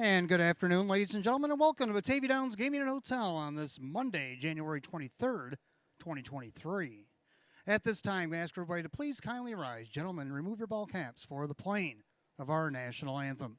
And good afternoon, ladies and gentlemen, and welcome to Batavia Downs Gaming and Hotel on this Monday, January 23rd, 2023. At this time, we ask everybody to please kindly rise. Gentlemen, remove your ball caps for the playing of our national anthem.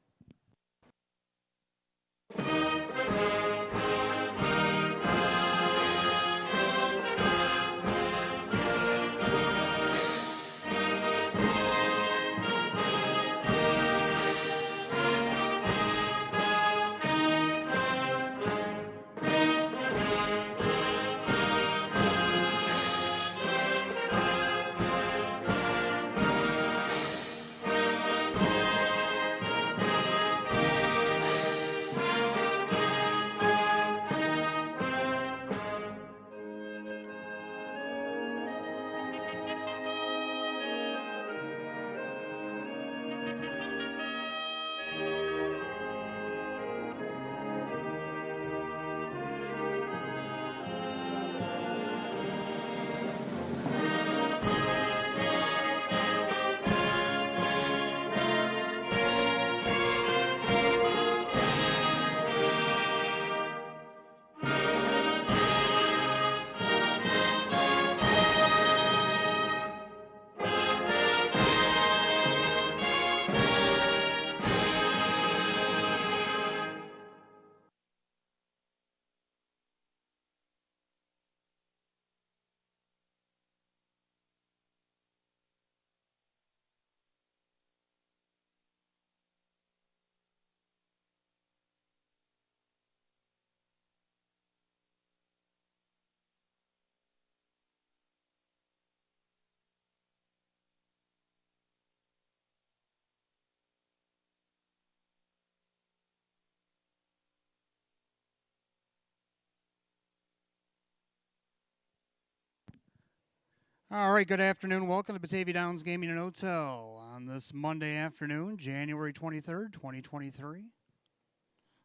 All right, good afternoon. Welcome to Batavia Downs Gaming and Hotel on this Monday afternoon, January 23rd, 2023.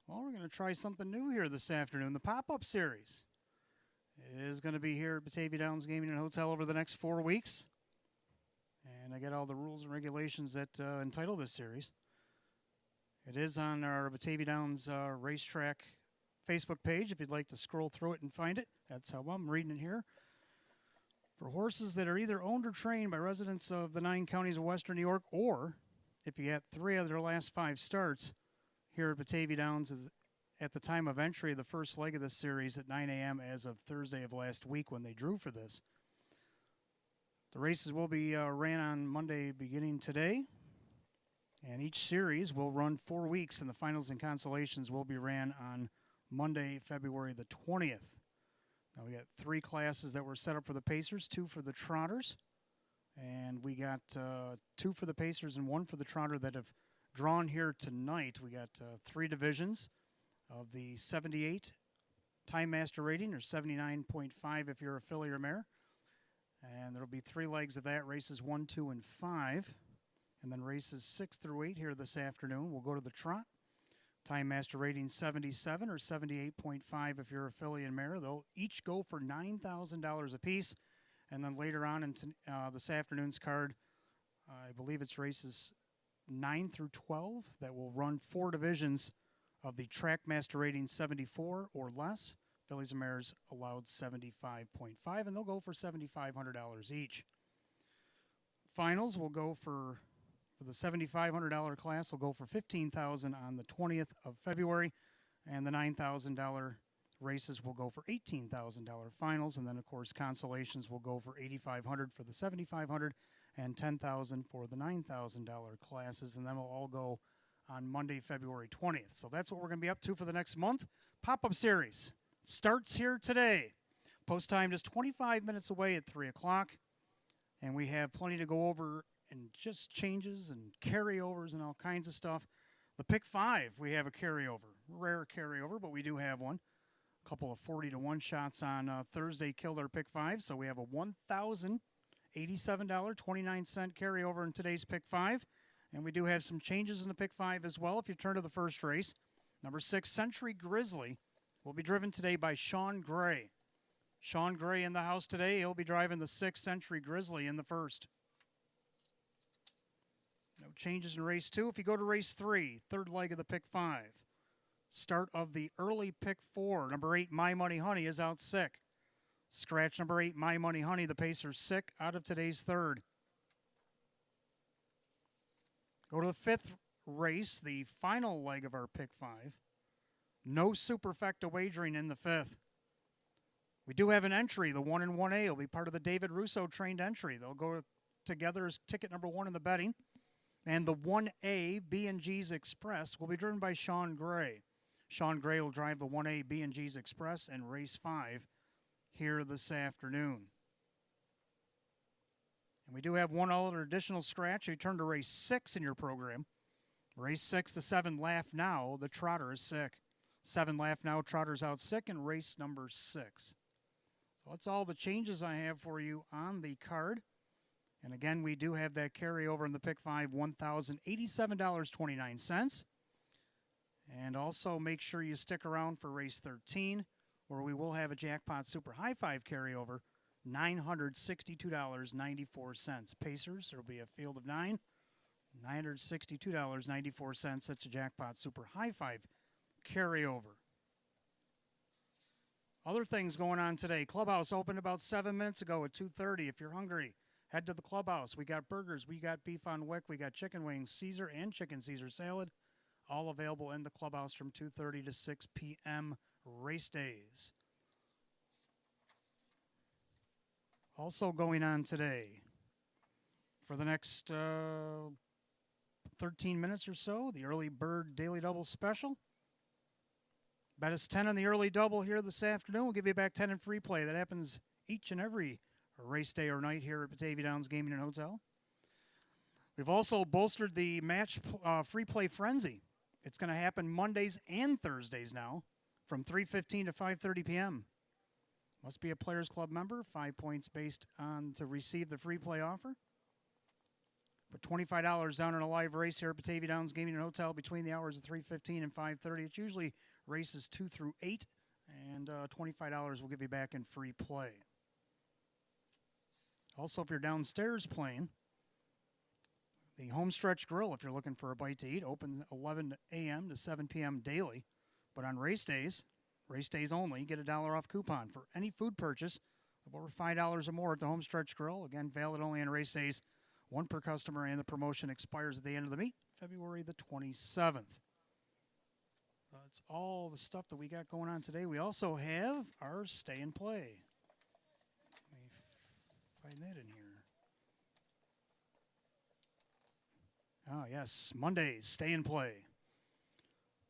Well, we're going to try something new here this afternoon. The pop-up series is going to be here at Batavia Downs Gaming and Hotel over the next 4 weeks. And I got all the rules and regulations that entitle this series. It is on our Batavia Downs Racetrack Facebook page if you'd like to scroll through it and find it. That's how I'm reading it here. For horses that are either owned or trained by residents of the 9 counties of Western New York, or if you had 3 of their last 5 starts here at Batavia Downs at the time of entry of the first leg of this series at 9 a.m. as of Thursday of last week when they drew for this. The races will be ran on Monday beginning today, and each series will run 4 weeks, and the finals and consolations will be ran on Monday, February the 20th. Now we got 3 classes that were set up for the Pacers, 2 for the Trotters, and we got 2 for the Pacers and 1 for the Trotter that have drawn here tonight. We got 3 divisions of the 78 Time Master rating, or 79.5 if you're a filly or mare, and there'll be 3 legs of that, races 1, 2, and 5, and then races 6 through 8 here this afternoon. We'll go to the Trot. Time Master rating 77 or 78.5 if you're a filly and mare. They'll each go for $9,000 apiece. And then later on in this afternoon's card, I believe it's races 9 through 12 that will run 4 divisions of the Track Master rating 74 or less. Fillies and mares allowed 75.5, and they'll go for $7,500 each. Finals will go for the $7,500 class will go for $15,000 on the 20th of February, and the $9,000 races will go for $18,000 finals, and then of course consolations will go for $8,500 for the $7,500 and $10,000 for the $9,000 classes, and then we'll all go on Monday, February 20th. So that's what we're going to be up to for the next month. Pop-up series starts here today. Post time just 25 minutes away at 3 o'clock, and we have plenty to go over and just changes and carryovers and all kinds of stuff. The pick 5, we have a carryover. Rare carryover, but we do have one. A couple of 40-to-1 shots on Thursday killed our pick 5, so we have a $1,087.29 carryover in today's pick 5. And we do have some changes in the pick 5 as well. If you turn to the first race, number 6, Century Grizzly, will be driven today by Sean Gray. Sean Gray in the house today. He'll be driving the 6 Century Grizzly in the first. No changes in race 2. If you go to race 3, third leg of the pick 5, Start of the early pick 4. Number 8, My Money Honey, is out sick. Scratch number 8, My Money Honey, the pacer's sick, out of today's third. Go to the 5th race, the final leg of our pick 5. No superfecta wagering in the 5th. We do have an entry. The 1 and 1A will be part of the David Russo trained entry. They'll go together as ticket number 1 in the betting. And the 1A B&G's Express will be driven by Sean Gray. Sean Gray will drive the 1A B&G's Express and race 5 here this afternoon. And we do have one other additional scratch. You turn to race 6 in your program. Race 6, the 7 Laugh Now. The trotter is sick. 7 Laugh Now, trotter's out sick in race number 6. So that's all the changes I have for you on the card. And again, we do have that carryover in the pick 5, $1,087.29. And also make sure you stick around for race 13, where we will have a jackpot super high 5 carryover, $962.94. Pacers, there will be a field of 9, $962.94. That's a jackpot super high 5 carryover. Other things going on today. Clubhouse opened about 7 minutes ago at 2:30. If you're hungry, head to the clubhouse. We got burgers, we got beef on wick, we got chicken wings, Caesar and chicken Caesar salad, all available in the clubhouse from 2:30 to 6 p.m. race days. Also going on today, for the next 13 minutes or so, the early bird daily double special. Bet us 10 on the early double here this afternoon. We'll give you back 10 in free play. That happens each and every race day or night here at Batavia Downs Gaming and Hotel. We've also bolstered the match free play frenzy. It's going to happen Mondays and Thursdays now from 3:15 to 5:30 p.m. Must be a Players Club member. 5 points based on to receive the free play offer. Put $25 down in a live race here at Batavia Downs Gaming and Hotel between the hours of 3:15 and 5:30. It's usually races 2 through 8, and $25 will give you back in free play. Also, if you're downstairs playing, the Homestretch Grill, if you're looking for a bite to eat, opens 11 a.m. to 7 p.m. daily. But on race days only, you get a $1 off coupon for any food purchase of over $5 or more at the Homestretch Grill. Again, valid only on race days, 1 per customer, and the promotion expires at the end of the meet, February the 27th. That's all the stuff that we got going on today. We also have our Stay and Play. Let me find that in here. Oh, yes, Mondays, Stay and Play.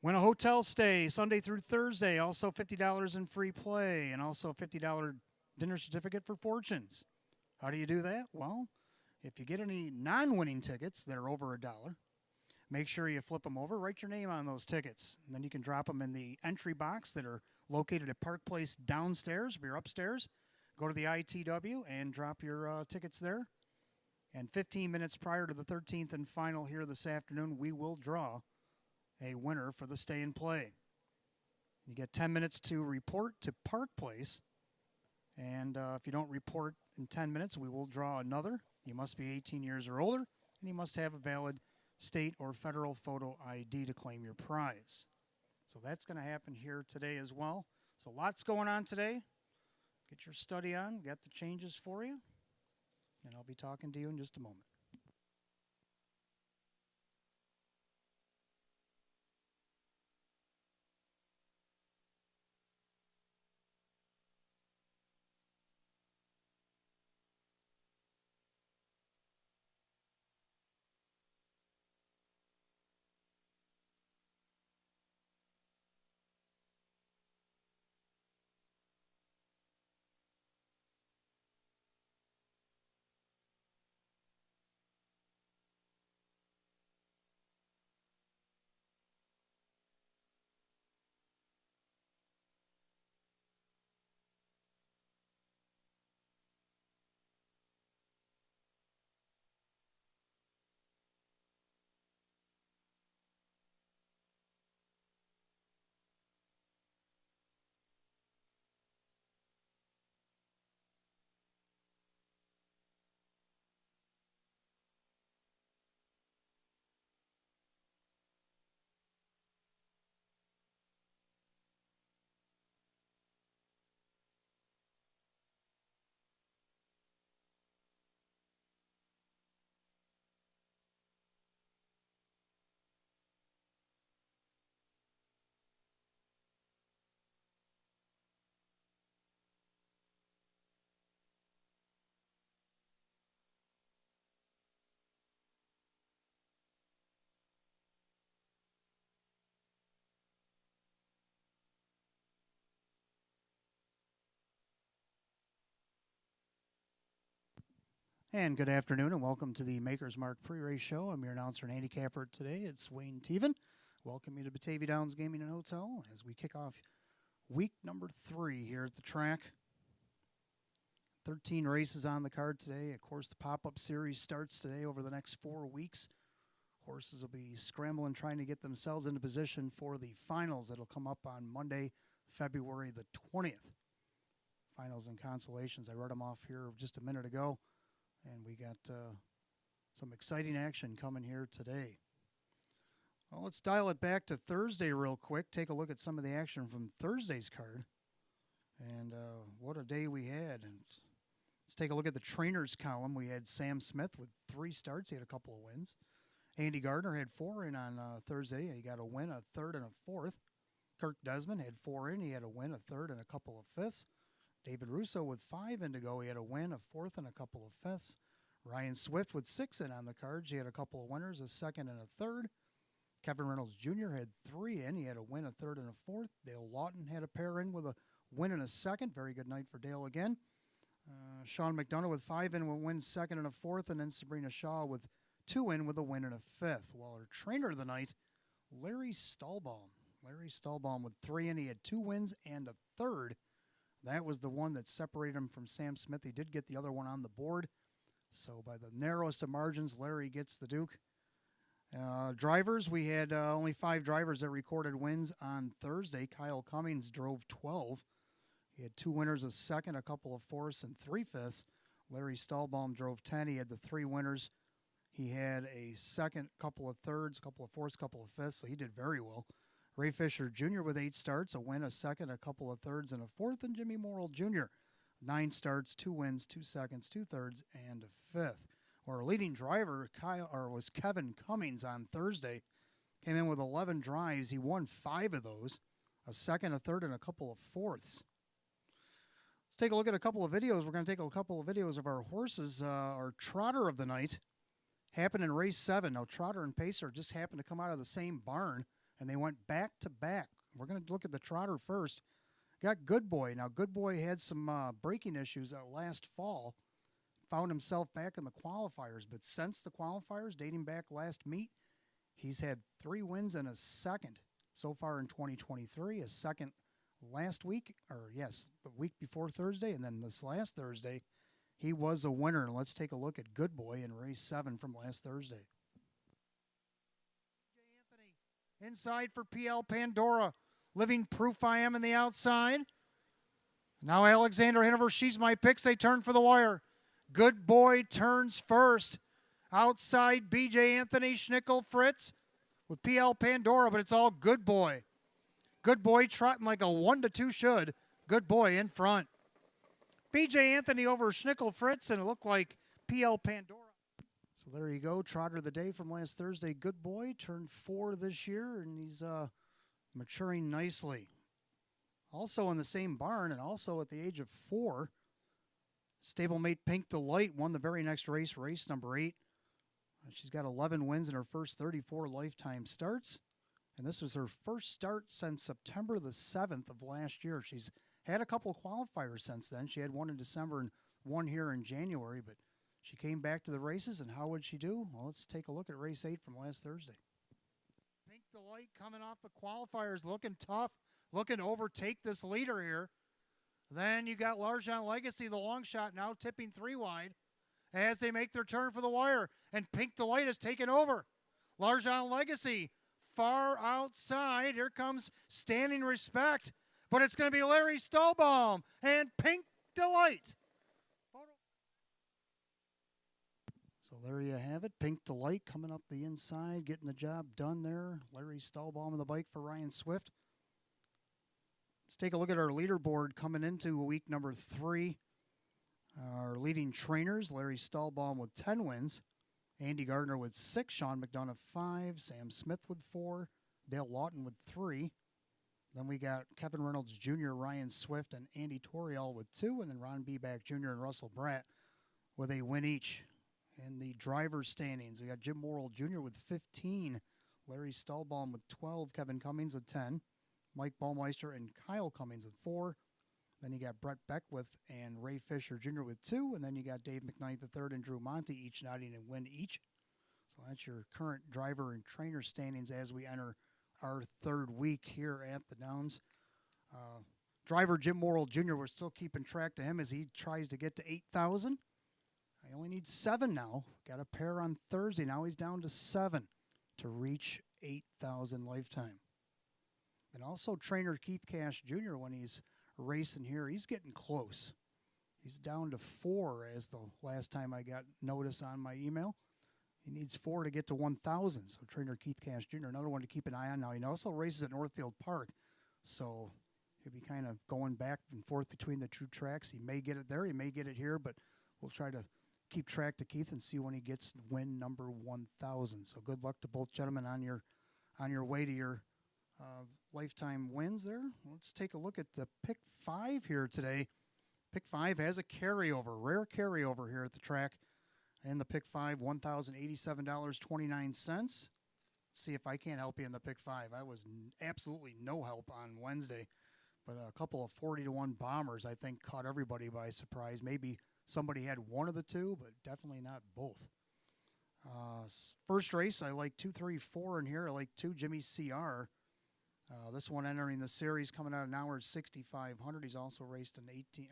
Win a hotel stay Sunday through Thursday, also $50 in free play, and also a $50 dinner certificate for Fortunes. How do you do that? Well, if you get any non-winning tickets that are over $1, make sure you flip them over, write your name on those tickets, and then you can drop them in the entry box that are located at Park Place downstairs. If you're upstairs, go to the ITW and drop your tickets there. And 15 minutes prior to the 13th and final here this afternoon, we will draw a winner for the Stay and Play. You get 10 minutes to report to Park Place, and if you don't report in 10 minutes, we will draw another. You must be 18 years or older, and you must have a valid state or federal photo ID to claim your prize. So that's going to happen here today as well. So lots going on today. Get your study on. Got the changes for you. And I'll be talking to you in just a moment. And good afternoon and welcome to the Maker's Mark pre-race show. I'm your announcer and handicapper today. It's Wayne Teven. Welcome you to Batavia Downs Gaming and Hotel as we kick off week number 3 here at the track. 13 races on the card today. Of course, the pop-up series starts today over the next 4 weeks. Horses will be scrambling trying to get themselves into position for the finals that'll come up on Monday, February the 20th. Finals and consolations. I read them off here just a minute ago. And we got some exciting action coming here today. Well, let's dial it back to Thursday real quick. Take a look at some of the action from Thursday's card. And what a day we had. And let's take a look at the trainers column. We had Sam Smith with 3 starts. He had a couple of wins. Andy Gardner had 4 in on Thursday. He got a win, a third, and a fourth. Kirk Desmond had 4 in. He had a win, a third, and a couple of fifths. David Russo with 5 in to go. He had a win, a fourth, and a couple of fifths. Ryan Swift with 6 in on the cards. He had a couple of winners, a second and a third. Kevin Reynolds Jr. had 3 in. He had a win, a third, and a fourth. Dale Lawton had a pair in with a win and a second. Very good night for Dale again. Sean McDonough with 5 in with a win, second, and a fourth. And then Sabrina Shaw with 2 in with a win and a fifth. While our trainer of the night, Larry Stahlbaum. Larry Stahlbaum with 3 in. He had 2 wins and a third. That was the one that separated him from Sam Smith. He did get the other one on the board. So by the narrowest of margins, Larry gets the Duke. Drivers, we had only 5 drivers that recorded wins on Thursday. Kyle Cummings drove 12. He had 2 winners, a second, a couple of fourths, and 3 fifths. Larry Stahlbaum drove 10. He had the 3 winners. He had a second, couple of thirds, couple of fourths, couple of fifths, so he did very well. Ray Fisher Jr. with 8 starts, a win, a second, a couple of thirds, and a fourth. And Jimmy Morrill Jr. 9 starts, 2 wins, 2 seconds, 2 thirds, and a fifth. Our leading driver was Kevin Cummings on Thursday. Came in with 11 drives. He won 5 of those, a second, a third, and a couple of fourths. Let's take a look at a couple of videos. We're going to take a couple of videos of our horses. Our trotter of the night happened in race 7. Now, Trotter and Pacer just happened to come out of the same barn, and they went back to back. We're going to look at the trotter first. Got Good Boy. Now, Good Boy had some braking issues last fall. Found himself back in the qualifiers. But since the qualifiers, dating back last meet, he's had 3 wins and a second so far in 2023. A second last week, the week before Thursday. And then this last Thursday, he was a winner. Let's take a look at Good Boy in race 7 from last Thursday. Inside for PL Pandora. Living Proof I Am in the outside. Now Alexander Hanover, She's My Picks. They turn for the wire. Good Boy turns first. Outside BJ Anthony, Schnickel, Fritz with PL Pandora, but it's all Good Boy. Good Boy trotting like a 1-2 should. Good Boy in front. BJ Anthony over Schnickel, Fritz, and it looked like PL Pandora. So there you go, trotter of the day from last Thursday. Good Boy, turned 4 this year, and he's maturing nicely. Also in the same barn, and also at the age of 4, stablemate Pink Delight won the very next race, race number 8. She's got 11 wins in her first 34 lifetime starts, and this was her first start since September the 7th of last year. She's had a couple of qualifiers since then. She had one in December and one here in January, but she came back to the races, and how would she do? Well, let's take a look at race 8 from last Thursday. Pink Delight coming off the qualifiers, looking tough, looking to overtake this leader here. Then you got Largent Legacy, the long shot, now tipping 3 wide as they make their turn for the wire, and Pink Delight has taken over. Largent Legacy far outside. Here comes Standing Respect, but it's going to be Larry Stahlbaum and Pink Delight. So there you have it. Pink Delight coming up the inside, getting the job done there. Larry Stahlbaum on the bike for Ryan Swift. Let's take a look at our leaderboard coming into week number 3. Our leading trainers, Larry Stahlbaum with 10 wins. Andy Gardner with 6. Sean McDonough 5. Sam Smith with 4. Dale Lawton with 3. Then we got Kevin Reynolds Jr., Ryan Swift, and Andy Toriel with 2. And then Ron Beback Jr. and Russell Bratt with a win each. In the driver's standings, we got Jim Morrill Jr. with 15, Larry Stahlbaum with 12, Kevin Cummings with 10, Mike Baumeister and Kyle Cummings with 4. Then you got Brett Beckwith and Ray Fisher Jr. with 2. And then you got Dave McKnight III and Drew Monty each nodding and win each. So that's your current driver and trainer standings as we enter our 3rd week here at the Downs. Driver Jim Morrill Jr., we're still keeping track to him as he tries to get to 8,000. I only need 7 now. Got a pair on Thursday. Now he's down to 7 to reach 8,000 lifetime. And also trainer Keith Cash Jr., when he's racing here, he's getting close. He's down to 4 as the last time I got notice on my email. He needs 4 to get to 1,000. So trainer Keith Cash Jr., another one to keep an eye on now. He also races at Northfield Park. So he'll be kind of going back and forth between the 2 tracks. He may get it there. He may get it here. But we'll try to keep track to Keith and see when he gets win number 1,000. So good luck to both gentlemen on your way to your lifetime wins there. Let's take a look at the Pick 5 here today. Pick 5 has a carryover, rare carryover here at the track. And the Pick 5, $1,087.29. See if I can't help you in the Pick 5. I was absolutely no help on Wednesday. But a couple of 40-1 bombers, I think, caught everybody by surprise. Maybe somebody had one of the 2, but definitely not both. First race, I like 2, 3, 4 in here. I like 2, Jimmy CR. This one entering the series, coming out of Nowers 6,500. He's also raced an 18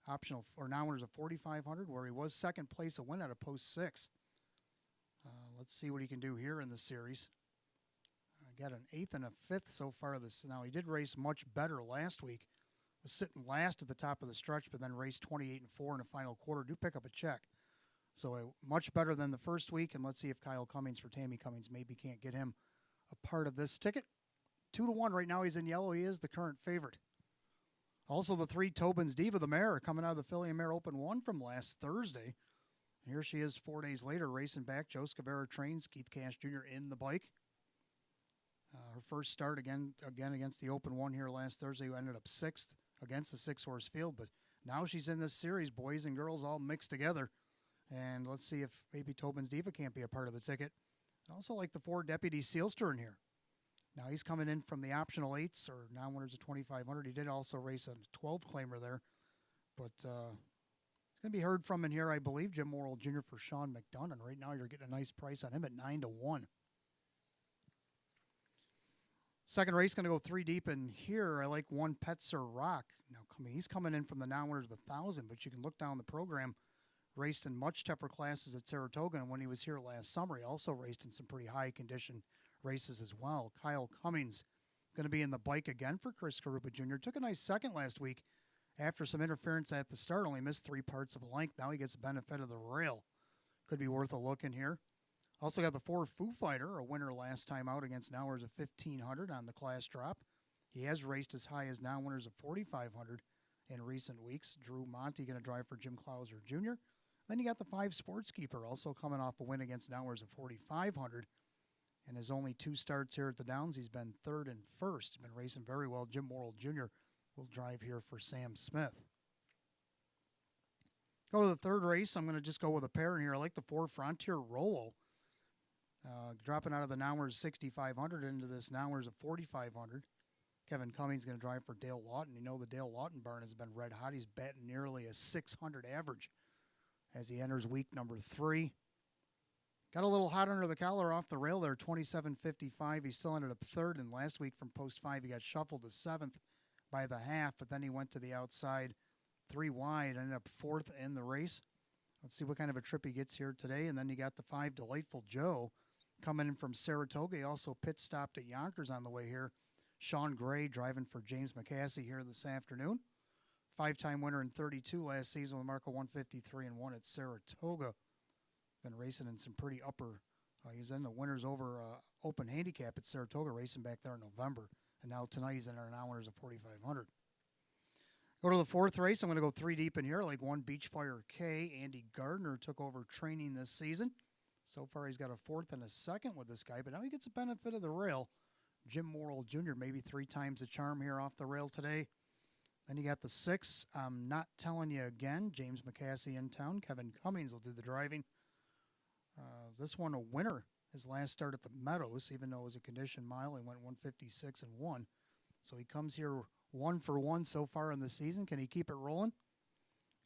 optional or Nowers of 4,500, where he was second place, a win out of post 6. Let's see what he can do here in the series. I got an 8th and a 5th so far. Now he did race much better last week. Was sitting last at the top of the stretch, but then raced 28 and 4 in the final quarter. Do pick up a check. So much better than the first week. And let's see if Kyle Cummings for Tammy Cummings maybe can't get him a part of this ticket. 2-1 right now. He's in yellow. He is the current favorite. Also, the 3, Tobin's Diva, the mare, coming out of the Filly and Mare Open 1 from last Thursday. And here she is 4 days later, racing back. Joe Scavera trains Keith Cash Jr. in the bike. Her first start again against the Open 1 here last Thursday, who ended up 6th against the 6-horse field. But now she's in this series, boys and girls all mixed together. And let's see if maybe Tobin's Diva can't be a part of the ticket. I also like the 4, Deputy Sealster in here. Now he's coming in from the optional 8s or non-winners of 2,500. He did also race a 12 claimer there. But it's going to be heard from in here, I believe, Jim Morrill Jr. for Sean McDonough. Right now you're getting a nice price on him at 9-1. Second race, going to go 3 deep in here. I like 1, Petzer Rock. Now he's coming in from the non-winners of 1,000, but you can look down the program. Raced in much tougher classes at Saratoga, and when he was here last summer, he also raced in some pretty high condition races as well. Kyle Cummings going to be in the bike again for Chris Karupa Jr. Took a nice second last week after some interference at the start. Only missed 3 parts of a length. Now he gets the benefit of the rail. Could be worth a look in here. Also got the 4, Foo Fighter, a winner last time out against Nowers of 1,500 on the class drop. He has raced as high as now winners of 4,500 in recent weeks. Drew Monty going to drive for Jim Clouser Jr. Then you got the 5, Sportskeeper, also coming off a win against Nowers of 4,500. In his only 2 starts here at the Downs, he's been 3rd and 1st. Been racing very well. Jim Morrill Jr. will drive here for Sam Smith. Go to the 3rd race. I'm going to just go with a pair in here. I like the 4, Frontier Rollo. Dropping out of the Nowers 6,500 into this Nowers of 4,500. Kevin Cummings going to drive for Dale Lawton. You know the Dale Lawton barn has been red hot. He's batting nearly a 600 average as he enters week number 3. Got a little hot under the collar off the rail there, 27.55. He still ended up 3rd, and last week from post 5 he got shuffled to 7th by the half, but then he went to the outside 3 wide, ended up 4th in the race. Let's see what kind of a trip he gets here today. And then you got the 5, Delightful Joe, coming in from Saratoga. He also pit stopped at Yonkers on the way here. Sean Gray driving for James McCassie here this afternoon. 5-time winner in 32 last season with Marco 153 and 1 at Saratoga. Been racing in some pretty upper. He's in the winners over open handicap at Saratoga, racing back there in November. And now tonight he's in our now winners of 4,500. Go to the 4th race. I'm going to go 3 deep in here. Like 1, Beachfire K. Andy Gardner took over training this season. So far he's got a 4th and a 2nd with this guy, but now he gets the benefit of the rail. Jim Morrill Jr. maybe 3 times the charm here off the rail today. Then you got the 6. I'm not telling you again. James McCassie in town. Kevin Cummings will do the driving. This one a winner. His last start at the Meadows, even though it was a conditioned mile, he went 156 and 1. So he comes here 1-for-1 so far in the season. Can he keep it rolling?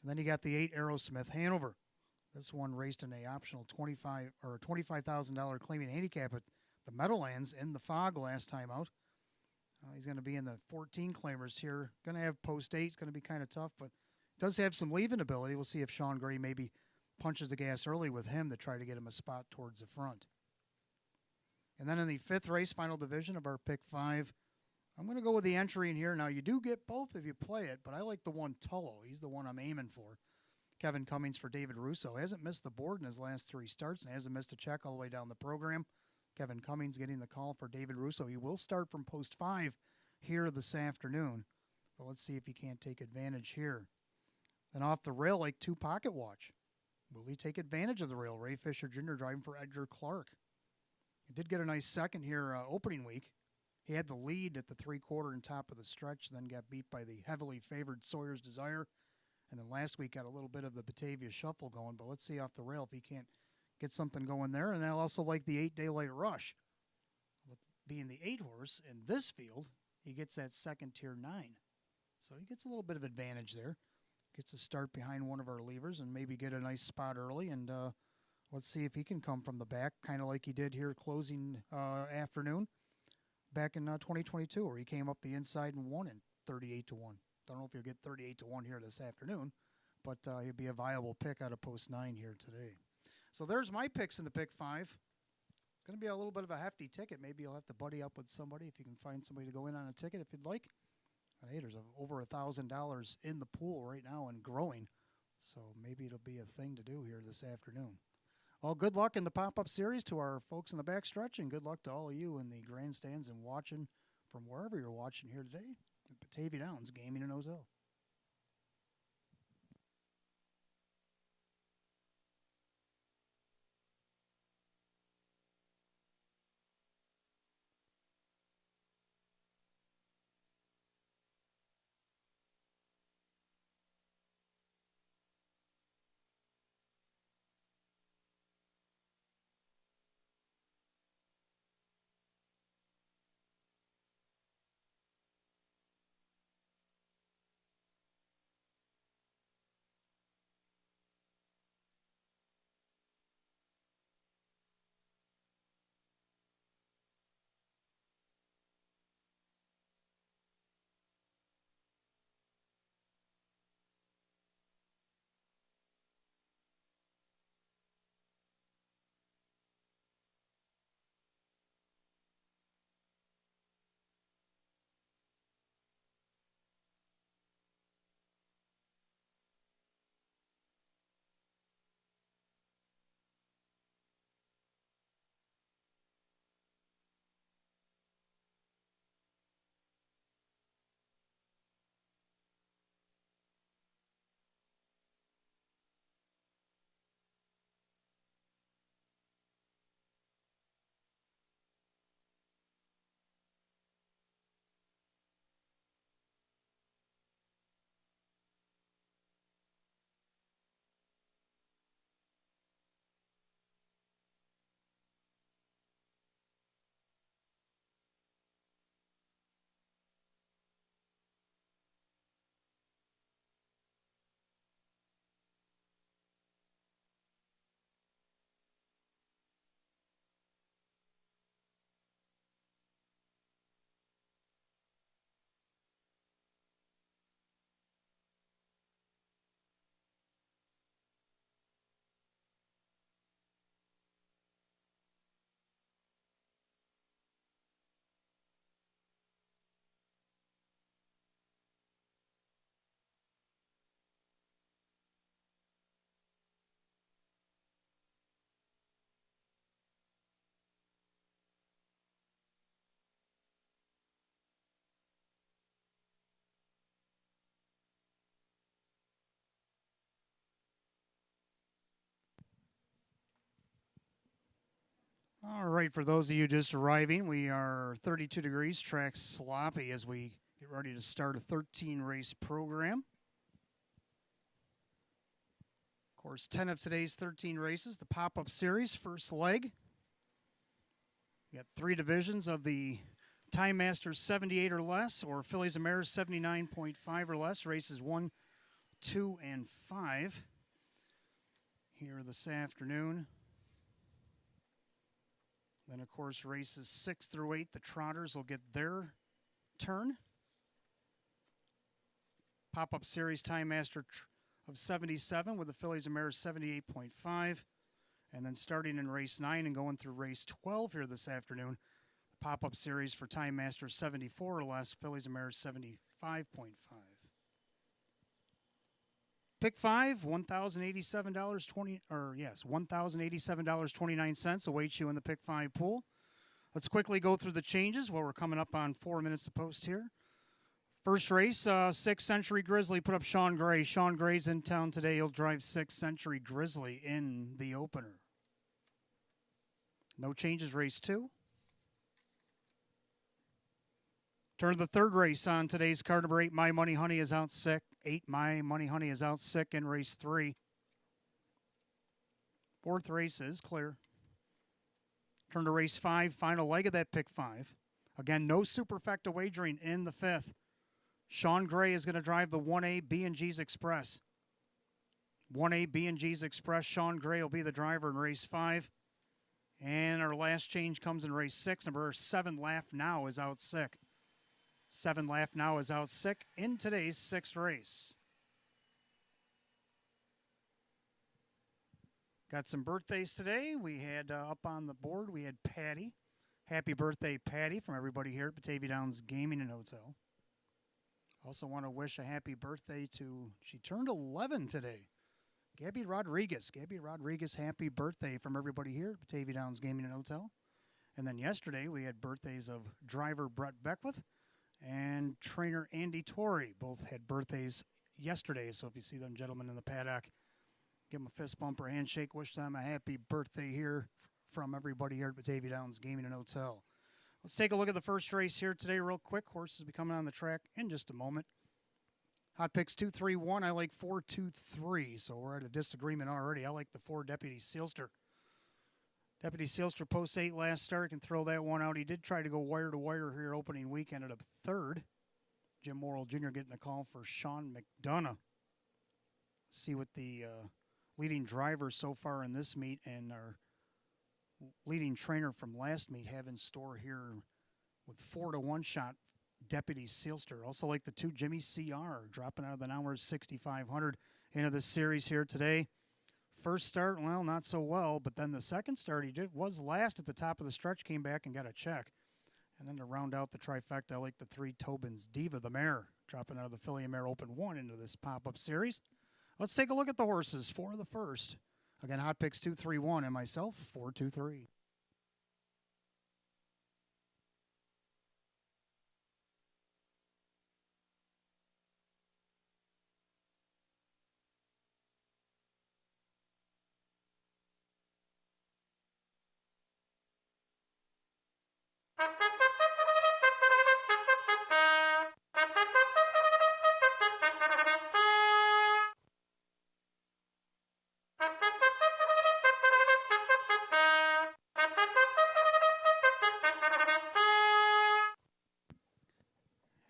And then you got the 8 Aerosmith Hanover. This one raced in a optional $25,000 claiming handicap at the Meadowlands in the fog last time out. He's going to be in the 14 claimers here. Going to have post 8. It's going to be kind of tough, but does have some leaving ability. We'll see if Sean Gray maybe punches the gas early with him to try to get him a spot towards the front. And then in the 5th race, final division of our pick 5, I'm going to go with the entry in here. Now, you do get both if you play it, but I like the one Tullo. He's the one I'm aiming for. Kevin Cummings for David Russo. Hasn't missed the board in his last 3 starts and hasn't missed a check all the way down the program. Kevin Cummings getting the call for David Russo. He will start from post 5 here this afternoon. But let's see if he can't take advantage here. Then off the rail, like 2 Pocket Watch. Will he take advantage of the rail? Ray Fisher Jr. driving for Edgar Clark. He did get a nice second here opening week. He had the lead at the 3/4 and top of the stretch, then got beat by the heavily favored Sawyer's Desire. And then last week got a little bit of the Batavia shuffle going, but let's see off the rail if he can't get something going there. And I also like the 8 Daylight Rush. With being the 8 horse in this field, he gets that second tier 9. So he gets a little bit of advantage there. Gets a start behind one of our levers and maybe get a nice spot early. And let's see if he can come from the back, kind of like he did here closing afternoon back in 2022, where he came up the inside and won in 38-1. Don't know if he'll get 38-1 here this afternoon, but he'll be a viable pick out of post 9 here today. So there's my picks in the pick 5. It's going to be a little bit of a hefty ticket. Maybe you'll have to buddy up with somebody if you can find somebody to go in on a ticket if you'd like. But hey, there's over $1,000 in the pool right now and growing, so maybe it'll be a thing to do here this afternoon. Well, good luck in the pop-up series to our folks in the backstretch, and good luck to all of you in the grandstands and watching from wherever you're watching here today at Batavia Downs Gaming in Ozell. All right, for those of you just arriving, we are 32 degrees, track sloppy as we get ready to start a 13-race program. Of course, 10 of today's 13 races, the pop-up series, first leg. We got 3 divisions of the Time Masters 78 or less, or Fillies and Mares 79.5 or less. Races 1, 2, and 5 here this afternoon. Then, of course, races 6 through 8, the Trotters will get their turn. Pop-up series Time Master of 77 with the Fillies and Mares 78.5. And then starting in race 9 and going through race 12 here this afternoon, the pop-up series for Time Master 74 or less, Fillies and Mares 75.5. Pick 5, $1,087.29 awaits you in the Pick 5 pool. Let's quickly go through the changes while we're coming up on 4 minutes to post here. First race, 6th Century Grizzly put up Sean Gray. Sean Gray's in town today. He'll drive 6th Century Grizzly in the opener. No changes, race 2. Turn to the third race on today's card. Number 8, My Money Honey is out sick. 8, My Money Honey is out sick in race 3. Fourth race is clear. Turn to race 5, final leg of that Pick 5. Again, no superfecta wagering in the 5th. Sean Gray is going to drive the 1A B&G's Express. 1A B&G's Express. Sean Gray will be the driver in race 5. And our last change comes in race 6. Number 7, Laugh Now, is out sick. 7, Laugh Now is out sick in today's 6th race. Got some birthdays today. We had up on the board, we had Patty. Happy birthday, Patty, from everybody here at Batavia Downs Gaming and Hotel. Also want to wish a happy birthday to, she turned 11 today, Gabby Rodriguez. Gabby Rodriguez, happy birthday from everybody here at Batavia Downs Gaming and Hotel. And then yesterday we had birthdays of driver Brett Beckwith and trainer Andy Torrey. Both had birthdays yesterday, so if you see them gentlemen in the paddock, give them a fist bump or handshake. Wish them a happy birthday here from everybody here at Batavia Downs Gaming and Hotel. Let's take a look at the first race here today real quick. Horses will be coming on the track in just a moment. Hot picks 2, 3, 1. I like 4, 2, 3. So we're at a disagreement already. I like the 4, Deputy Sealster. Deputy Sealster post 8 last start. Can throw that one out. He did try to go wire to wire here opening weekend at a 3rd. Jim Morrill Jr. getting the call for Sean McDonough. See what the leading driver so far in this meet and our leading trainer from last meet have in store here with 4-1 shot Deputy Sealster. Also like the 2 Jimmy CR dropping out of the hours 6,500 into the series here today. First start, well, not so well, but then the second start he was last at the top of the stretch, came back and got a check. And then to round out the trifecta, I like the 3 Tobin's Diva, the mare, dropping out of the Filly and Mare Open 1 into this pop-up series. Let's take a look at the horses for the first. Again, hot picks 2, 3, 1, and myself 4, 2, 3.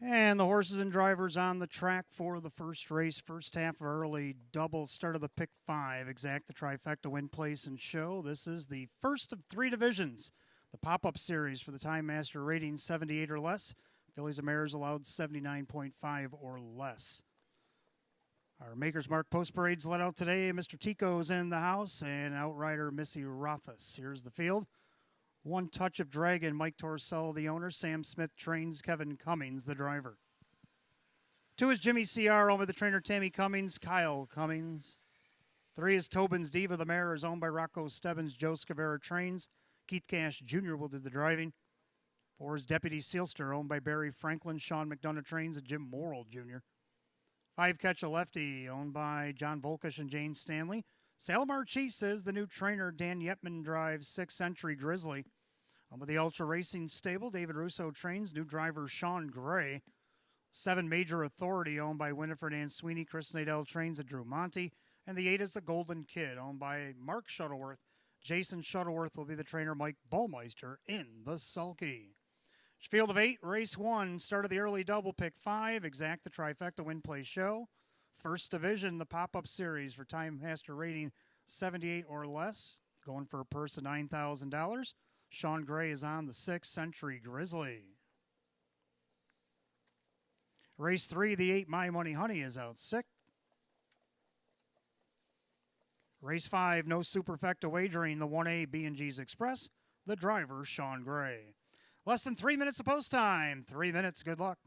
And the horses and drivers on the track for the first race. First half of early double start of the Pick 5. Exact the trifecta win, place, and show. This is the first of 3 divisions. The pop-up series for the Time Master rating 78 or less. Fillies and Mares allowed 79.5 or less. Our Maker's Mark Post Parade's let out today. Mr. Tico's in the house and outrider Missy Rothas. Here's the field. One Touch of Dragon, Mike Torcell, the owner. Sam Smith trains, Kevin Cummings, the driver. 2 is Jimmy CR, owned by the trainer Tammy Cummings, Kyle Cummings. 3 is Tobin's Diva, the mare, is owned by Rocco Stebbins, Joe Scavera trains. Keith Cash Jr. will do the driving. 4 is Deputy Sealster, owned by Barry Franklin, Sean McDonough trains, and Jim Morrill Jr. 5 Catch a Lefty, owned by John Volkish and Jane Stanley. Salomar Cheese is the new trainer. Dan Yetman drives 6th Century Grizzly. With the Ultra Racing Stable, David Russo trains. New driver Sean Gray. 7 Major Authority, owned by Winifred Ann Sweeney. Chris Nadell trains at Drew Monty. And the 8 is the Golden Kid, owned by Mark Shuttleworth. Jason Shuttleworth will be the trainer. Mike Ballmeister in the sulky. Field of 8, race 1, start of the early double, pick 5, exact the trifecta win play show. First division, the pop-up series for time master rating 78 or less, going for a purse of $9,000. Sean Gray is on the 6th Century Grizzly. Race 3, the 8, My Money Honey is out sick. Race 5, no superfecta wagering, the 1A B&G's Express, the driver, Sean Gray. Less than 3 minutes of post time. 3 minutes, good luck.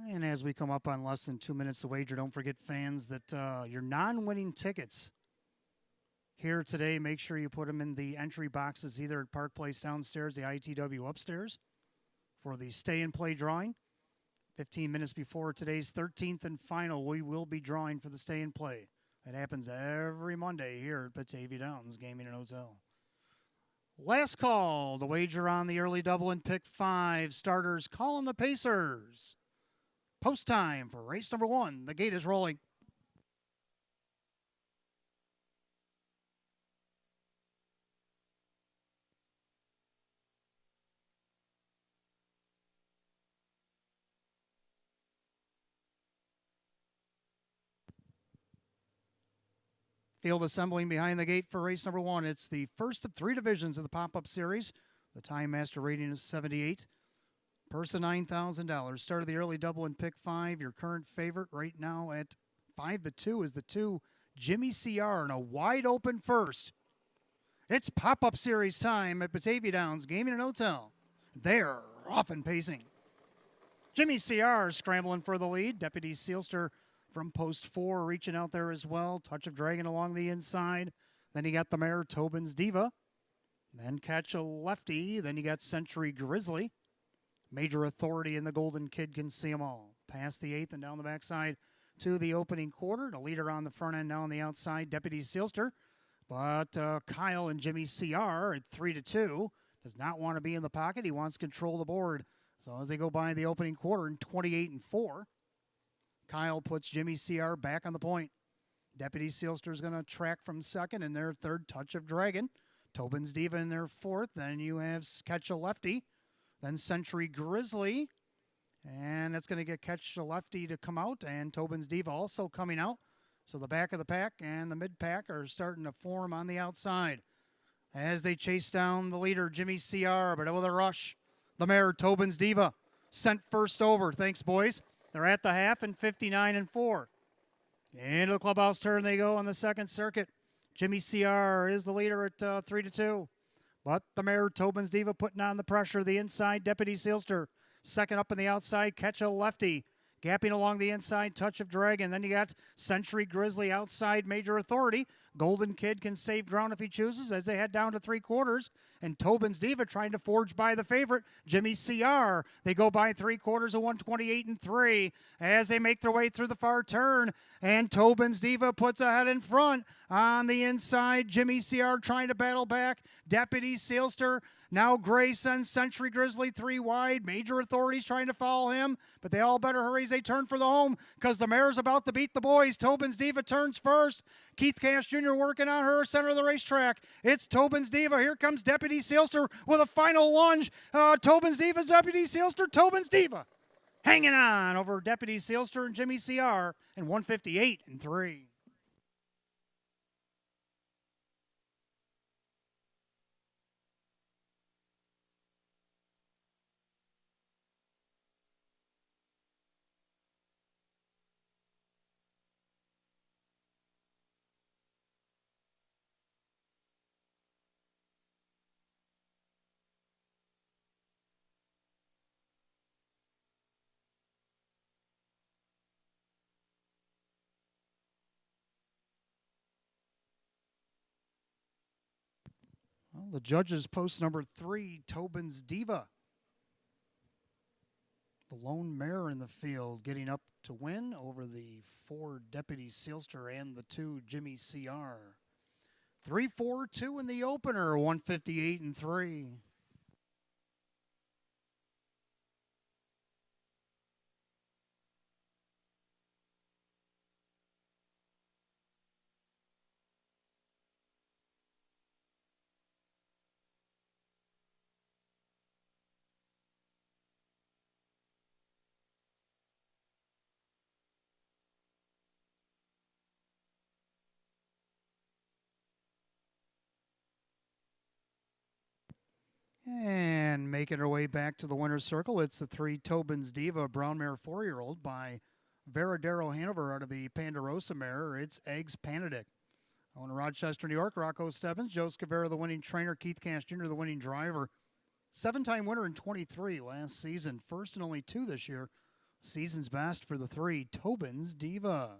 And as we come up on less than 2 minutes to wager, don't forget, fans, that your non-winning tickets here today, make sure you put them in the entry boxes either at Park Place downstairs, the ITW upstairs, for the stay-and-play drawing. 15 minutes before today's 13th and final, we will be drawing for the stay-and-play. That happens every Monday here at Batavia Downs Gaming and Hotel. Last call, the wager on the early double and pick 5. Starters calling the Pacers. Post time for race number 1. The gate is rolling. Field assembling behind the gate for race number 1. It's the first of 3 divisions of the pop-up series. The time master rating is 78. Purse of $9,000. Start of the early double and pick 5. Your current favorite right now at 5-2 is the 2, Jimmy CR, in a wide open first. It's pop-up series time at Batavia Downs Gaming and Hotel. They're off and pacing. Jimmy CR scrambling for the lead. Deputy Sealster from post 4 reaching out there as well. Touch of Dragon along the inside. Then you got the mare Tobin's Diva. Then Catch a Lefty. Then you got Century Grizzly. Major Authority and the Golden Kid can see them all. Past the 8th and down the backside to the opening quarter. The leader on the front end now on the outside, Deputy Sealster. But Kyle and Jimmy CR at 3-2 does not want to be in the pocket. He wants to control the board. So as they go by the opening quarter in 28-4, Kyle puts Jimmy CR back on the point. Deputy Sealster is going to track from second in their third, Touch of Dragon. Tobin's Diva in their fourth. Then you have Catch a Lefty. Then Century Grizzly, and that's going to get Catch a Lefty to come out, and Tobin's Diva also coming out. So the back of the pack and the mid-pack are starting to form on the outside as they chase down the leader, Jimmy CR, but with a rush, the mare Tobin's Diva sent first over. Thanks, boys. They're at the half in 59-4. Into the clubhouse turn they go on the second circuit. Jimmy CR is the leader at 3-2. But the mare Tobin's Diva putting on the pressure. The inside, Deputy Sealster. Second up on the outside, Catch a Lefty. Gapping along the inside, Touch of Dragon. Then you got Century Grizzly outside, Major Authority. Golden Kid can save ground if he chooses as they head down to 3/4. And Tobin's Diva trying to forge by the favorite, Jimmy CR. They go by 3/4 of 128-3 as they make their way through the far turn. And Tobin's Diva puts ahead in front. On the inside, Jimmy CR trying to battle back. Deputy Sealster Now Gray sends Century Grizzly 3 wide. Major Authorities trying to follow him, but they all better hurry as they turn for the home because the mare's about to beat the boys. Tobin's Diva turns first. Keith Cash Jr. working on her, center of the racetrack. It's Tobin's Diva. Here comes Deputy Sealster with a final lunge. Tobin's Diva's Deputy Sealster. Tobin's Diva hanging on over Deputy Sealster and Jimmy CR in 158 and 3. Well, the judges post number 3, Tobin's Diva. The lone mare in the field getting up to win over the 4 Deputy Sealster and the 2 Jimmy CR. 3-4-2 in the opener, 158 and 3. And making her way back to the winner's circle, it's the 3 Tobin's Diva, brown mare 4-year-old by Veradero Hanover out of the Ponderosa mare. It's Eggs Panadic. On Rochester, New York, Rocco Stebbins, Joe Scavera, the winning trainer, Keith Cash Jr., the winning driver. 7-time winner in 23 last season, first and only 2 this year. Season's best for the 3 Tobin's Diva.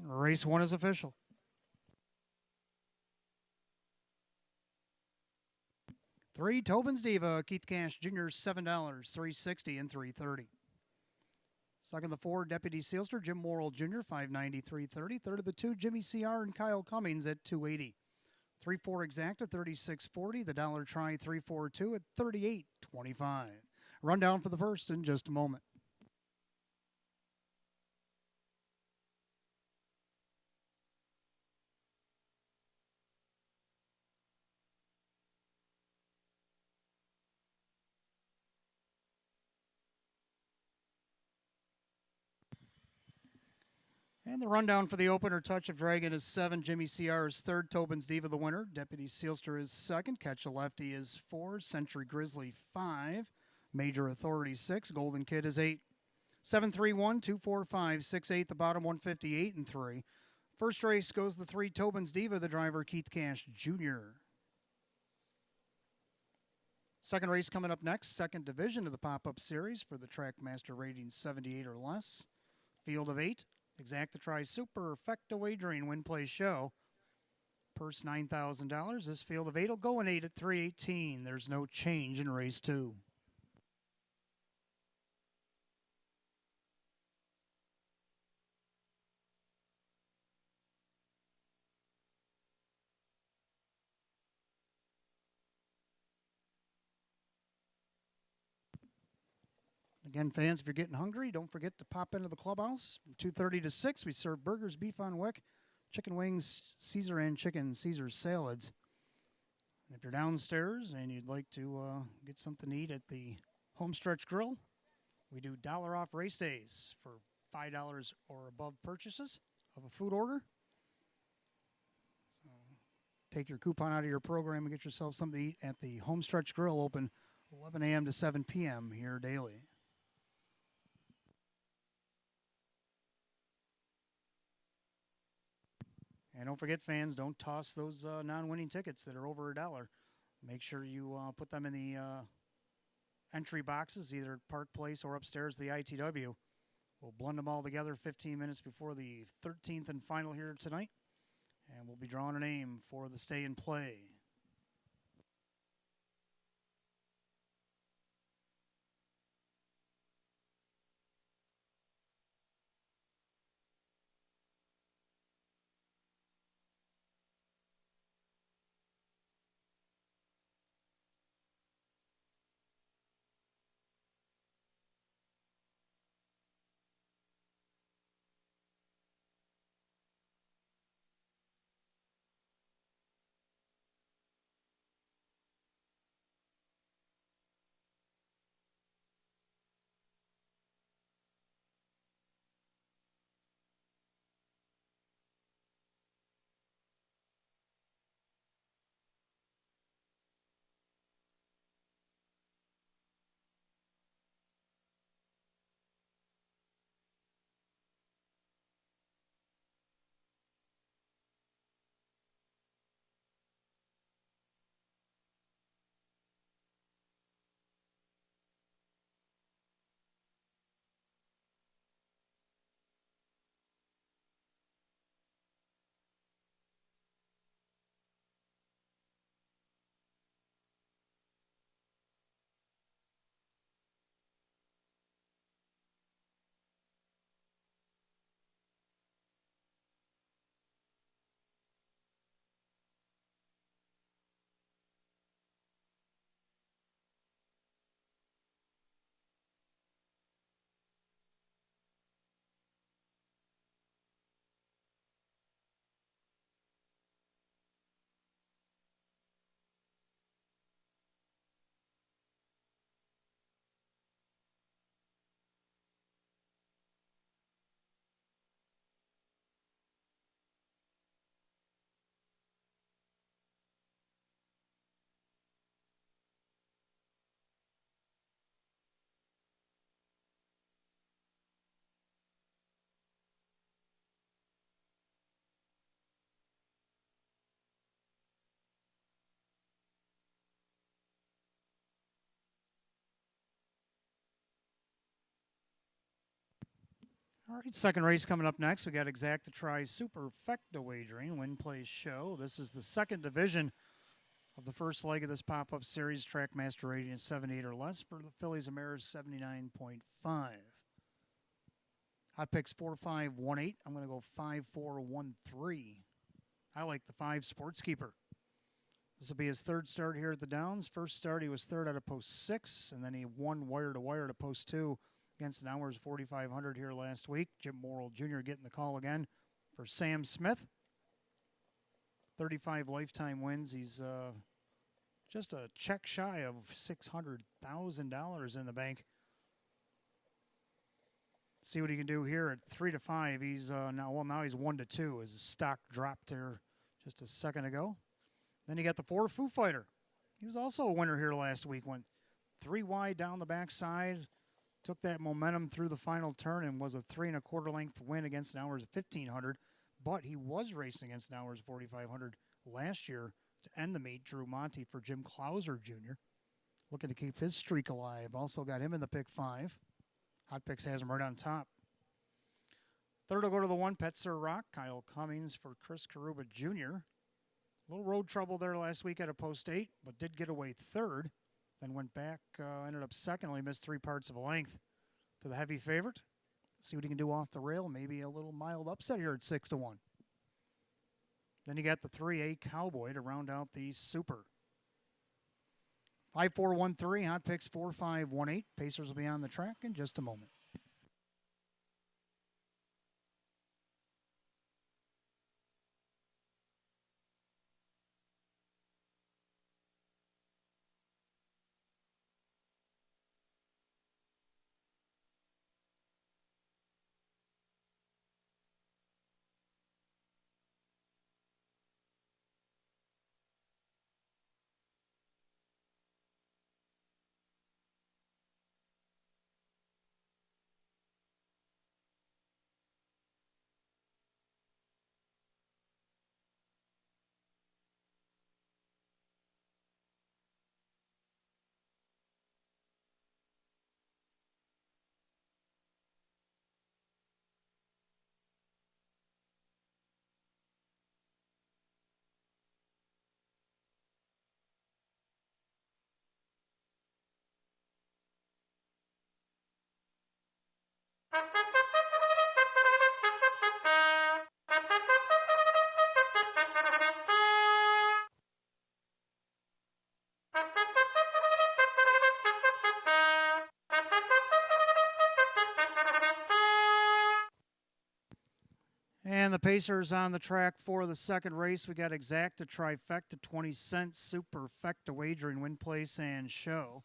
Race 1 is official. 3 Tobin's Diva, Keith Cash Jr., $7, $360 and $330. Second, the 4 Deputy Sealster, Jim Morrill Jr., $590, $330. Third of the 2, Jimmy CR and Kyle Cummings at $280. 3-4 Exacta, $36.40. The dollar try 3-4-2 at $38.25. Rundown for the first in just a moment. And the rundown for the opener, Touch of Dragon, is 7. Jimmy CR is 3rd. Tobin's Diva the winner. Deputy Sealster is 2nd. Catch a Lefty is 4. Century Grizzly 5. Major Authority 6. Golden Kid is 8. 7-3-1, 2-4-5, 6-8. The bottom 158 and 3. First race goes the 3 Tobin's Diva, the driver Keith Cash Jr. Second race coming up next. Second division of the pop-up series for the Trackmaster rating 78 or less. Field of 8. Exacta Tri Super Effecta Wagering Win Play Show. Purse $9,000. This field of 8 will go in 8 at 318. There's no change in race 2. Again, fans, if you're getting hungry, don't forget to pop into the clubhouse. From 2:30 to 6, we serve burgers, beef on wick, chicken wings, Caesar and chicken Caesar salads. And if you're downstairs and you'd like to get something to eat at the Homestretch Grill, we do dollar off race days for $5 or above purchases of a food order. So take your coupon out of your program and get yourself something to eat at the Homestretch Grill, open 11 a.m. to 7 p.m. here daily. And don't forget, fans, don't toss those non-winning tickets that are over $1. Make sure you put them in the entry boxes, either at Park Place or upstairs the ITW. We'll blend them all together 15 minutes before the 13th and final here tonight. And we'll be drawing a name for the stay and play. All right, second race coming up next. We got Exacta Tri Superfecta Wagering, Win Place Show. This is the second division of the first leg of this pop-up series. Trackmaster rating is 78 or less. For the fillies and mares, 79.5. Hot picks 4-5-1-8. I'm going to go 5-4-1-3. I like the 5 Sportskeeper. This will be his third start here at the Downs. First start, he was third out of post 6, and then he won wire to wire to post 2 against an hours 4,500 here last week. Jim Morrill Jr. getting the call again for Sam Smith. 35 lifetime wins. He's just a check shy of $600,000 in the bank. See what he can do here at 3-5. He's now he's 1-2 as his stock dropped there just a second ago. Then you got the 4 Foo Fighter. He was also a winner here last week. Went 3 wide down the backside. Took that momentum through the final turn and was a 3 1/4 length win against an hours of 1,500. But he was racing against an hours 4,500 last year to end the meet. Drew Monty for Jim Clouser Jr. Looking to keep his streak alive. Also got him in the pick 5. Hot Picks has him right on top. Third will go to the 1 Pet Sir Rock. Kyle Cummings for Chris Karuba Jr. A little road trouble there last week at a post 8, but did get away third. Then went back, ended up second, only missed 3 parts of a length to the heavy favorite. See what he can do off the rail. Maybe a little mild upset here at 6-1. Then you got the 3A Cowboy to round out the Super. 5413, Hot Picks 4518. Pacers will be on the track in just a moment. And the Pacers on the track for the second race. We got Exacta, Trifecta, 20 cents, Superfecta wagering, win, place, and show.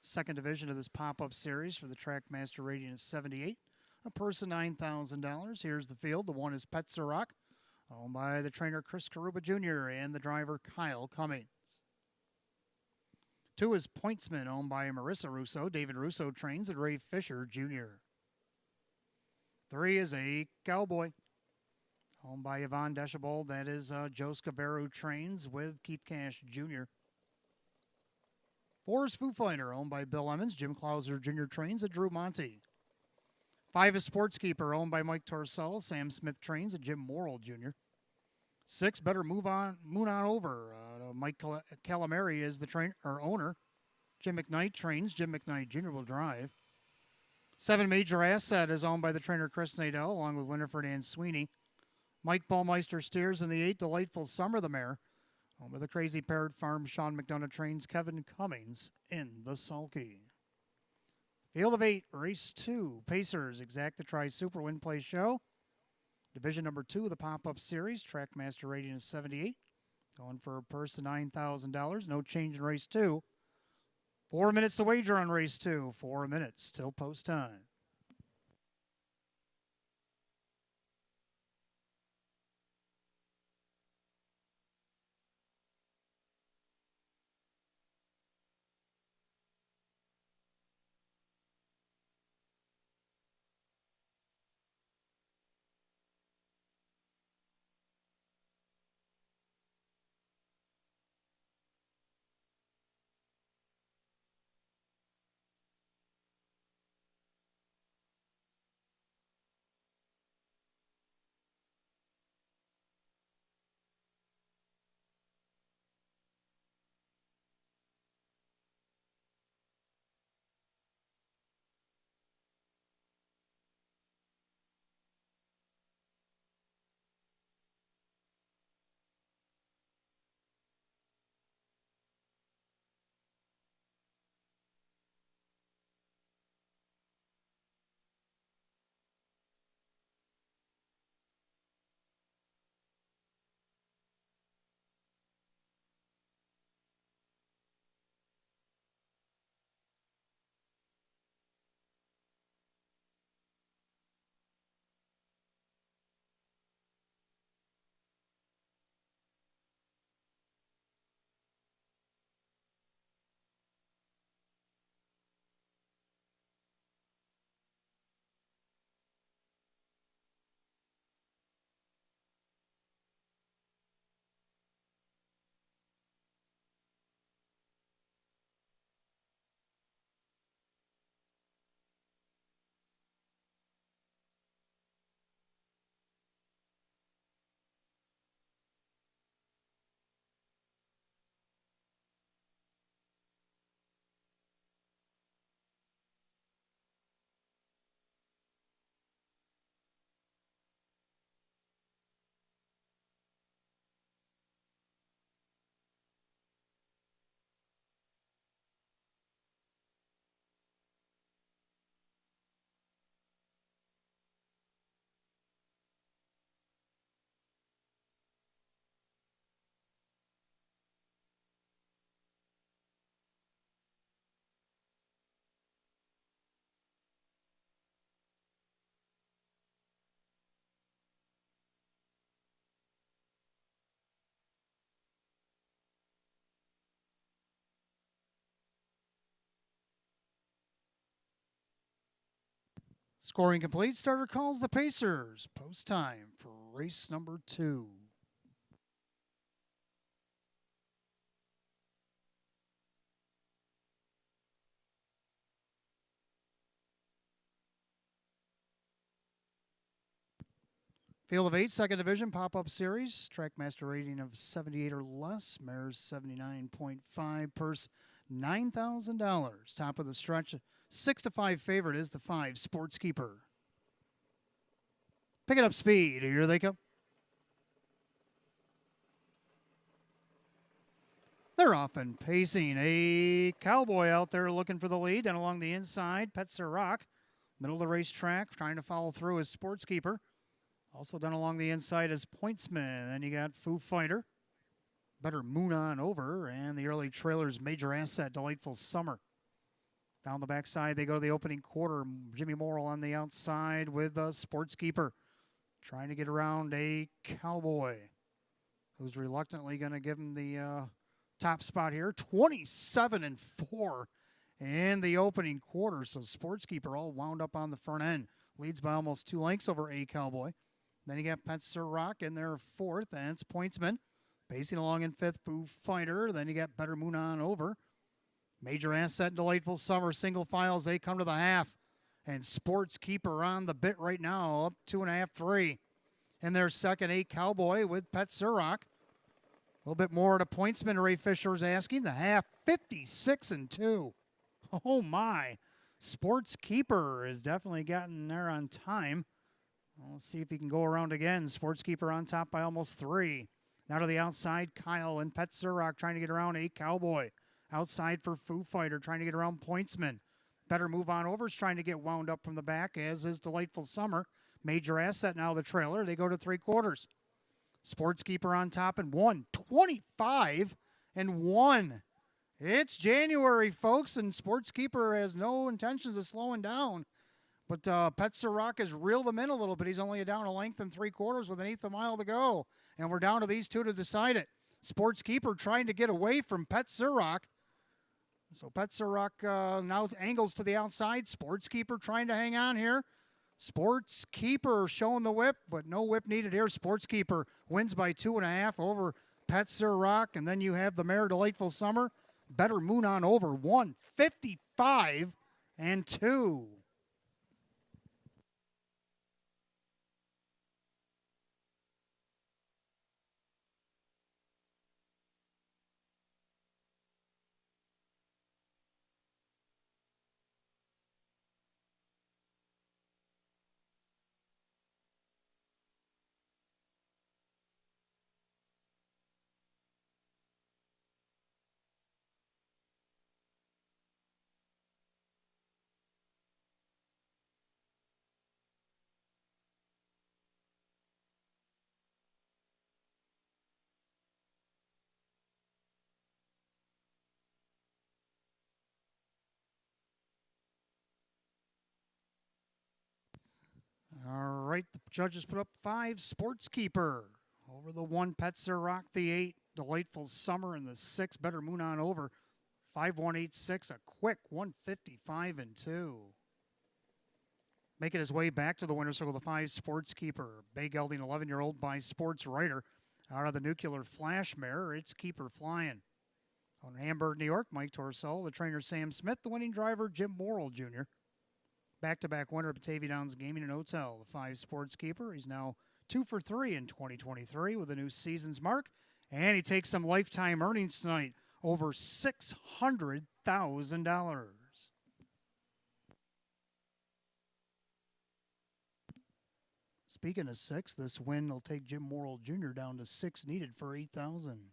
Second division of this pop-up series for the Trackmaster rating of 78. A person $9,000. Here's the field. The one is Petzerock, owned by the trainer Chris Karuba Jr. and the driver Kyle Cummings. Two is Pointsman, owned by Marissa Russo. David Russo trains at Ray Fisher Jr. Three is a Cowboy, owned by Yvonne Deschebold. That is Joe Scaveru trains with Keith Cash Jr. Four is Foo Fighter, owned by Bill Emmons. Jim Clauser Jr. trains at Drew Monty. Five is Sportskeeper, owned by Mike Torcell. Sam Smith trains at Jim Morrill Jr. Six, Better Moon on Over. Mike Calamari is the trainer or owner. Jim McKnight trains. Jim McKnight Jr. will drive. Seven, Major Asset, is owned by the trainer Chris Nadell, along with Winifred Ann Sweeney. Mike Ballmeister steers in the 8, Delightful Summer the Mare. With the Crazy Parrot Farm, Sean McDonough trains Kevin Cummings in the sulky. Field of 8, race 2. Pacers, Exacta Tri Super Win Play Show. Division number 2 of the pop-up series. Trackmaster rating is 78. Going for a purse of $9,000. No change in race 2. 4 minutes to wager on race 2. 4 minutes till post time. Scoring complete. Starter calls the Pacers. Post time for race number 2. Field of 8, second division, pop-up series. Trackmaster rating of 78 or less. Mares 79.5. Purse $9,000. Top of the stretch, 6-5 favorite is the 5 Sports Keeper. Picking up speed. Here they come. They're off and pacing. A Cowboy out there looking for the lead. And along the inside, Petzer Rock. Middle of the racetrack, trying to follow through as Sports Keeper. Also done along the inside is Pointsman. Then you got Foo Fighter. Better Moon On Over. And the early trailers, Major Asset, Delightful Summer. Down the backside, they go to the opening quarter. Jimmy Morrill on the outside with Sports Keeper. Trying to get around a Cowboy, who's reluctantly going to give him the top spot here. 27-4 in the opening quarter. So Sports Keeper all wound up on the front end. Leads by almost 2 lengths over a Cowboy. Then you got Petzer Rock in there 4th, and it's Pointsman. Pacing along in 5th, Foo Fighter. Then you got Better Moon On Over. Major Asset, Delightful Summer, single files. They come to the half. And Sports Keeper on the bit right now, up 2.5, 3. In their second, 8 Cowboy with Petzer Rock. A little bit more to Pointsman, Ray Fisher's asking. The half, 56-2. Oh, my. Sports Keeper has definitely gotten there on time. Let's see if he can go around again. Sports Keeper on top by almost 3. Now to the outside, Kyle and Petzer Rock trying to get around a Cowboy. Outside for Foo Fighter, trying to get around Pointsman. Better Move On Over is trying to get wound up from the back, as is Delightful Summer. Major Asset now the trailer. They go to 3/4. Sports Keeper on top and 125-1. It's January, folks, and Sports Keeper has no intentions of slowing down. But Petzer Rock has reeled him in a little bit. He's only down a length and 3/4 with 1/8 a mile to go. And we're down to these two to decide it. Sports Keeper trying to get away from Petzer Rock. So Petzer Rock now angles to the outside. Sports Keeper trying to hang on here. Sports Keeper showing the whip, but no whip needed here. Sports Keeper wins by 2.5 over Petzer Rock. And then you have the mare Delightful Summer. Better Moon On Over, 155-2. All right, the judges put up 5 Sports Keeper. Over the 1, Petzer Rock, the 8, Delightful Summer, and the 6, Better Moon On Over. 5-1-8-6, a quick 155-2. Making his way back to the winner's circle, the 5 Sports Keeper. Bay gelding 11-year-old by Sports Writer. Out of the Nuclear Flash mare, it's Keeper Flying. On Hamburg, New York, Mike Torcell, the trainer Sam Smith, the winning driver Jim Morrill Jr. Back-to-back winner of Batavia Downs Gaming and Hotel, the 5 Sports Keeper. He's now 2 for 3 in 2023 with a new season's mark. And he takes some lifetime earnings tonight, over $600,000. Speaking of 6, this win will take Jim Morrill Jr. down to 6 needed for 8,000.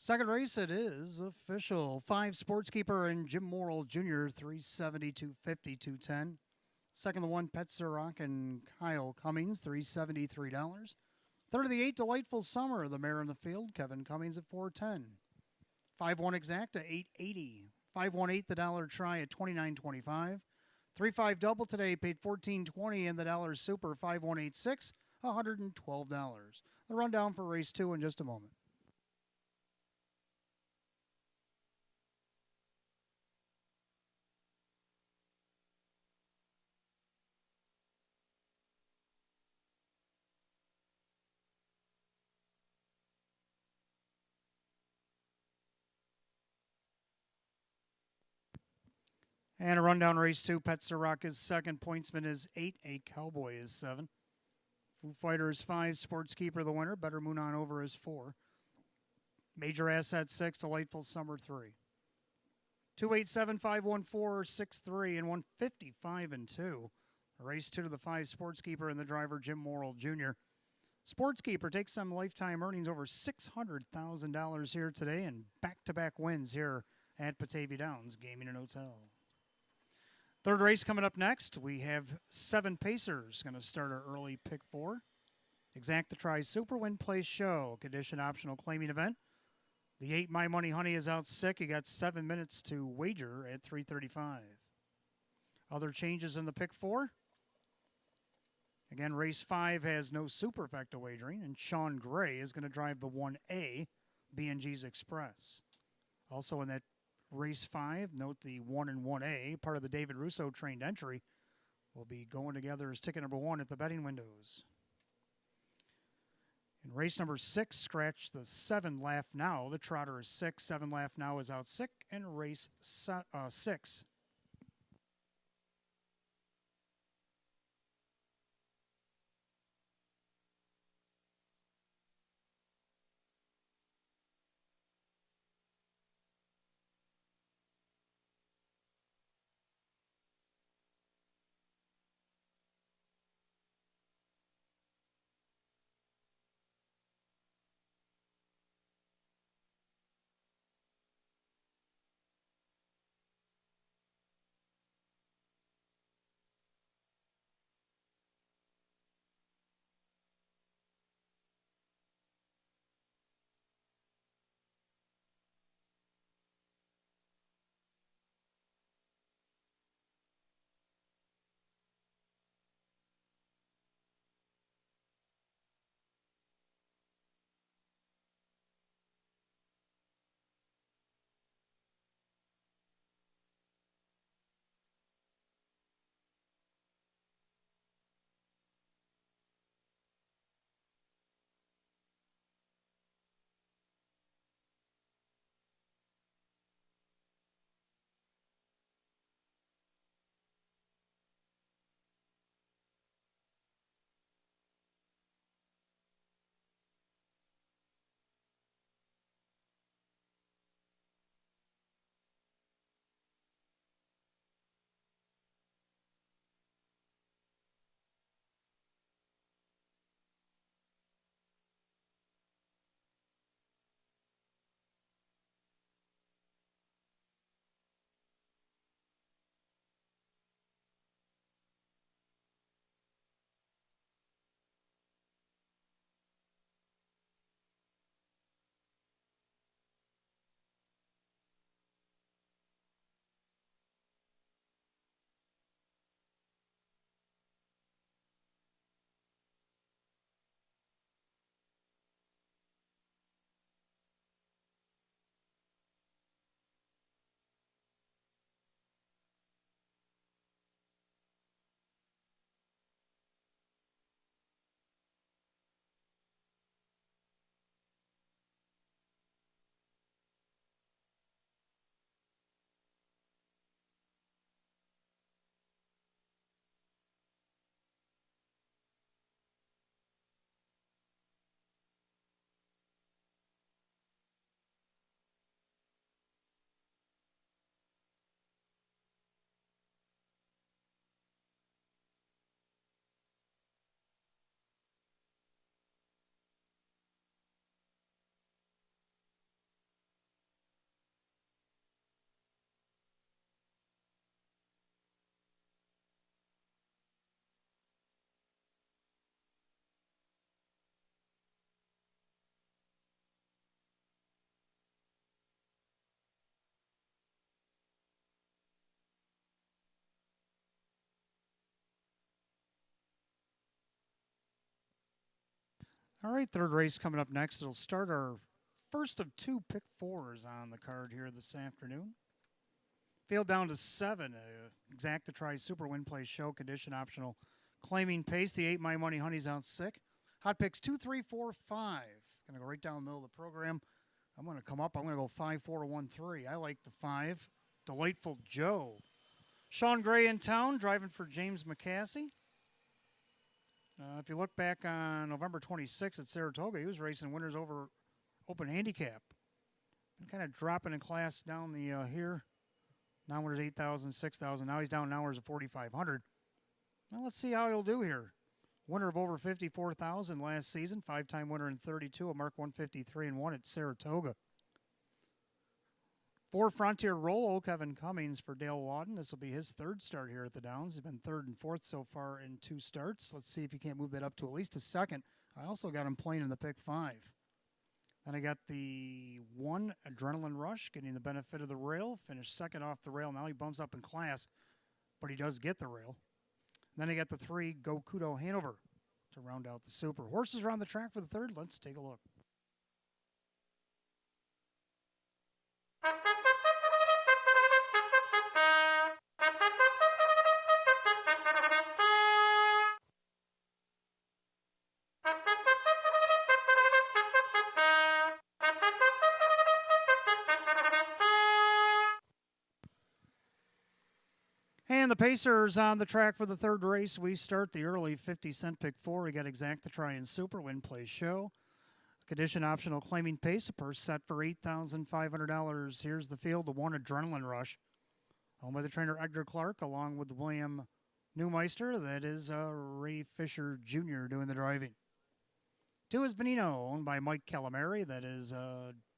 Second race, it is official. 5 Sportskeeper and Jim Morrill Jr., 370, 250, 210. Second, the 1 Petzerock and Kyle Cummings, $373. Third of the 8 Delightful Summer, the mare in the field, Kevin Cummings at 410. 5-1 Exacta, 880. 5-1-8 the dollar try at 29.25. 3-5 double today paid 14.20, and the dollar super 5-1-8-6, $112. The rundown for race 2 in just a moment. And a rundown race 2. Petzerock is second. Pointsman is 8. A Cowboy is 7. Foo Fighter is 5. Sportskeeper the winner. Better Moon on Over is 4. Major Asset 6. Delightful Summer 3. 287, 514, 63, and 155 and 2. Race 2 to the 5 Sportskeeper and the driver Jim Morrill Jr. Sportskeeper takes some lifetime earnings over $600,000 here today and back-to-back wins here at Batavia Downs Gaming and Hotel. Third race coming up next. We have 7 Pacers going to start our early pick 4. Exacta Tri Super Win Place Show, condition optional claiming event. The 8 My Money Honey is out sick. You got 7 minutes to wager at 3:35. Other changes in the pick 4. Again, race 5 has no superfecta wagering, and Sean Gray is going to drive the 1A B&G's Express. Also in that race 5, note the 1 and 1A, part of the David Russo trained entry, will be going together as ticket number 1 at the betting windows. In race number 6, scratch the 7 Laugh Now. The trotter is 6. 7 Laugh Now is out sick in race 6. All right, third race coming up next. It'll start our first of two pick fours on the card here this afternoon. Field down to 7. Exacta Tri Super Win Play Show. Condition optional. Claiming pace. The 8 My Money Honey's out sick. Hot picks 2, 3, 4, 5. Going to go right down the middle of the program. I'm going to come up. I'm going to go 5, 4, 1, 3. I like the 5. Delightful Joe. Sean Gray in town, driving for James McCasey. If you look back on November 26th at Saratoga, he was racing winners over open handicap. Been kind of dropping in class down the here. Now winners 8,000, 6,000. Now he's down in hours of 4,500. Well, let's see how he'll do here. Winner of over 54,000 last season. 5-time winner in 32. A mark 153 and 1 at Saratoga. 4 Frontier Rolo, Kevin Cummings for Dale Lawton. This will be his third start here at the Downs. He's been 3rd and 4th so far in 2 starts. Let's see if he can't move that up to at least a second. I also got him playing in the pick 5. Then I got the 1 Adrenaline Rush, getting the benefit of the rail. Finished 2nd off the rail. Now he bumps up in class, but he does get the rail. Then I got the 3 Go Kudo Hanover to round out the Super. Horses around the track for the 3rd. Let's take a look. And the Pacers on the track for the 3rd race. We start the early 50-cent pick 4. We got Exacta Tri and Super Win Play Show. Condition optional claiming pace. A purse set for $8,500. Here's the field. The 1 Adrenaline Rush. Owned by the trainer Edgar Clark along with William Neumeister. That is Ray Fisher Jr. doing the driving. 2 is Benino, owned by Mike Calamari. That is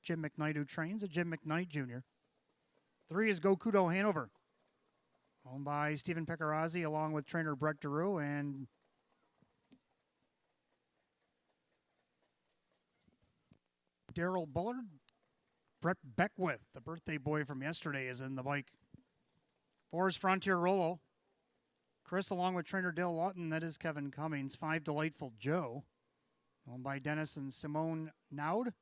Jim McKnight, who trains at Jim McKnight Jr. 3 is Go Kudo Hanover, owned by Stephen Pecorazzi along with trainer Brett DeRue and Daryl Bullard. Brett Beckwith, the birthday boy from yesterday, is in the bike. 4 is Frontier Rolo. Chris along with trainer Dale Lawton. That is Kevin Cummings. 5 Delightful Joe, owned by Dennis and Simone Naud.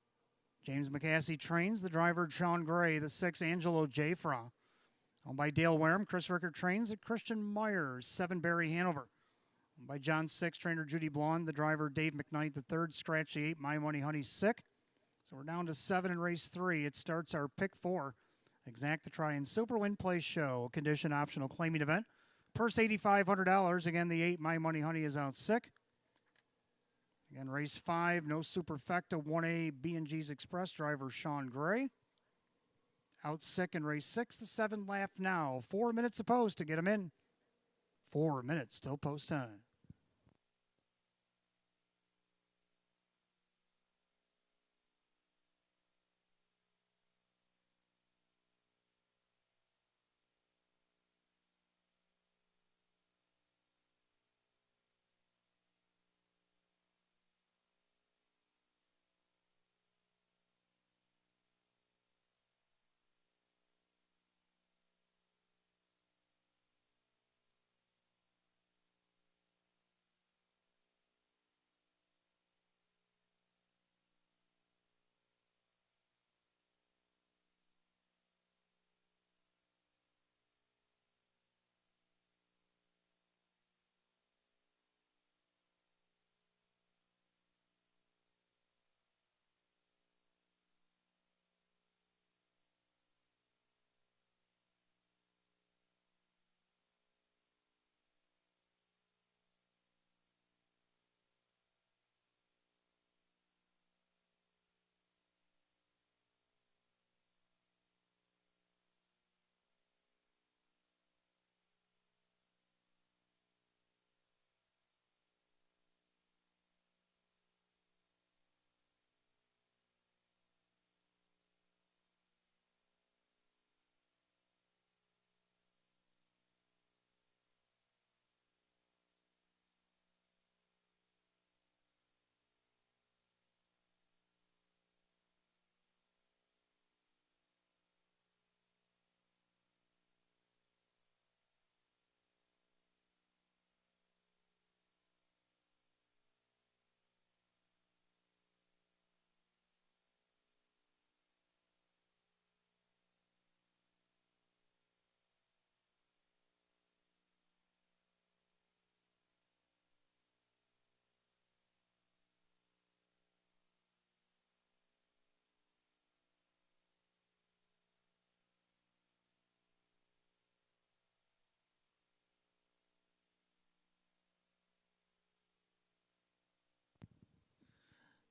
James McCasey trains. The driver Sean Gray. The 6 Angelo Jafra, owned by Dale Wareham. Chris Rickard trains at Christian Myers. 7 Barry Hanover, owned by John 6. Trainer Judy Blonde. The driver Dave McKnight. The 3rd Scratch the 8 My Money Honey Sick. So we're down to 7 in race 3. It starts our pick 4. Exacta Tri and Super Win Play Show. Condition optional claiming event. Purse $8,500. Again, the 8 My Money Honey is out sick. Again, race 5. No Superfecta. 1A B&G's Express driver Sean Gray. Out sick in race 6. The 7 lap now. 4 minutes of post to get him in. 4 minutes till post time.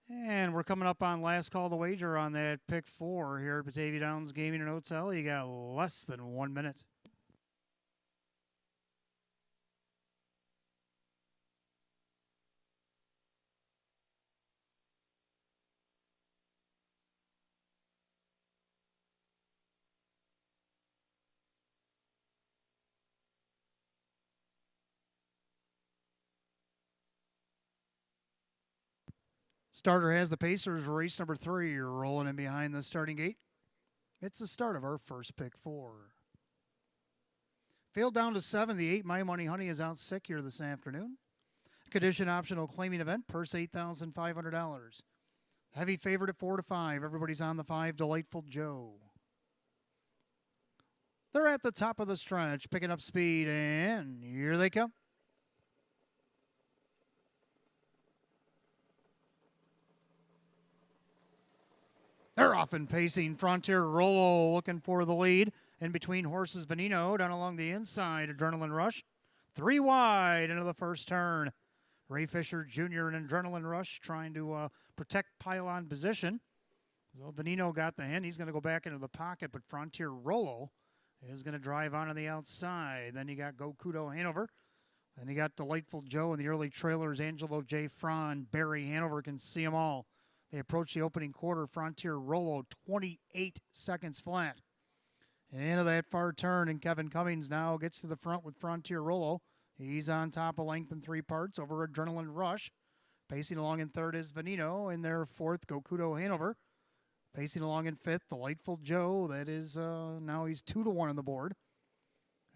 And we're coming up on last call to wager on that pick 4 here at Batavia Downs Gaming and Hotel. You got less than 1 minute. Starter has the Pacers, race number 3, rolling in behind the starting gate. It's the start of our first pick 4. Field down to 7. The 8 My Money Honey is out sick here this afternoon. Condition optional claiming event, purse $8,500. Heavy favorite at 4 to 5. Everybody's on the 5, Delightful Joe. They're at the top of the stretch, picking up speed, and here they come. They're off and pacing. Frontier Rollo looking for the lead. In between horses, Benino down along the inside. Adrenaline Rush. 3 wide into the first turn. Ray Fisher Jr. and Adrenaline Rush trying to protect pylon position. So Benino got the hint. He's going to go back into the pocket, but Frontier Rollo is going to drive on the outside. Then you got Go Kudo Hanover. Then you got Delightful Joe in the early trailers. Angelo J. Fron, Barry Hanover can see them all. They approach the opening quarter. Frontier Rollo, 28 seconds flat. Into that far turn, and Kevin Cummings now gets to the front with Frontier Rollo. He's on top of length in 3 parts over Adrenaline Rush. Pacing along in 3rd is Venino. In their 4th, Gokudo Hanover. Pacing along in 5th, Delightful Joe. That is, now he's 2 to 1 on the board.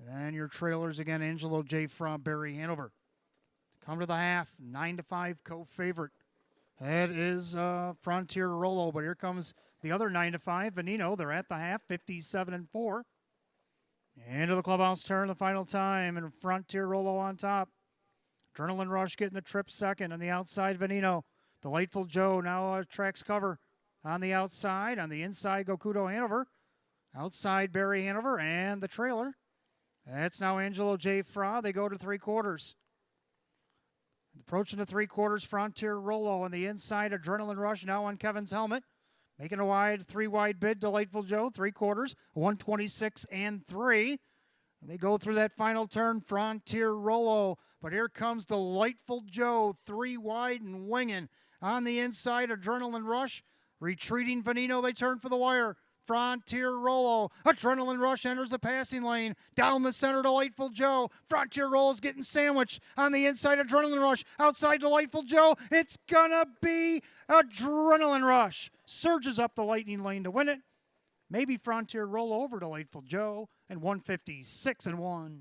And your trailers again, Angelo J. From Barry Hanover. Come to the half, 9 to 5 co-favorite. That is Frontier Rollo, but here comes the other 9 to 5, Venino. They're at the half, 57-4. Into the clubhouse turn, the final time, and Frontier Rollo on top. Adrenaline Rush getting the trip second. On the outside, Venino. Delightful Joe now tracks cover on the outside. On the inside, Gokudo Hanover. Outside, Barry Hanover, and the trailer. That's now Angelo J. Fra. They go to 3 quarters. Approaching the 3 quarters, Frontier Rollo on the inside. Adrenaline Rush now on Kevin's helmet. Making a wide, 3 wide bid. Delightful Joe, 3 quarters, 126-3. They go through that final turn, Frontier Rollo. But here comes Delightful Joe, 3 wide and winging. On the inside, Adrenaline Rush. Retreating Venino, they turn for the wire. Frontier Rollo. Adrenaline Rush enters the passing lane. Down the center, Delightful Joe. Frontier Rollo's getting sandwiched. On the inside, Adrenaline Rush. Outside, Delightful Joe. It's gonna be Adrenaline Rush. Surges up the lightning lane to win it. Maybe Frontier Rollo over Delightful Joe. And 156-1.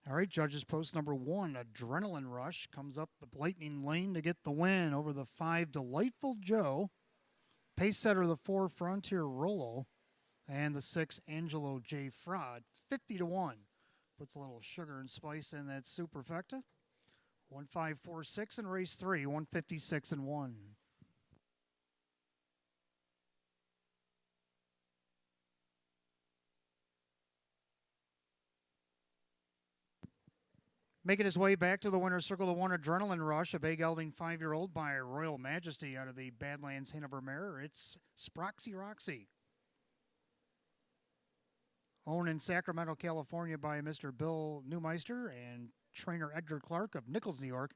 All right, judges post number 1, Adrenaline Rush comes up the lightning lane to get the win over the 5, Delightful Joe. Pace setter, the 4, Frontier Rollo. And the 6, Angelo J. Fraud, 50-1. Puts a little sugar and spice in that superfecta. 1546 in race 3, 156-1. Making his way back to the winner's circle, the 1, Adrenaline Rush, a bay gelding 5-year-old by Royal Majesty out of the Badlands Hanover mare. It's Sproxy Roxy. Owned in Sacramento, California by Mr. Bill Neumeister and trainer Edgar Clark of Nichols, New York.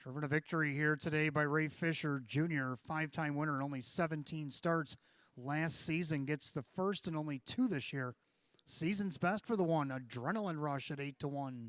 Driven to victory here today by Ray Fisher Jr., 5-time winner in only 17 starts last season. Gets the first and only 2 this year. Season's best for the 1, Adrenaline Rush at 8-1.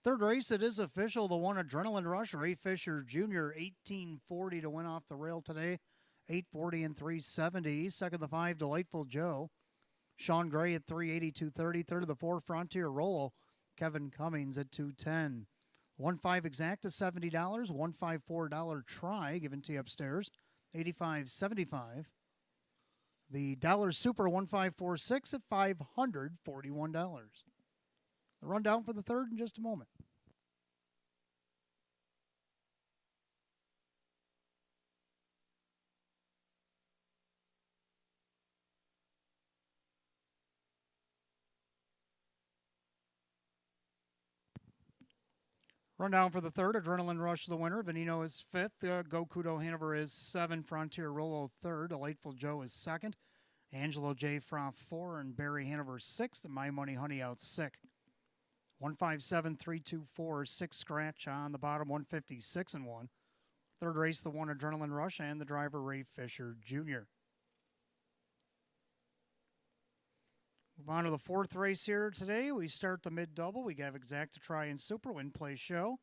Third race, it is official. The one Adrenaline Rush, Ray Fisher Jr., 1840 to win off the rail today. 840 and 370. Second, the 5, Delightful Joe. Sean Gray at 380, 230. Third of the 4, Frontier Rollo. Kevin Cummings at 210. 1.5 exact is $70. $154 try given to you upstairs. 85.75. The Dollar Super 1546 at $541. The rundown for the third in just a moment. Rundown for the third, Adrenaline Rush the winner. Veneno is fifth. Gokudo Hanover is 7. Frontier Rollo third. Delightful Joe is second. Angelo J. Froff 4. And Barry Hanover 6th. And My Money Honey out sick. 157, 324, 6 scratch on the bottom, 156 and 1. Third race, the 1 Adrenaline Rush and the driver Ray Fisher Jr. Move on to the fourth race here today. We start the mid-double. We have Exacta Try and Super Win Play Show.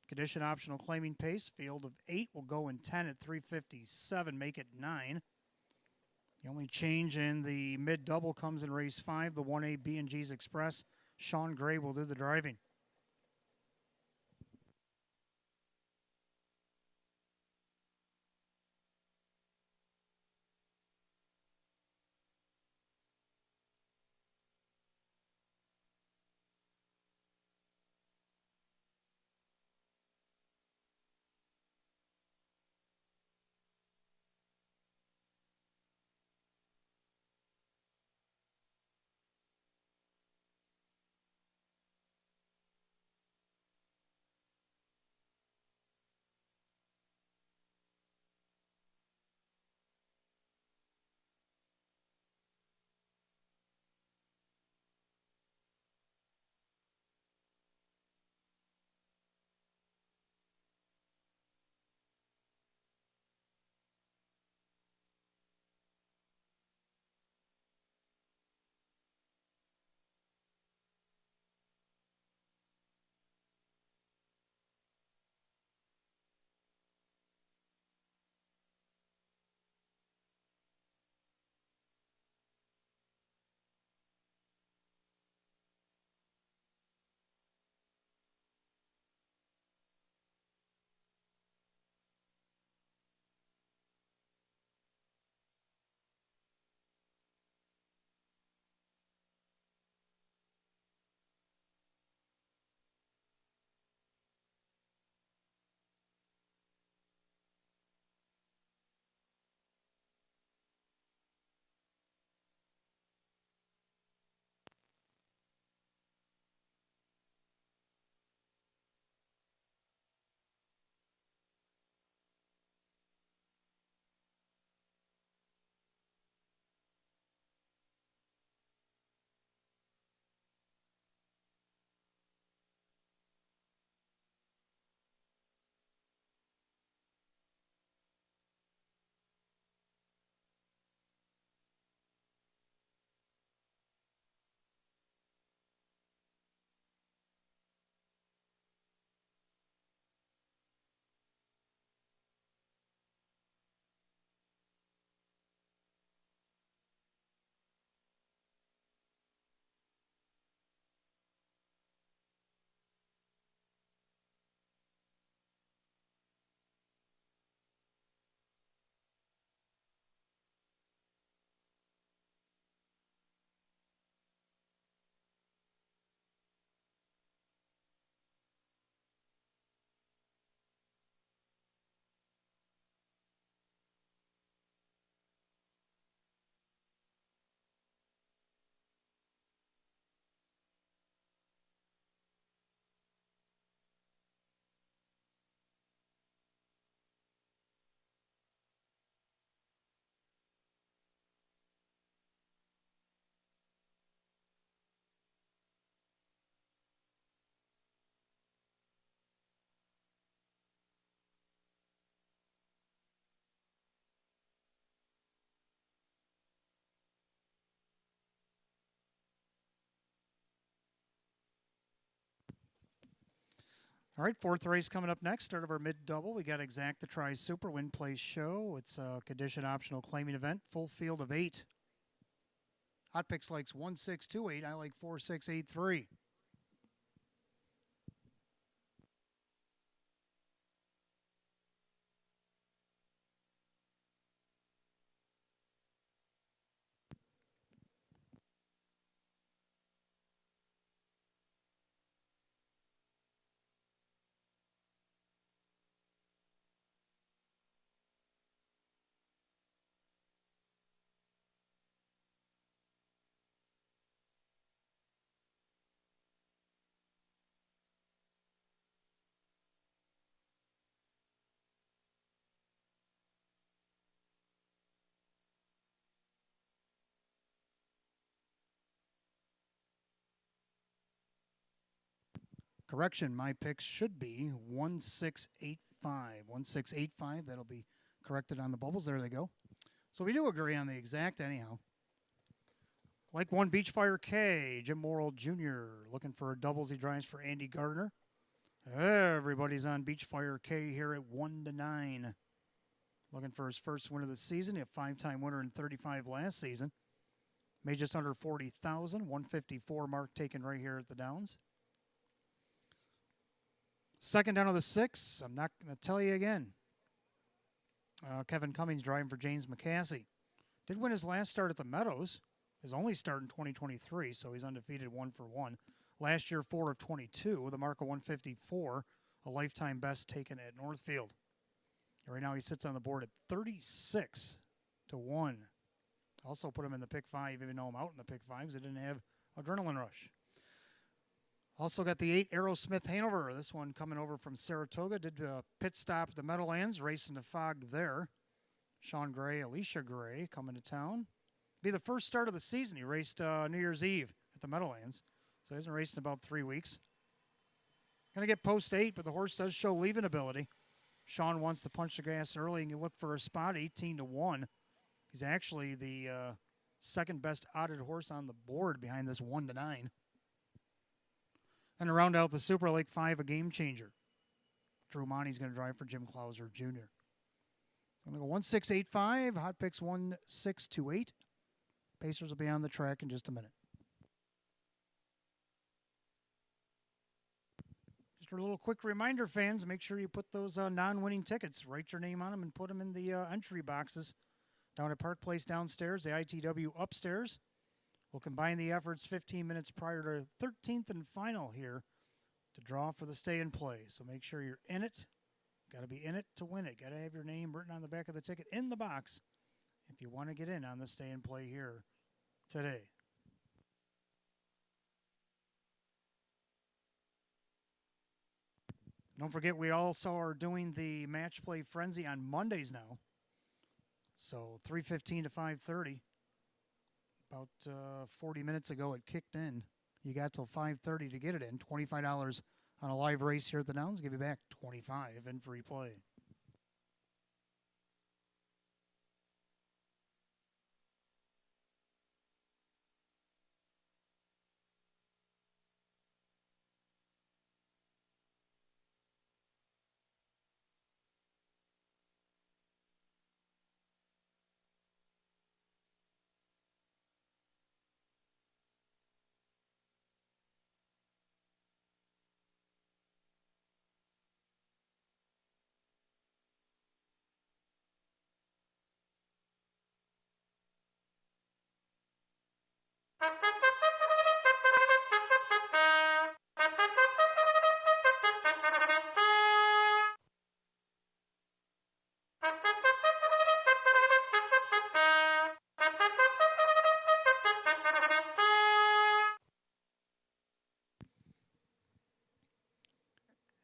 Condition optional claiming pace. Field of 8 will go in 10 at 357. Make it 9. The only change in the mid-double comes in race 5, the 1A B&G's Express. Sean Gray will do the driving. All right, fourth race coming up next. Start of our mid-double. We got Exacta Tri Super Win Place Show. It's a condition optional claiming event. Full field of 8. Hot Picks likes 1628. I like 4683. Correction, my picks should be 1685. 1685, that'll be corrected on the bubbles. There they go. So we do agree on the exact anyhow. Like one Beachfire K, Jim Morrill Jr. looking for doubles. He drives for Andy Gardner. Everybody's on Beachfire K here at 1-9. Looking for his first win of the season. A 5-time winner in 35 last season. Made just under 40,000. 154 mark taken right here at the Downs. Second down of the 6. I'm not going to tell you again. Kevin Cummings driving for James McCaskey. Did win his last start at the Meadows. His only start in 2023, so he's undefeated 1-for-1. Last year, 4 of 22 with a mark of 154, a lifetime best taken at Northfield. And right now he sits on the board at 36-1. Also put him in the pick 5, even though I'm out in the pick 5 because I didn't have Adrenaline Rush. Also got the 8 Aerosmith Hanover. This one coming over from Saratoga. Did a pit stop at the Meadowlands, racing the fog there. Sean Gray, Alicia Gray coming to town. Be the first start of the season. He raced New Year's Eve at the Meadowlands. So he hasn't raced in about 3 weeks. Going to get post 8, but the horse does show leaving ability. Sean wants to punch the gas early, and you look for a spot, 18-1. He's actually the second best odded horse on the board behind this 1-9. And to round out the Super Lake 5, a game changer. Drew Monty's going to drive for Jim Clauser Jr. I'm going to go 1685, Hot Picks 1628. Pacers will be on the track in just a minute. Just a little quick reminder, fans, make sure you put those non-winning tickets, write your name on them, and put them in the entry boxes down at Park Place downstairs, the ITW upstairs. We'll combine the efforts 15 minutes prior to 13th and final here to draw for the stay and play. So make sure you're in it. Got to be in it to win it. Got to have your name written on the back of the ticket in the box if you want to get in on the stay and play here today. Don't forget, we also are doing the match play frenzy on Mondays now. So 3:15 to 5:30. About 40 minutes ago, it kicked in. You got till 5:30 to get it in. $25 on a live race here at the Downs. Give you back $25 in free play.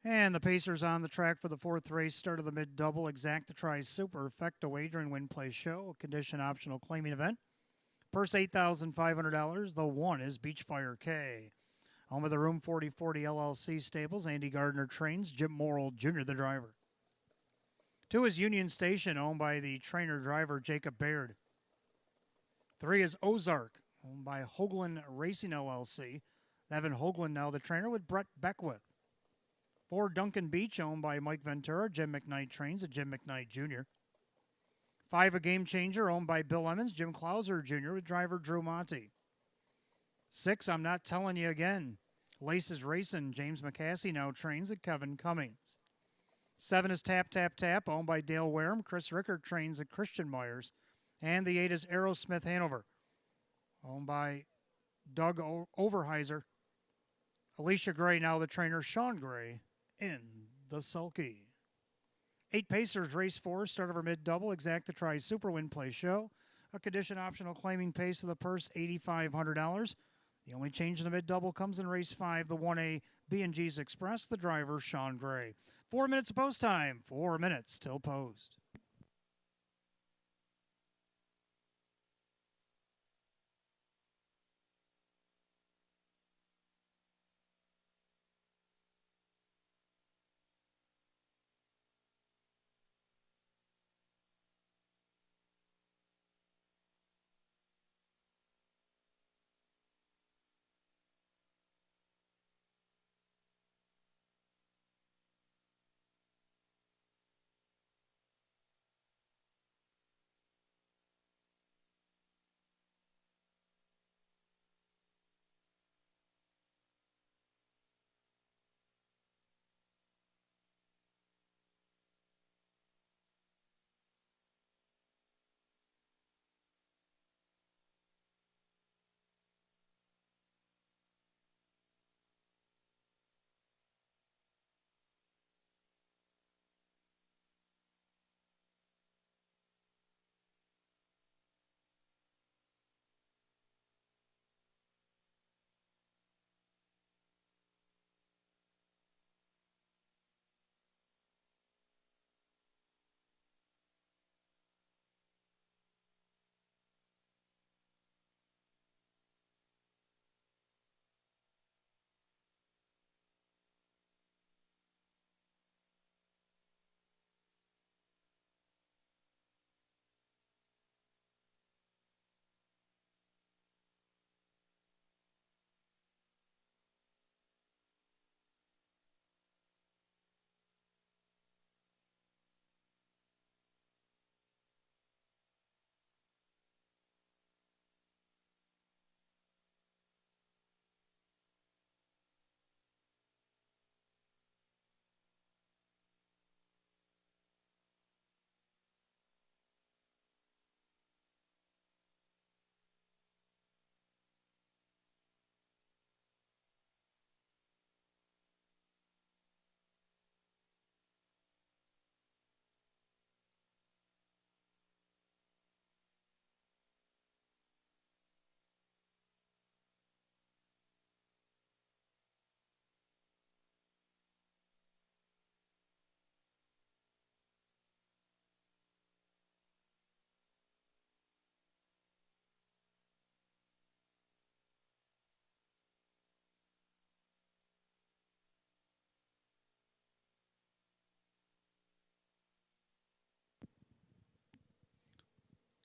And the Pacers on the track for the fourth race, start of the mid-double, Exacta Tri Super, Effecta Wagering Win Play Show, a condition optional claiming event. Purse $8,500. The 1 is Beachfire K. Home of the Room 4040 LLC stables, Andy Gardner trains, Jim Morrill Jr. the driver. 2 is Union Station, owned by the trainer-driver Jacob Baird. 3 is Ozark, owned by Hoagland Racing LLC. Evan Hoagland now the trainer with Brett Beckwith. 4, Duncan Beach, owned by Mike Ventura. Jim McKnight trains at Jim McKnight Jr. 5, A Game Changer, owned by Bill Emmons, Jim Clauser Jr. with driver Drew Monty. 6, I'm Not Telling You Again. Laces Racing, James McCassie now trains at Kevin Cummings. 7 is Tap Tap Tap, owned by Dale Wareham. Chris Rickard trains at Christian Myers. And the 8 is Aerosmith Hanover, owned by Doug Overheiser. Alicia Gray, now the trainer, Sean Gray, in the sulky. 8 Pacers, race 4, start over mid-double, Exacta Tri Super Win Play Show. A condition optional claiming pace of the purse, $8,500. The only change in the mid-double comes in race 5, the 1A B&G's Express, the driver, Sean Gray. 4 minutes of post time, 4 minutes till post.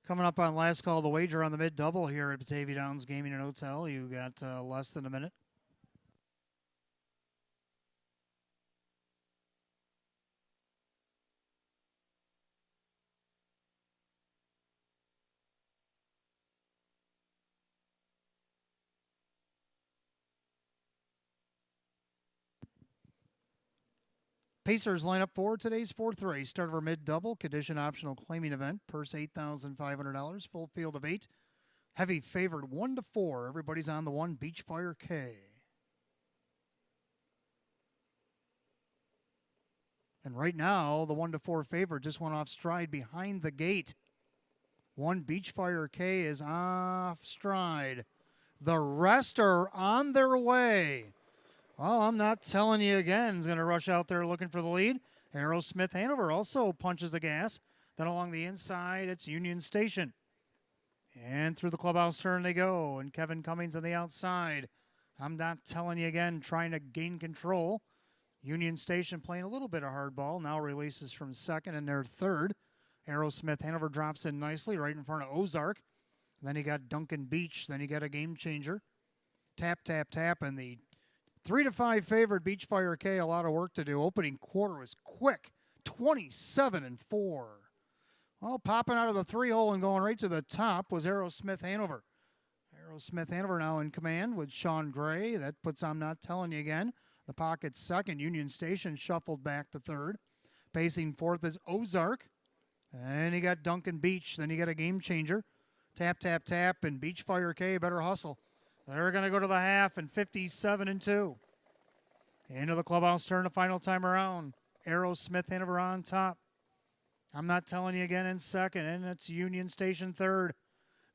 Coming up on last call, the wager on the mid-double here at Batavia Downs Gaming and Hotel. You got less than a minute. Pacers line up for today's 4th race. Start of our mid-double, condition optional claiming event. Purse $8,500, full field of 8. Heavy favored 1-4. Everybody's on the 1, Beachfire K. And right now, the 1-4 favorite just went off stride behind the gate. 1, Beachfire K is off stride. The rest are on their way. Well, I'm Not Telling You Again is going to rush out there looking for the lead. Aerosmith Hanover also punches the gas. Then along the inside, it's Union Station. And through the clubhouse turn they go. And Kevin Cummings on the outside. I'm Not Telling You Again, trying to gain control. Union Station playing a little bit of hardball. Now releases from second and they're third. Aerosmith Hanover drops in nicely right in front of Ozark. Then you got Duncan Beach. Then you got A Game Changer. Tap, tap, tap, and the 3-5 favorite Beachfire K. A lot of work to do. Opening quarter was quick, 27-4. Well, popping out of the 3-hole and going right to the top was Aerosmith Hanover. Aerosmith Hanover now in command with Sean Gray. That puts I'm Not Telling You Again. The pocket second. Union Station shuffled back to third. Pacing fourth is Ozark. And you got Duncan Beach. Then you got a game changer. Tap, tap, tap, and Beachfire K better hustle. They're going to go to the half and 57-2. Into the clubhouse turn the final time around. Aerosmith Hanover on top. I'm Not Telling You Again in second, and it's Union Station third.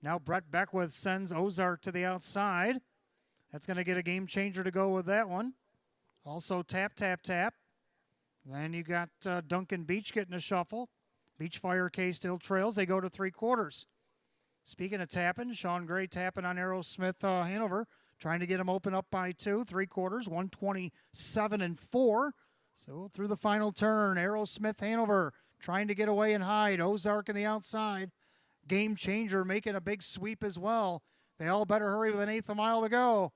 Now Brett Beckwith sends Ozark to the outside. That's going to get a game changer to go with that one. Also tap, tap, tap. Then you got Duncan Beach getting a shuffle. Beachfire K still trails. They go to three quarters. Speaking of tapping, Sean Gray tapping on Aerosmith Hanover, trying to get him open up by 2, three quarters, 127-4. So through the final turn, Aerosmith Hanover trying to get away and hide. Ozark on the outside. Game changer making a big sweep as well. They all better hurry with an eighth a mile to go.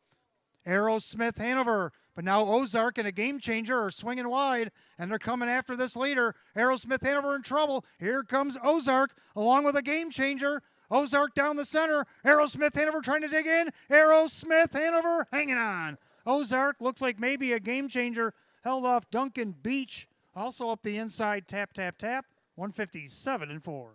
Aerosmith Hanover, but now Ozark and a game changer are swinging wide, and they're coming after this leader. Aerosmith Hanover in trouble. Here comes Ozark along with a game changer. Ozark down the center. Aerosmith Hanover trying to dig in. Aerosmith Hanover hanging on. Ozark looks like maybe a game changer. Held off Duncan Beach. Also up the inside, tap, tap, tap. 157-4.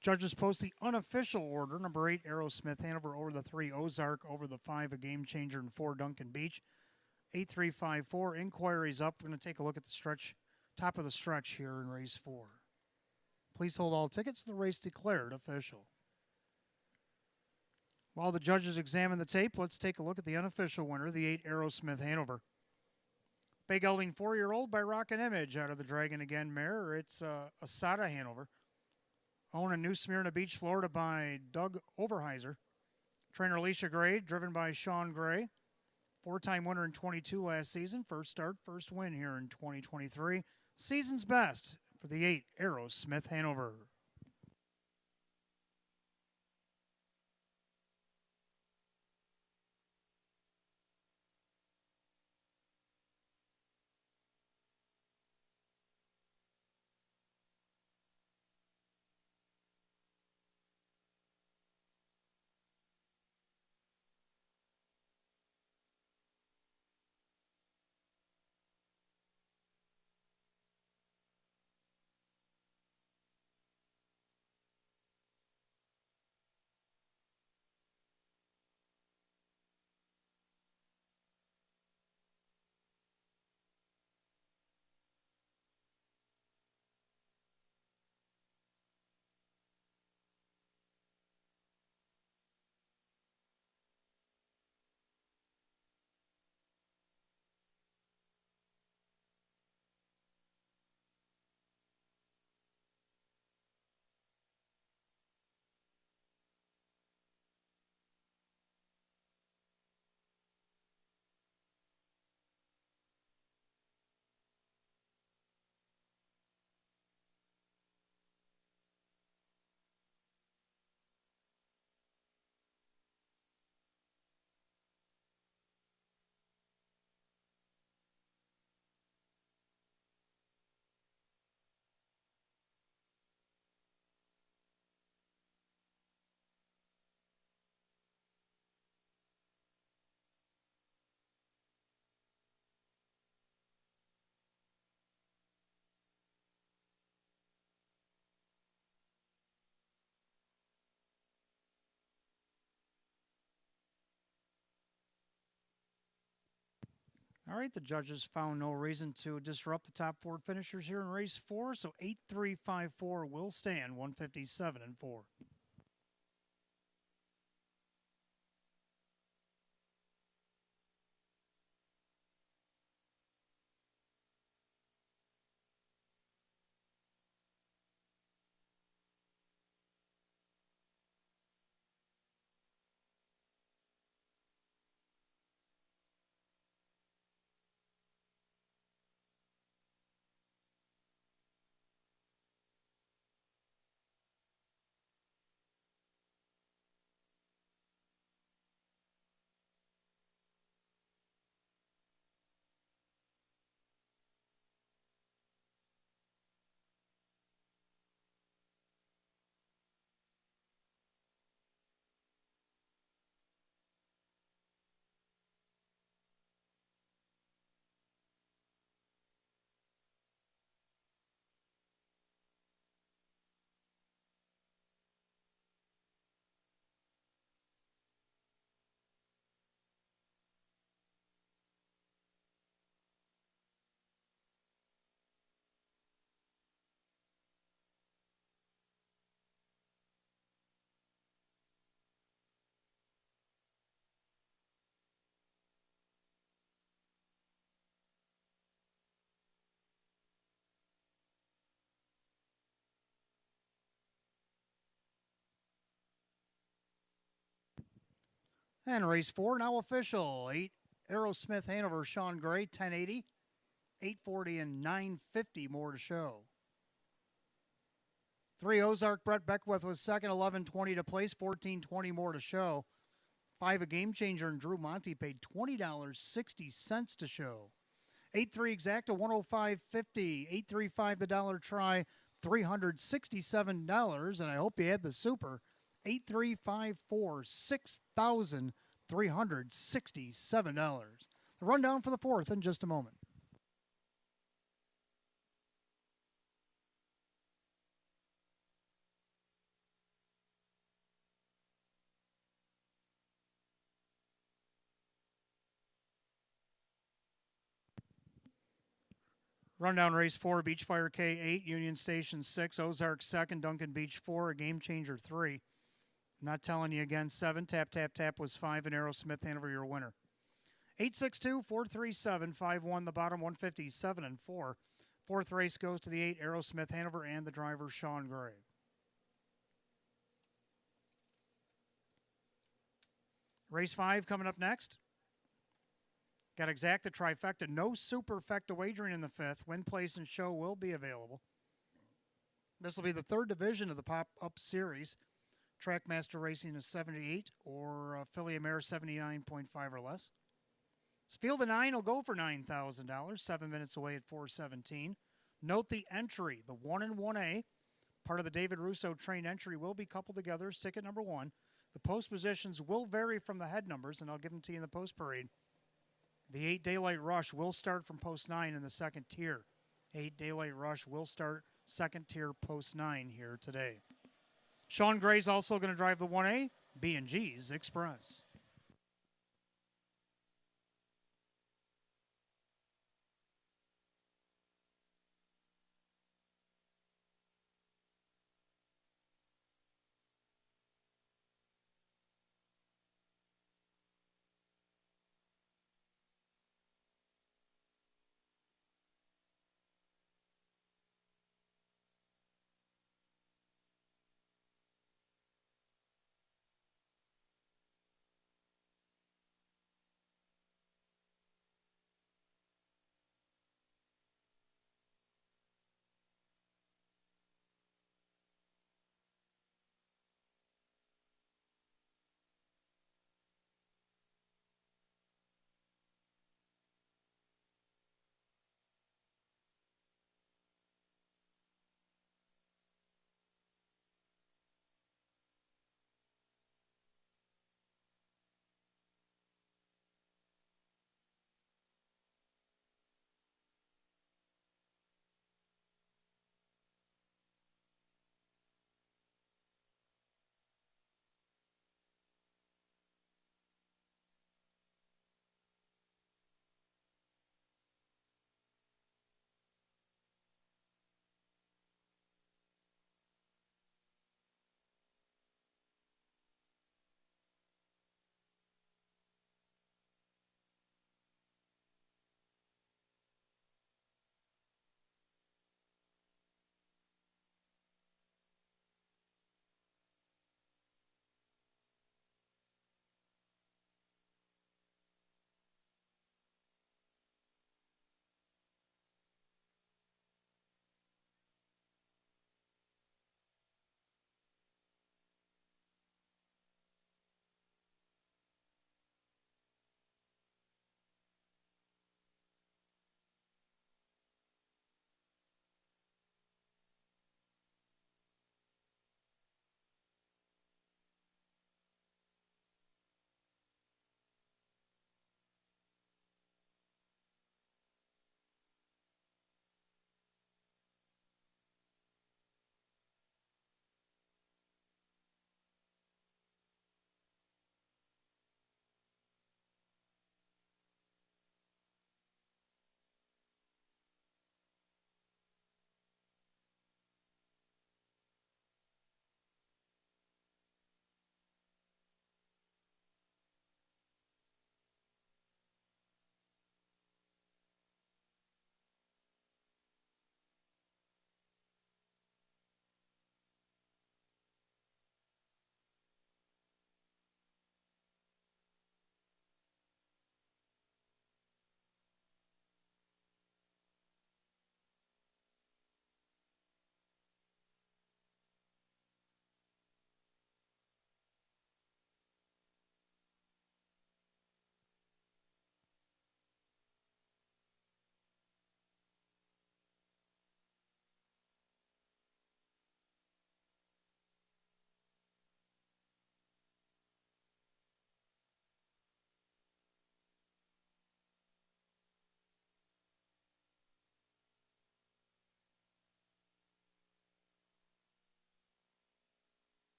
Judges post the unofficial order. Number 8, Aerosmith Hanover over the 3, Ozark over the 5, a game changer, and 4, Duncan Beach. 8-3-5-4. Inquiries up. We're going to take a look at the stretch, top of the stretch here in race 4. Please hold all tickets. The race declared official. While the judges examine the tape, let's take a look at the unofficial winner, the 8, Aerosmith Hanover. Big gelding 4-year-old by Rockin' Image out of the Dragon Again mare. It's Asada Hanover. Owned in New Smyrna Beach, Florida by Doug Overheiser. Trainer Alicia Gray, driven by Sean Gray. 4-time winner in 22 last season. First start, first win here in 2023. Season's best for the 8, Aerosmith Hanover. All right, the judges found no reason to disrupt the top four finishers here in race 4, so 8-3-5-4 will stand 157 and 4. And race 4 now official. 8 Aerosmith Hanover Sean Gray 1080, 840 and 950 more to show. 3 Ozark Brett Beckwith was second, 11:20 to place, 14:20 more to show. 5 a Game Changer and Drew Monty paid $20.60 to show. 8-3 Exacta 105.50, 835 the dollar try $367, and I hope you had the super 8354 $6,367. The rundown for the fourth in just a moment. Rundown race 4, Beachfire K8, Union Station 6, Ozark 2nd, Duncan Beach 4, a Game Changer 3. Not telling you again, 7, Tap Tap Tap was 5, and Aerosmith Hanover your winner. 862-437-51, the bottom 157 and 4. Fourth race goes to the 8, Aerosmith Hanover, and the driver Sean Gray. Race 5 coming up next. Got Exacta trifecta, no superfecta wagering in the 5th. Win, place, and show will be available. This will be the 3rd division of the Pop-Up Series. Trackmaster Racing is 78 or Philly Mare 79.5 or less. Field of 9 will go for $9,000, 7 minutes away at 4:17. Note the entry, the 1 and 1A, part of the David Russo train entry will be coupled together as ticket number 1. The post positions will vary from the head numbers, and I'll give them to you in the post parade. The 8 Daylight Rush will start from post 9 in the second tier. 8 Daylight Rush will start second tier post 9 here today. Sean Gray's also going to drive the 1A, B&G's Express.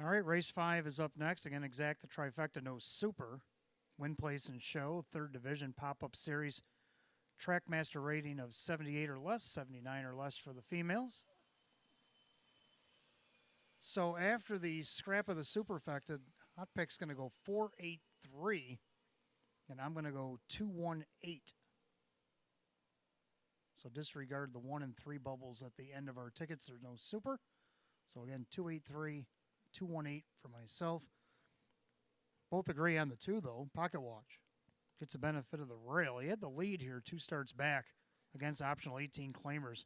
All right, race 5 is up next. Again, exact the trifecta, no super. Win, place, and show. Third division pop-up series. Trackmaster rating of 78 or less, 79 or less for the females. So after the scrap of the superfecta, Hot Pick's going to go 4-8-3, and I'm going to go 2-1-8. So disregard the 1 and 3 bubbles at the end of our tickets. There's no super. So again, 2-8-3, 2-1-8 for myself. Both agree on the 2, though. Pocket Watch gets the benefit of the rail. He had the lead here 2 starts back against optional 18 claimers.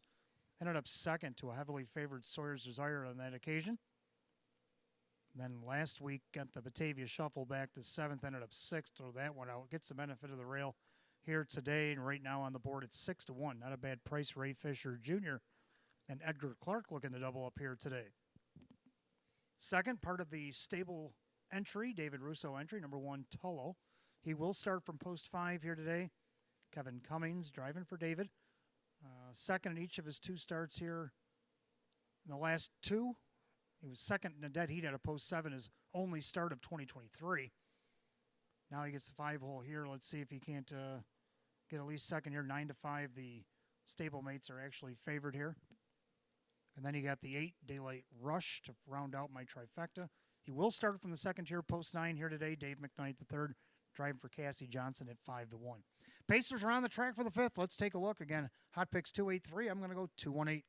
Ended up second to a heavily favored Sawyer's Desire on that occasion. Then last week got the Batavia shuffle back to 7th, ended up 6th, so that one out. Gets the benefit of the rail here today, and right now on the board it's 6-1. Not a bad price. Ray Fisher Jr. and Edgar Clark looking to double up here today. Second, part of the stable entry, David Russo entry, number 1, Tullo. He will start from post 5 here today. Kevin Cummings driving for David. Second in each of his 2 starts here in the last 2. He was second in a dead heat at a post 7, his only start of 2023. Now he gets the 5-hole here. Let's see if he can't get at least second here. 9-5, the stablemates are actually favored here. And then you got the 8 Daylight Rush to round out my trifecta. He will start from the second tier, post 9 here today. Dave McKnight the third, driving for Cassie Johnson at 5-1. Pacers are on the track for the 5th. Let's take a look again. Hot Picks 2-8-3. I'm going to go 2-1-8.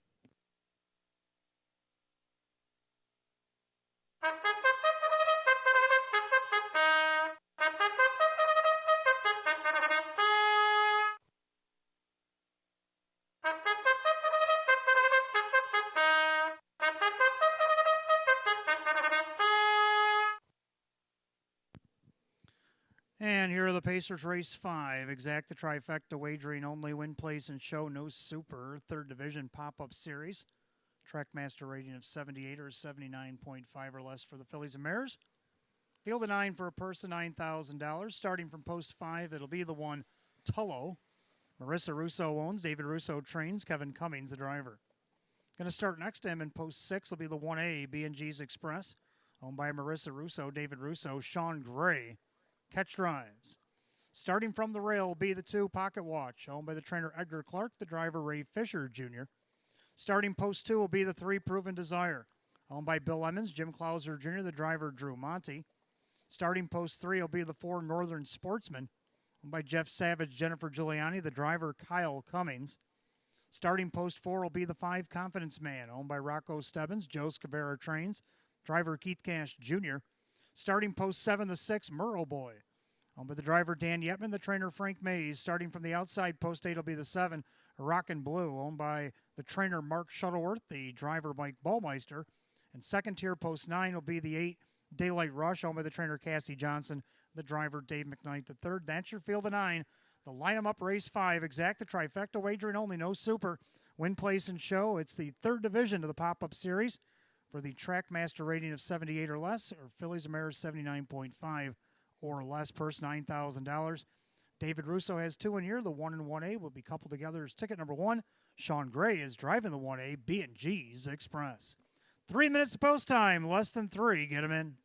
And here are the Pacers race 5. Exact the trifecta, wagering only, win, place, and show. No super. Third division pop-up series. Trackmaster rating of 78 or 79.5 or less for the Phillies and Mares. Field of 9 for a person, $9,000. Starting from post 5, it'll be the 1, Tullo. Marissa Russo owns. David Russo trains. Kevin Cummings, the driver. Going to start next to him in post 6 will be the 1A, B&G's Express. Owned by Marissa Russo, David Russo, Sean Gray. Catch drives. Starting from the rail will be the 2, Pocket Watch, owned by the trainer Edgar Clark, the driver Ray Fisher Jr. Starting post 2 will be the 3, Proven Desire, owned by Bill Emmons, Jim Clauser Jr., the driver Drew Monty. Starting post 3 will be the 4, Northern Sportsman, owned by Jeff Savage, Jennifer Giuliani, the driver Kyle Cummings. Starting post 4 will be the 5, Confidence Man, owned by Rocco Stebbins, Joe Scavera trains, driver Keith Cash Jr. Starting post 7, the 6, Murrow Boy, owned by the driver Dan Yetman, the trainer Frank Mays. Starting from the outside, post 8 will be the 7, Rockin' Blue, owned by the trainer Mark Shuttleworth, the driver Mike Ballmeister. And second tier, post 9 will be the 8, Daylight Rush, owned by the trainer Cassie Johnson, the driver Dave McKnight the third. That's your field of 9. The line 'em up race 5, exact the trifecta, wagering only, no super. Win, place, and show. It's the third division of the pop-up series. For the Trackmaster rating of 78 or less, or Phillies and Mares 79.5 or less, purse $9,000. David Russo has 2 in here. The 1 and 1A will be coupled together as ticket number 1. Sean Gray is driving the 1A, B&G's Express. 3 minutes to post time, less than 3. Get him in.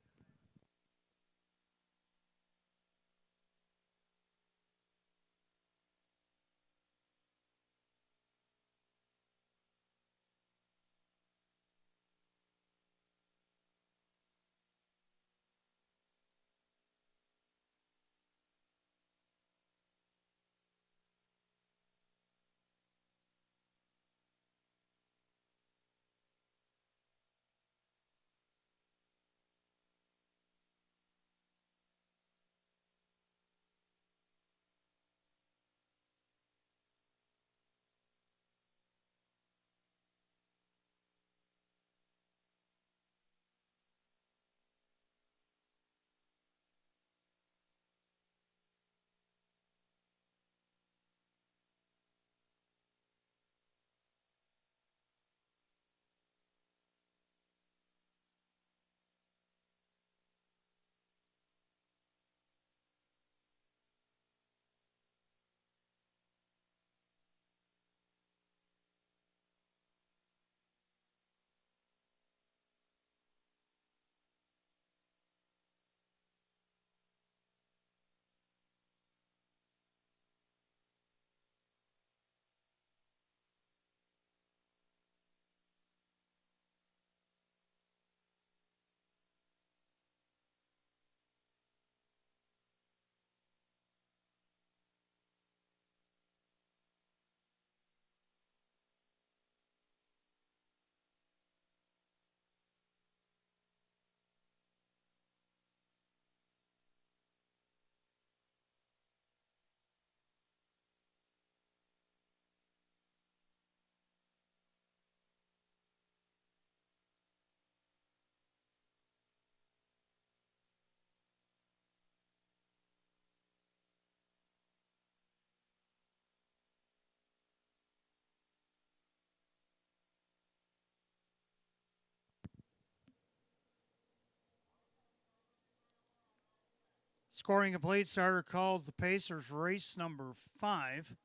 Scoring complete. Starter calls the Pacers race number 5.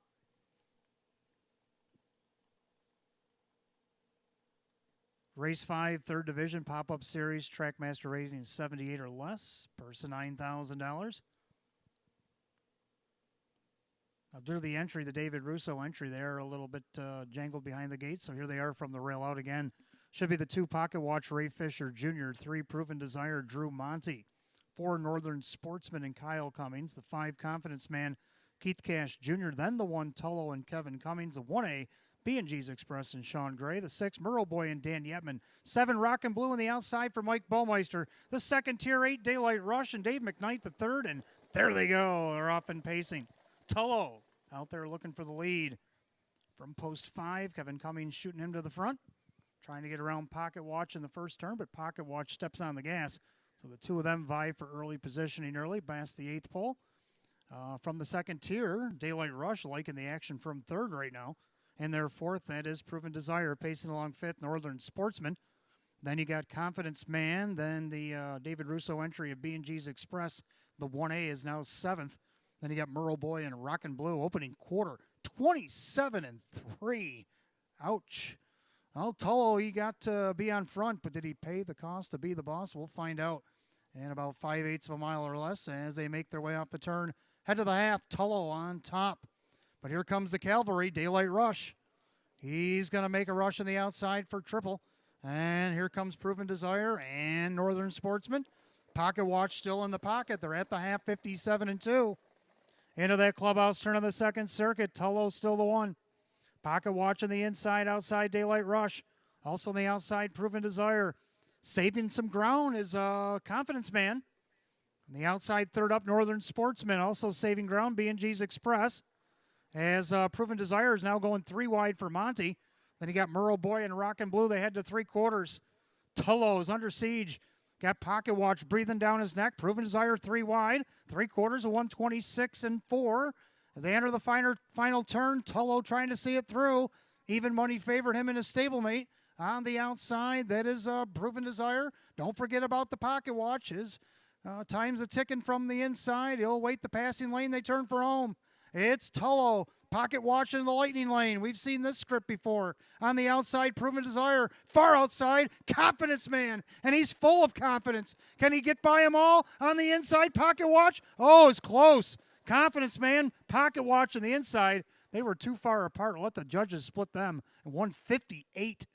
Race 5, 3rd Division, Pop-Up Series, Trackmaster rating 78 or less. Purse of $9,000. I'll do the entry, the David Russo entry there, a little bit jangled behind the gate. So here they are from the rail out again. Should be the 2 Pocket Watch, Ray Fisher Jr., 3 Proven Desire, Drew Monty, 4 Northern Sportsman and Kyle Cummings, the 5 Confidence Man, Keith Cash Jr., then the 1 Tullo and Kevin Cummings, the 1A B&G's Express and Sean Gray, the 6 Murrow Boy and Dan Yetman, 7 Rock and Blue on the outside for Mike Baumeister, the 2nd Tier 8 Daylight Rush and Dave McKnight the 3rd, and there they go. They're off and pacing. Tullo out there looking for the lead. From post 5, Kevin Cummings shooting him to the front, trying to get around Pocket Watch in the first turn, but Pocket Watch steps on the gas. So the 2 of them vie for early positioning early, past the 8th pole. From the 2nd tier, Daylight Rush liking the action from 3rd right now. And their 4th, that is Proven Desire, pacing along 5th, Northern Sportsman. Then you got Confidence Man. Then the David Russo entry of B&G's Express. The 1A is now 7th. Then you got Murrow Boy and Rockin' Blue opening quarter, 27-3. Ouch. Well, Tullo, he got to be on front, but did he pay the cost to be the boss? We'll find out in about 5/8 of a mile or less as they make their way off the turn. Head to the half, Tullo on top. But here comes the cavalry, Daylight Rush. He's going to make a rush on the outside for triple. And here comes Proven Desire and Northern Sportsman. Pocket Watch still in the pocket. They're at the half, 57-2. Into that clubhouse turn of the 2nd circuit. Tullo still the 1. Pocket Watch on the inside, outside Daylight Rush. Also on the outside, Proven Desire. Saving some ground is Confidence Man. On the outside, 3rd up, Northern Sportsman. Also saving ground, B&G's Express. As Proven Desire is now going 3 wide for Monty. Then you got Murrow Boy and Rockin' Blue. They head to 3/4. Tullo is under siege. Got Pocket Watch breathing down his neck. Proven Desire 3 wide. 3/4 of 126-4. As they enter the final turn, Tullo trying to see it through. Even money favored him and his stablemate. On the outside, that is Proven Desire. Don't forget about the Pocket Watch. His time's a ticking from the inside. He'll wait the passing lane. They turn for home. It's Tullo. Pocket Watch in the lightning lane. We've seen this script before. On the outside, Proven Desire. Far outside, Confidence Man. And he's full of confidence. Can he get by them all? On the inside, Pocket Watch. Oh, it's close. Confidence Man, Pocket Watch on the inside. They were too far apart. Let the judges split them. 158.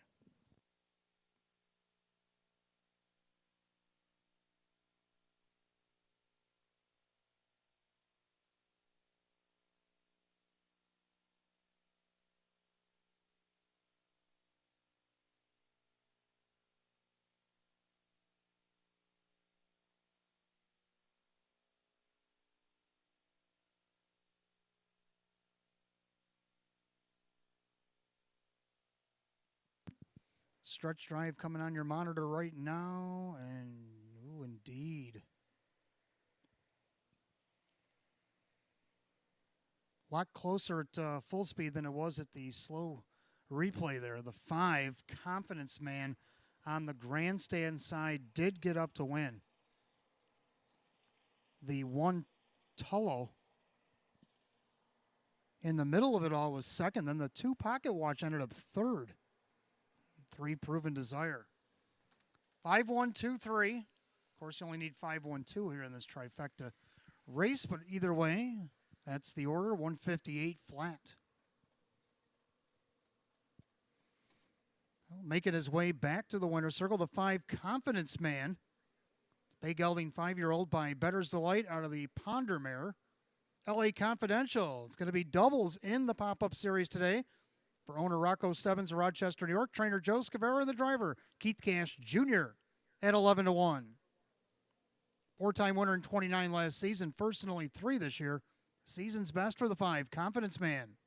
Stretch drive coming on your monitor right now, and ooh, indeed. A lot closer at full speed than it was at the slow replay there. The 5, Confidence Man on the grandstand side did get up to win. The 1, Tullo, in the middle of it all was 2nd. Then the 2, Pocket Watch ended up 3rd. 3, Proven Desire. 5-1-2-3. Of course, you only need 5-1-2 here in this trifecta race, but either way, that's the order. 158 flat. Well, making his way back to the winner's circle, the 5, Confidence Man. Bay Gelding 5-year-old by Better's Delight out of the Ponder Mare. LA Confidential. It's going to be doubles in the pop-up series today. For owner Rocco Stebbins of Rochester, New York, trainer Joe Scavera, and the driver Keith Cash Jr. at 11-1. 4-time winner in 29 last season, first and only 3 this year. Season's best for the 5, Confidence Man.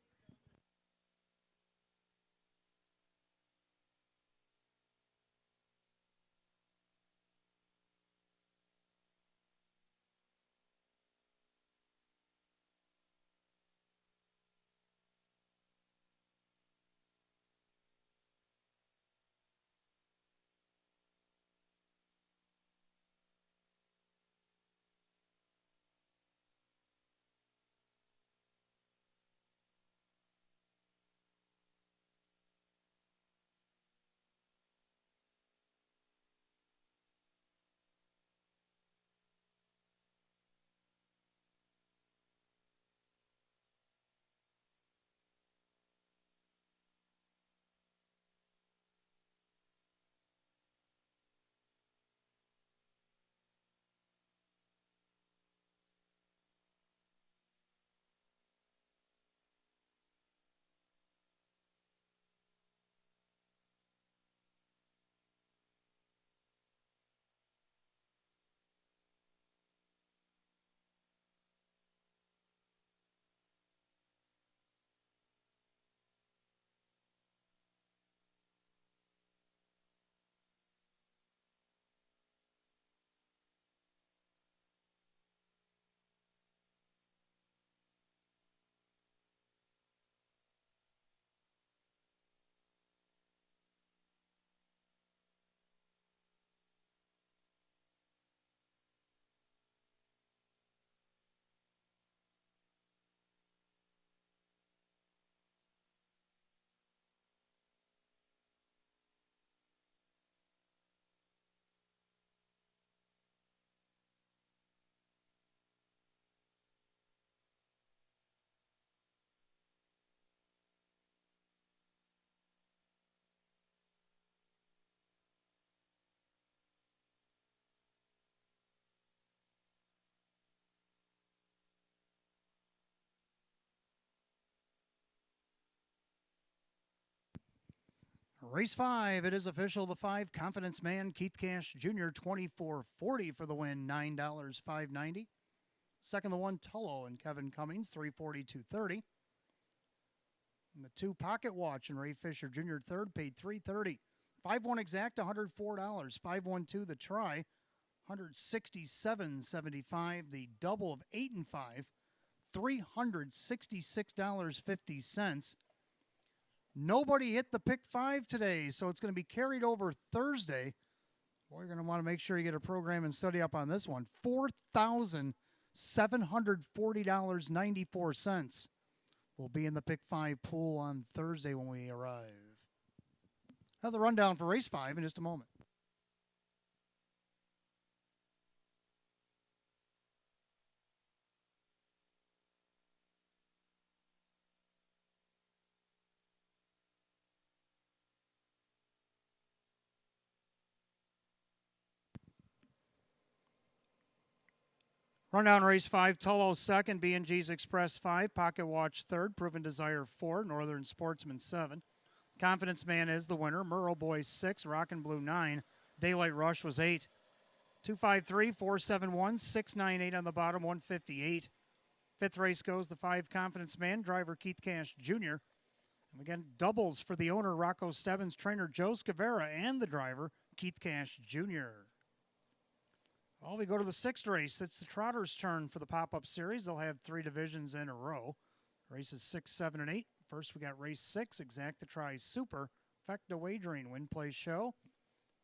Race 5, it is official. The 5 Confidence Man, Keith Cash Jr., $24.40 for the win, $9, $5.90. Second, the 1 Tullo and Kevin Cummings, $3.40, $2.30. And the 2 Pocket Watch and Ray Fisher Jr., third, paid $3.30. 5-1 Exact, $104. 5-1-2 The Try, $167.75. The double of 8 and 5, $366.50. Nobody hit the pick 5 today, so it's going to be carried over Thursday. Boy, you're going to want to make sure you get a program and study up on this one. $4,740.94 will be in the pick 5 pool on Thursday when we arrive. Have the rundown for race 5 in just a moment. Rundown race 5, Tullo second, B&G's Express 5, Pocket Watch third, Proven Desire 4, Northern Sportsman 7. Confidence Man is the winner, Murrow Boy 6, Rockin' Blue 9, Daylight Rush was 8. 253, 471, 698 on the bottom, 158. Fifth race goes the 5 Confidence Man, driver Keith Cash Jr. And again, doubles for the owner, Rocco Stebbins, trainer Joe Scavera, and the driver, Keith Cash Jr. Well, we go to the 6th race. It's the Trotters' turn for the pop-up series. They'll have 3 divisions in a row. Races 6, 7, and 8. First, we got race 6, Exact to Try Super, Fecta Wagering, Win Play Show.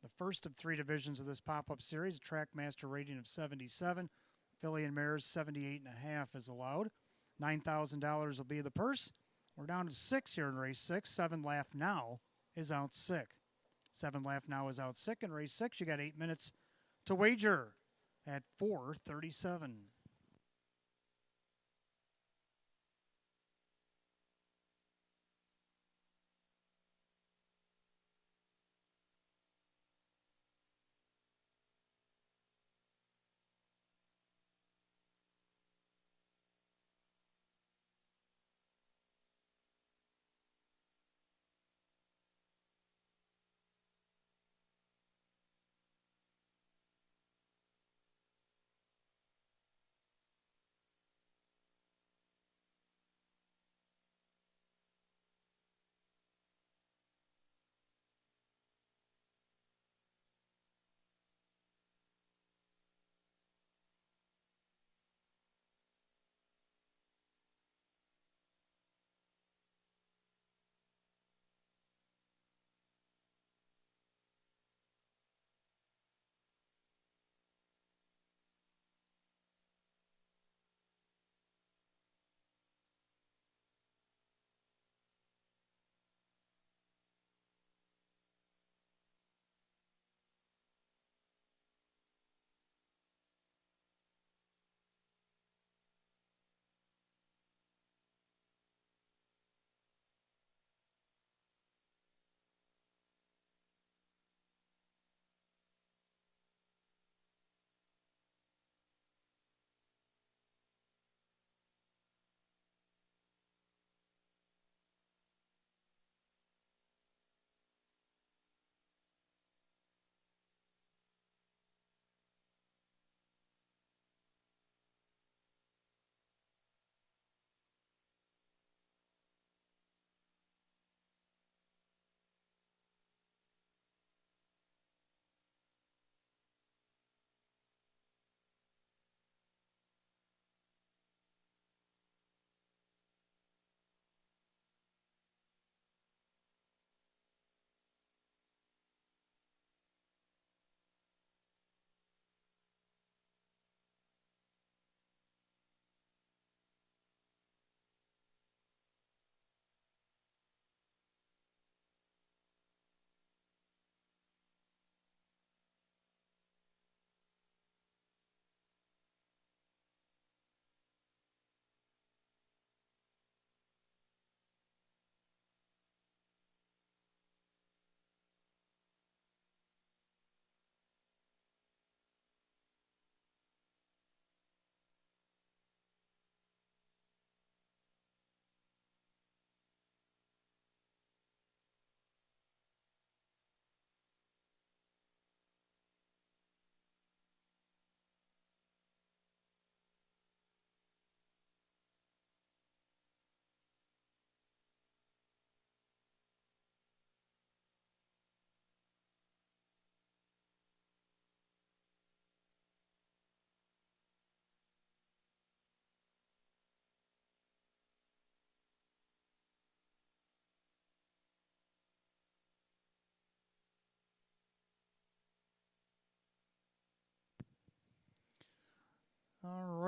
The first of 3 divisions of this pop-up series, a Trackmaster rating of 77. Filly and Mares 78.5 is allowed. $9,000 will be the purse. We're down to 6 here in race 6. 7 Laugh Now is out sick. 7 Laugh Now is out sick. In race 6, you got 8 minutes to wager at 4:37.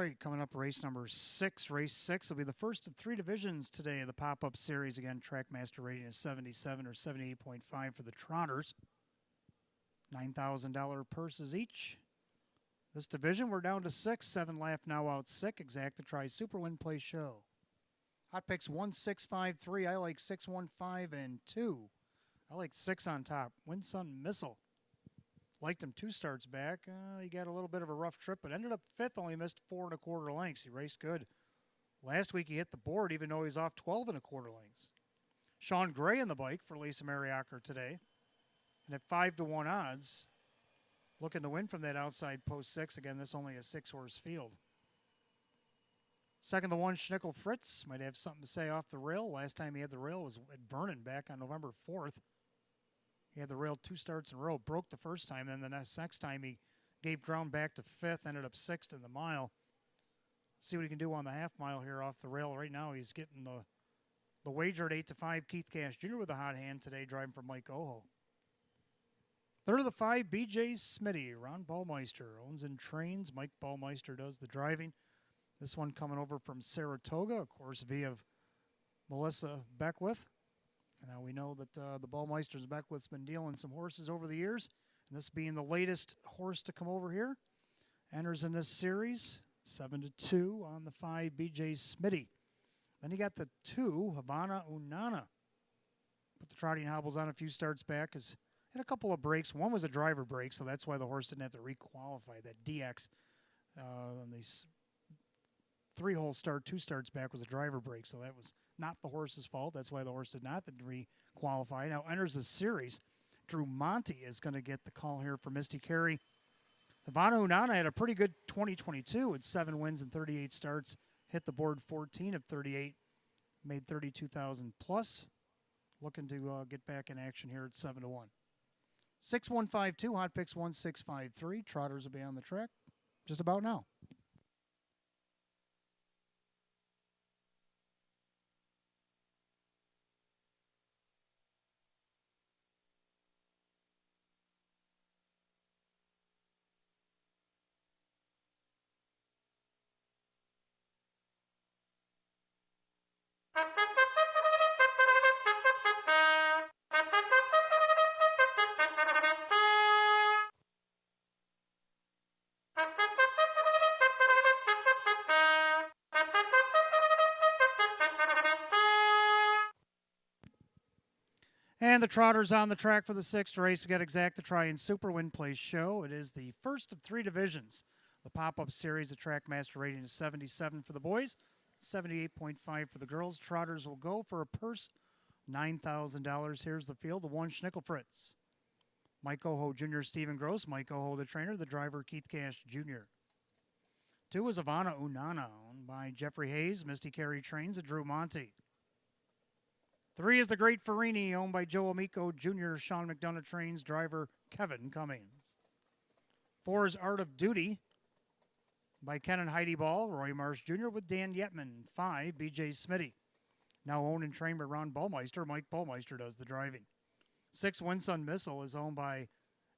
right, coming up, race number 6. Race 6 will be the first of 3 divisions today of the pop-up series. Again, Trackmaster rating is 77 or 78.5 for the Trotters. $9,000 purses each. This division, we're down to 6. 7 left now out sick. Exacta Tri Super Win Play Show. Hot picks 1, 6, 5, 3. I like 6, 1, 5, and 2. I like 6 on top. Winsun Missile. Liked him 2 starts back. He got a little bit of a rough trip, but ended up 5th, only missed 4 1/4 lengths. He raced good. Last week he hit the board, even though he's off 12 1/4 lengths. Sean Gray in the bike for Lisa Mariacker today. And at 5-1 odds, looking to win from that outside post 6. Again, this only a 6-horse field. 2nd to 1, Schnickel Fritz. Might have something to say off the rail. Last time he had the rail was at Vernon back on November 4th. He had the rail 2 starts in a row. Broke the first time. Then the next time he gave ground back to 5th. Ended up 6th in the mile. See what he can do on the half mile here off the rail. Right now he's getting the wager at 8-5. Keith Cash Jr. with a hot hand today, driving for Mike Oho. 3rd of the 5, BJ Smitty. Ron Ballmeister owns and trains. Mike Ballmeister does the driving. This one coming over from Saratoga, of course, via Melissa Beckwith. Now we know that the Ballmeisters Beckwith's been dealing some horses over the years, and this being the latest horse to come over here. Enters in this series, 7-2 on the 5, BJ Smitty. Then you got the 2, Havana Unana. Put the trotting hobbles on a few starts back. Has had a couple of breaks. One was a driver break, so that's why the horse didn't have to requalify. That DX on these 3-hole start, 2 starts back was a driver break, so that was not the horse's fault. That's why the horse did not re-qualify. Now enters the series. Drew Monty is going to get the call here for Misty Carey. Havana Unana had a pretty good 2022 with 7 wins and 38 starts. Hit the board 14 of 38. Made 32,000 plus. Looking to get back in action here at 7-1. 6-1-5-2. Hot picks 1-6-5-3. Trotters will be on the track just about now. And the Trotters on the track for the 6th race. We got Exacta Tri and Super Win Play Show. It is the first of 3 divisions. The pop-up series, the Trackmaster rating is 77 for the boys, 78.5 for the girls. Trotters will go for a purse, $9,000. Here's the field. The 1, Schnickel Fritz. Mike Oho Jr., Stephen Gross. Mike Oho, the trainer. The driver, Keith Cash Jr. 2 is Havana Unana, owned by Jeffrey Hayes. Misty Carey trains and Drew Monty. 3 is the Great Farini, owned by Joe Amico Jr. Sean McDonough trains, driver Kevin Cummings. 4 is Art of Duty by Ken and Heidi Ball, Roy Marsh Jr. with Dan Yetman. 5, BJ Smitty. Now owned and trained by Ron Ballmeister. Mike Ballmeister does the driving. 6, Winsun Missile is owned by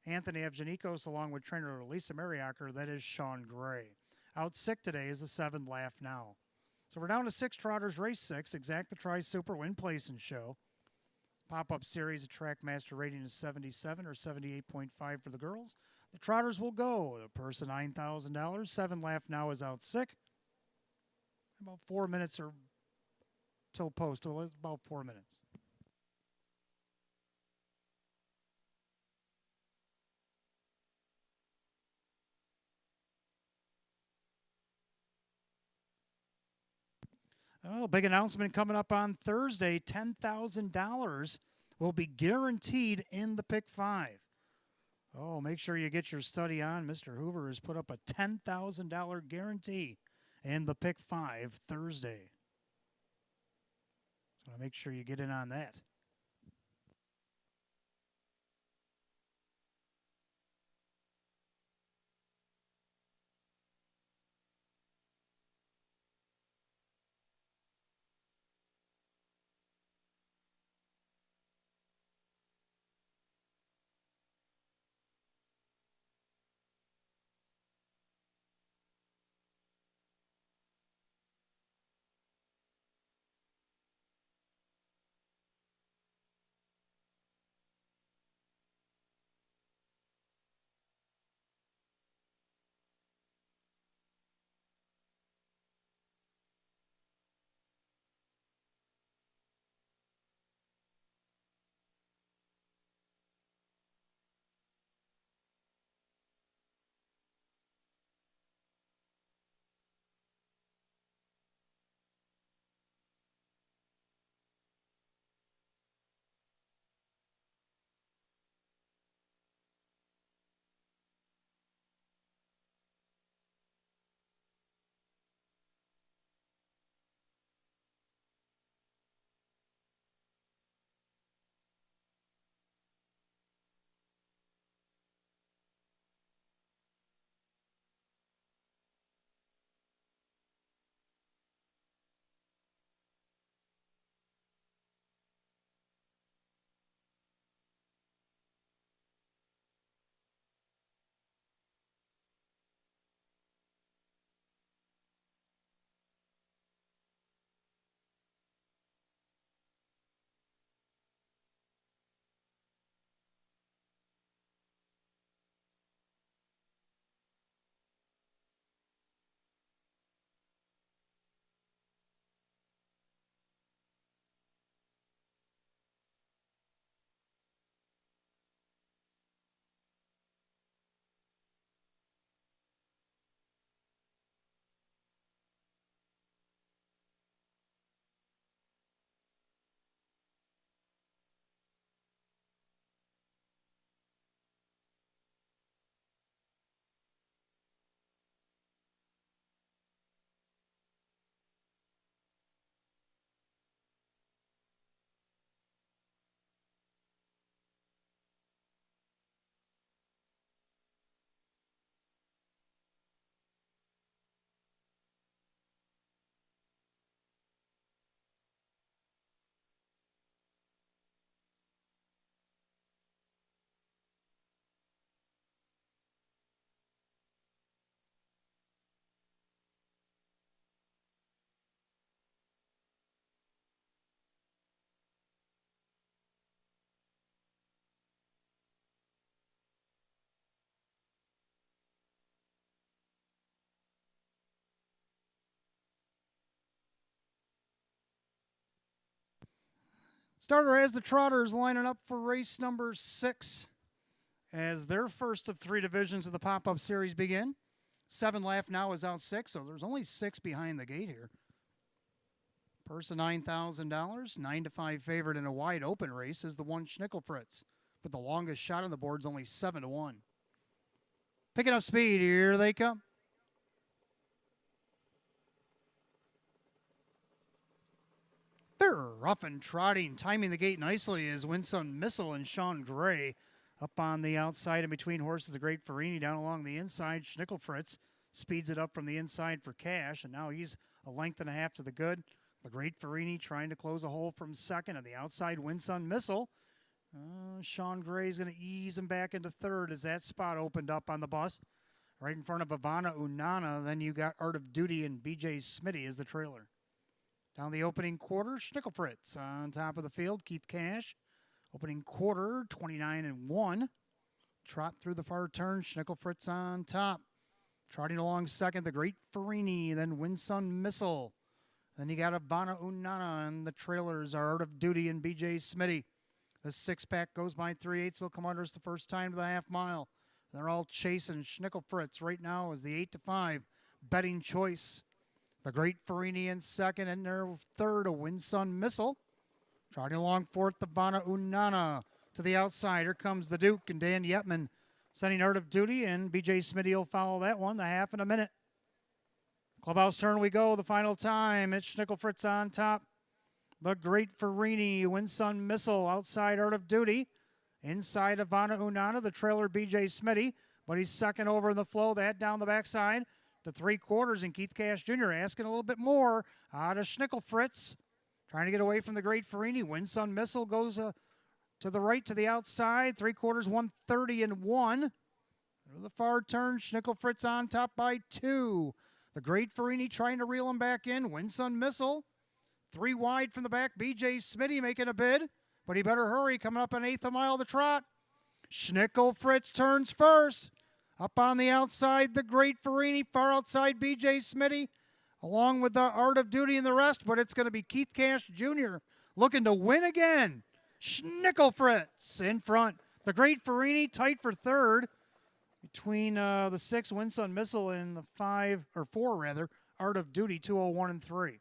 Anthony Evgenikos along with trainer Lisa Mariacker. That is Sean Gray. Out sick today is the 7, Laugh Now. So we're down to 6 Trotters, race 6. Exacta Tri Super Win Place and Show. Pop-up series, a Trackmaster rating is 77 or 78.5 for the girls. The Trotters will go. The purse of $9,000. 7 Laugh Now is out sick. About 4 minutes or till post. Well, it's about 4 minutes. Oh, big announcement coming up on Thursday. $10,000 will be guaranteed in the pick 5. Oh, make sure you get your study on. Mr. Hoover has put up a $10,000 guarantee in the pick 5 Thursday. So make sure you get in on that. Starter has the Trotters lining up for race number 6 as their first of 3 divisions of the pop-up series begin. 7 left now is out 6, so there's only 6 behind the gate here. Purse of $9,000, 9-5 favorite in a wide open race is the one Schnickelfritz, but the longest shot on the board's only 7-1. Picking up speed, here they come. They're rough and trotting, timing the gate nicely is Winsome Missile and Sean Gray. Up on the outside and between horses, the Great Farini down along the inside. Schnickelfritz speeds it up from the inside for Cash, and now he's a length and a half to the good. The Great Farini trying to close a hole from second. On the outside, Winsome Missile. Sean Gray's going to ease him back into third as that spot opened up on the bus. Right in front of Ivana Unana. Then you got Art of Duty and BJ Smitty as the trailer. Down the opening quarter, Schnickelfritz on top of the field. Keith Cash. Opening quarter, 29-1. Trot through the far turn, Schnickelfritz on top. Trotting along second, the Great Farini, then Winsome Missile. Then you got Ivana Unana, and the trailers are Art of Duty and BJ Smitty. The 6-pack goes by 3/8. They'll come under us the first time to the half mile. They're all chasing Schnickelfritz right now is the 8-5 betting choice. The Great Farini in second, and their third, a Winsome Missile. Trotting along fourth, the Ivana Unana. To the outside, here comes the Duke and Dan Yetman sending Art of Duty, and BJ Smitty will follow that one, the half in a minute. Clubhouse turn we go, the final time. It's Schnickelfritz on top. The Great Farini, Winsome Missile, outside Art of Duty. Inside Ivana Unana, the trailer BJ Smitty, but he's second over in the flow. That down the backside to 3/4, and Keith Cash Jr. asking a little bit more out of Schnickelfritz. Trying to get away from the Great Farini. Winsome Missile goes to the right, to the outside. 3/4, 130-1. Through the far turn, Schnickelfritz on top by 2. The Great Farini trying to reel him back in. Winsome Missile. 3 wide from the back. BJ Smitty making a bid, but he better hurry. Coming up an eighth a mile of the trot. Schnickelfritz turns first. Up on the outside, the Great Farini. Far outside, BJ Smitty, along with the Art of Duty and the rest, but it's going to be Keith Cash Jr. looking to win again. Schnickelfritz in front. The Great Farini tight for third. Between the 6, Winsome Missile, and the 4, Art of Duty, 201-3.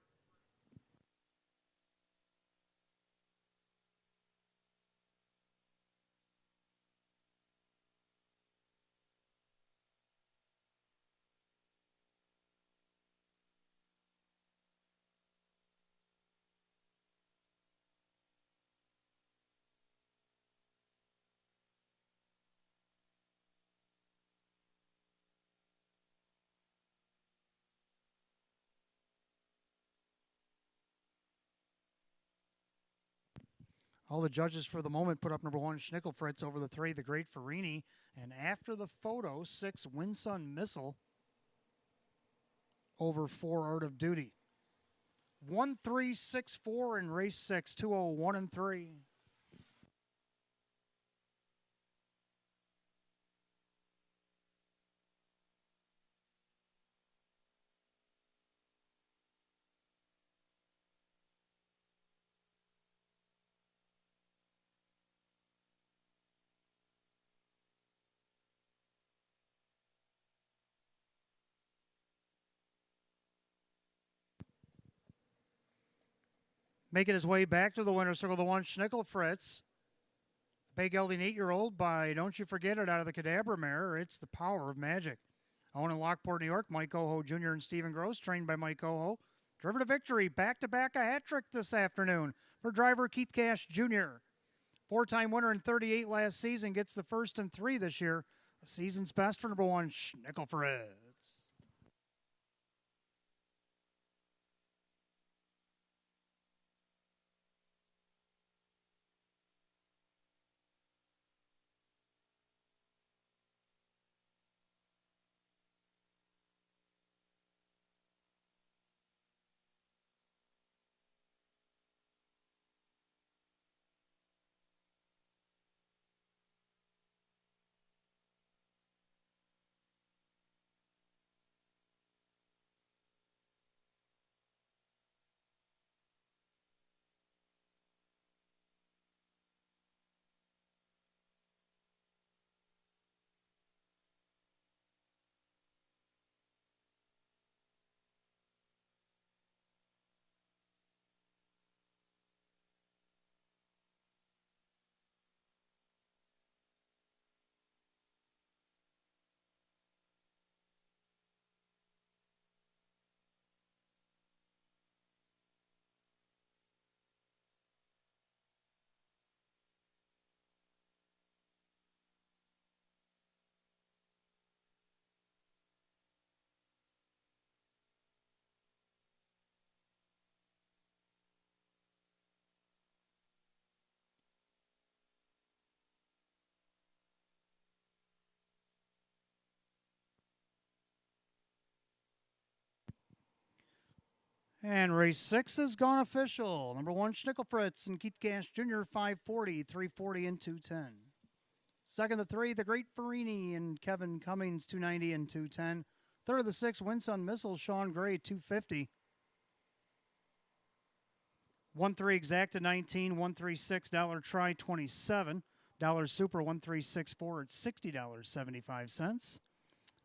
All the judges for the moment put up number 1, Schnickelfritz, over the 3, the Great Farini. And after the photo, 6, Winsome Missile, over 4, Art of Duty. 1-3-6-4 in race 6, 201-3. Making his way back to the winner's circle, the 1, Schnickelfritz. Bay gelding 8-year-old by Don't You Forget It out of the Cadabra mare. It's the Power of Magic. Owned in Lockport, New York, Mike Coho Jr. and Stephen Gross, trained by Mike Coho. Driven to victory, back-to-back a hat trick this afternoon for driver Keith Cash Jr. 4-time winner in 38 last season, gets the first and 3 this year. The season's best for number 1, Schnickelfritz. And race 6 has gone official. Number 1, Schnickelfritz and Keith Cash Jr., 540, 340, and 210. Second, the 3, the Great Farini and Kevin Cummings, 290 and 210. Third, the 6, Winsun Missile, Sean Gray, 250. 1-3 exacta 19, 136 dollar try 27, dollar super 1364 at $60.75.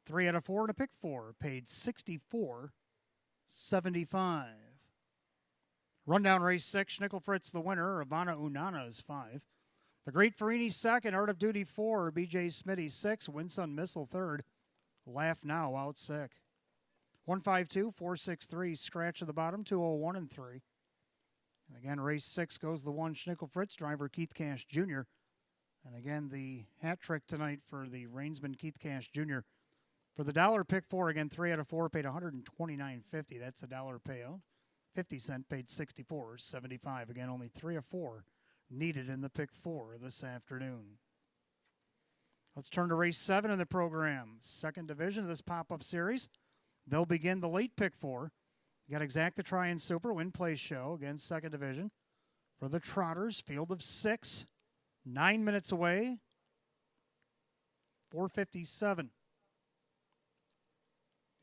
3 out of 4 and a pick 4 paid $64.75. Rundown race 6, Schnickelfritz the winner, Ivana Unana is 5. The Great Farini second, Art of Duty 4, BJ Smitty 6, Winsun Missile third, Laugh Now out sick. 152, 463, scratch at the bottom, 201 and 3. And again, race 6 goes the 1, Schnickelfritz, driver Keith Cash Jr. And again, the hat trick tonight for the Rainsman Keith Cash Jr. For the dollar pick 4, again, 3 out of 4 paid $129.50. That's a dollar payout. 50-cent paid $64.75. Again, only 3 of 4 needed in the pick 4 this afternoon. Let's turn to race 7 in the program. Second division of this pop-up series. They'll begin the late pick 4. You got exacta try and super win place show. Again, second division. For the Trotters, field of 6. 9 minutes away. 4:57.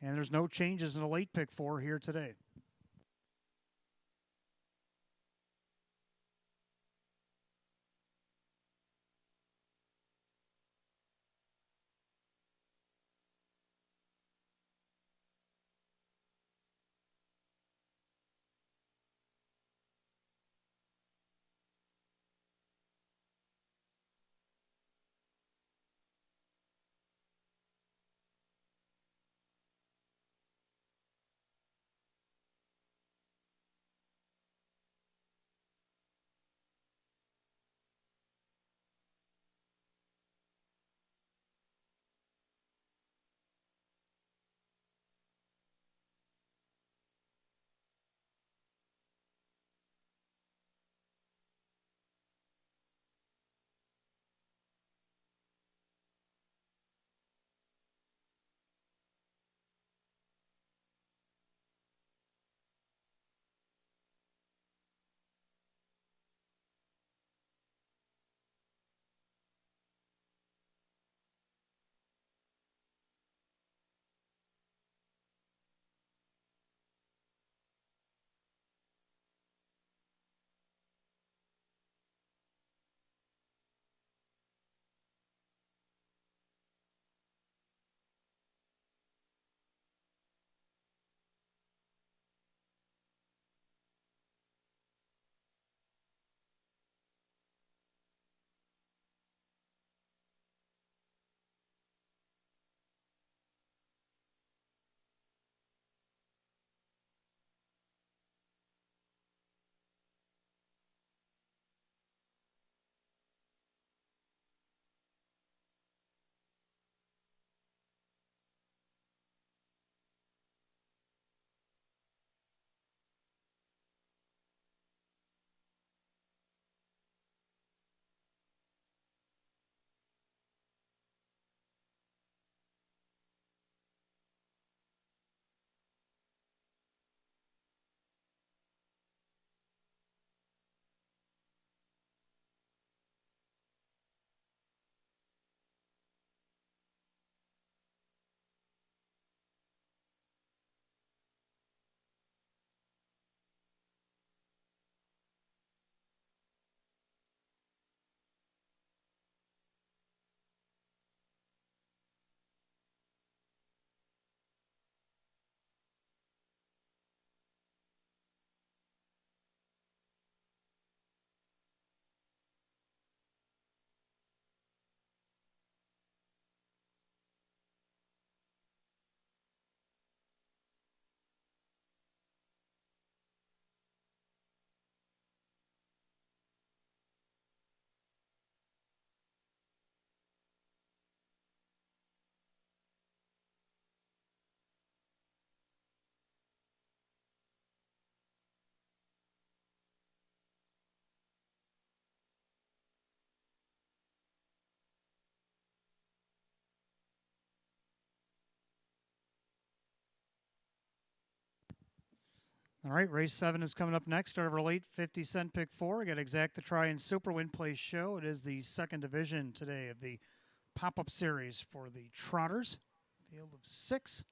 And there's no changes in the late pick 4 here today. All right, race 7 is coming up next. Start of our late 50-cent pick 4. We got Exact the Try and Super Win Place Show. It is the second division today of the pop-up series for the Trotters. Field of 6.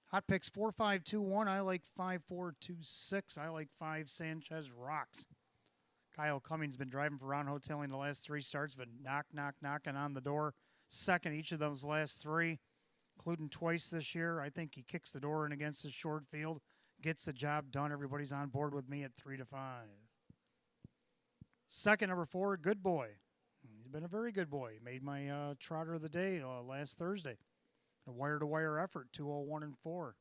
Hot picks 4, 5, 2, 1. I like 5, 4, 2, 6. I like 5. Sanchez rocks. Kyle Cummings been driving for Round Hoteling the last 3 starts, but knocking on the door. Second each of those last 3, including twice this year. I think he kicks the door in against his short field. Gets the job done. Everybody's on board with me at 3 to 5. Second, number 4, Good Boy. He's been a very good boy. Made my trotter of the day last Thursday. A wire-to-wire effort, 201 and 4.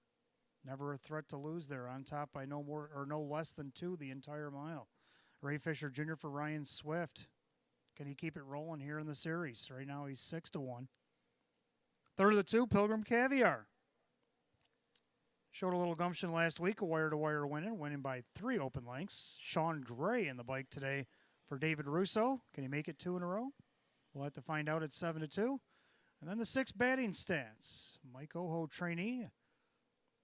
Never a threat to lose there. On top by no more or no less than 2 the entire mile. Ray Fisher Jr. for Ryan Swift. Can he keep it rolling here in the series? Right now he's 6 to 1. Third of the 2, Pilgrim Caviar. Showed a little gumption last week, a wire-to-wire winning by 3 open lengths. Sean Gray in the bike today for David Russo. Can he make it 2 in a row? We'll have to find out at 7 to 2. And then the 6 batting stats. Mike Oho trainee.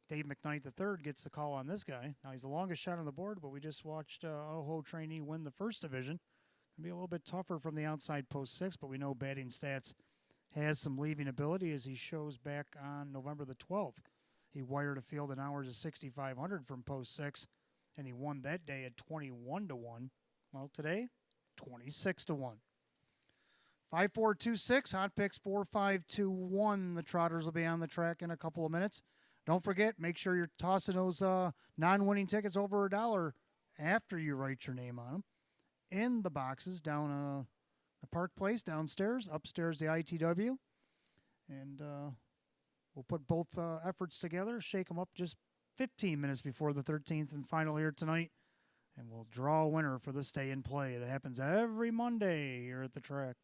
Dave McKnight III gets the call on this guy. Now, he's the longest shot on the board, but we just watched Oho trainee win the first division. Going to be a little bit tougher from the outside post 6, but we know batting stats has some leaving ability as he shows back on November the 12th. He wired a field in hours of 6,500 from post 6, and he won that day at 21 to 1. Well, today, 26 to 1. 5, 4, 2, 6. Hot picks 4, 5, 2, 1. The Trotters will be on the track in a couple of minutes. Don't forget, make sure you're tossing those non-winning tickets over $1 after you write your name on them in the boxes down the Park Place downstairs, upstairs the ITW, and we'll put both efforts together, shake them up just 15 minutes before the 13th and final here tonight, and we'll draw a winner for the stay and play. That happens every Monday here at the track.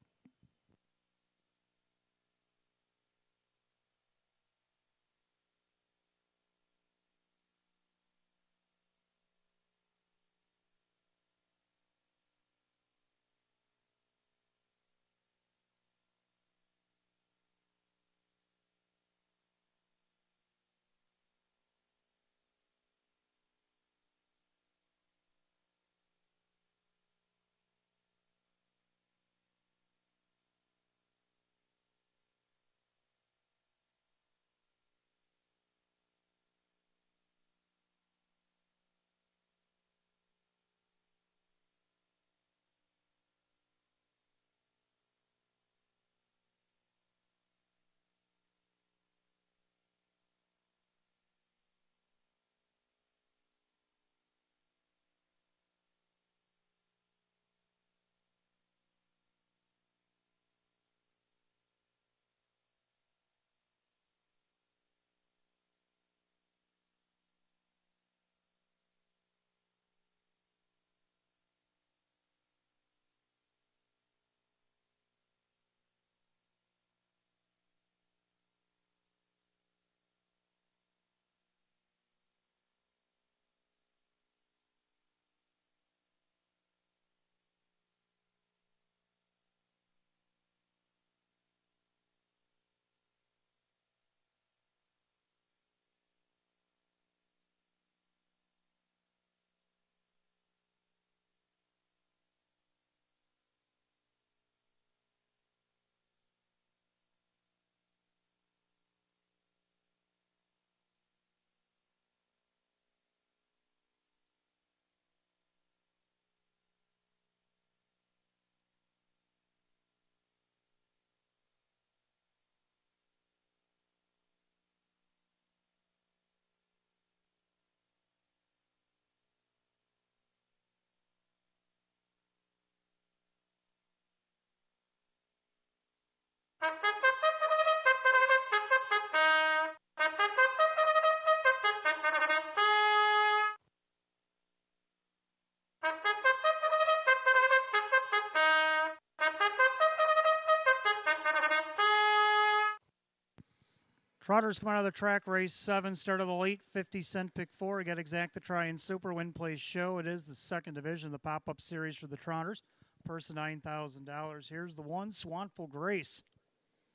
Trotters come out of the track, race 7, start of the late 50-cent pick 4. We got Exact to Try and Super Win Place Show. It is the second division, the pop-up series for the Trotters. Purse of $9,000. Here's the 1, Swanful Grace.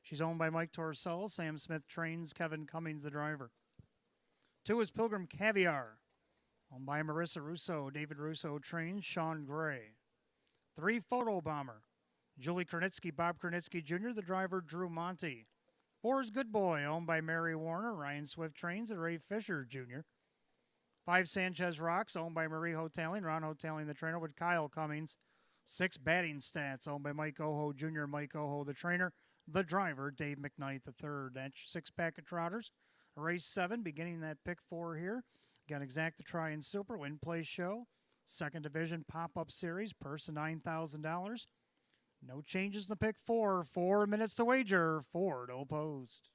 She's owned by Mike Torcell. Sam Smith trains, Kevin Cummings the driver. 2 is Pilgrim Caviar. Owned by Marissa Russo. David Russo trains Sean Gray. 3, Photo Bomber. Julie Kernitsky, Bob Kernitsky Jr., the driver Drew Monty. 4 is Good Boy, owned by Mary Warner. Ryan Swift trains and Ray Fisher Jr. 5, Sanchez Rocks, owned by Marie Hoteling. Ron Hoteling, the trainer, with Kyle Cummings. 6, Batting Stats, owned by Mike Oho Jr., Mike Oho, the trainer. The driver, Dave McKnight III. That's 6 pack of trotters. Race 7, beginning that pick 4 here. Got Exacta Try and Super, Win Place Show. Second Division Pop-Up Series, purse of $9,000. No changes in the pick 4. 4 minutes to wager. 4 to post.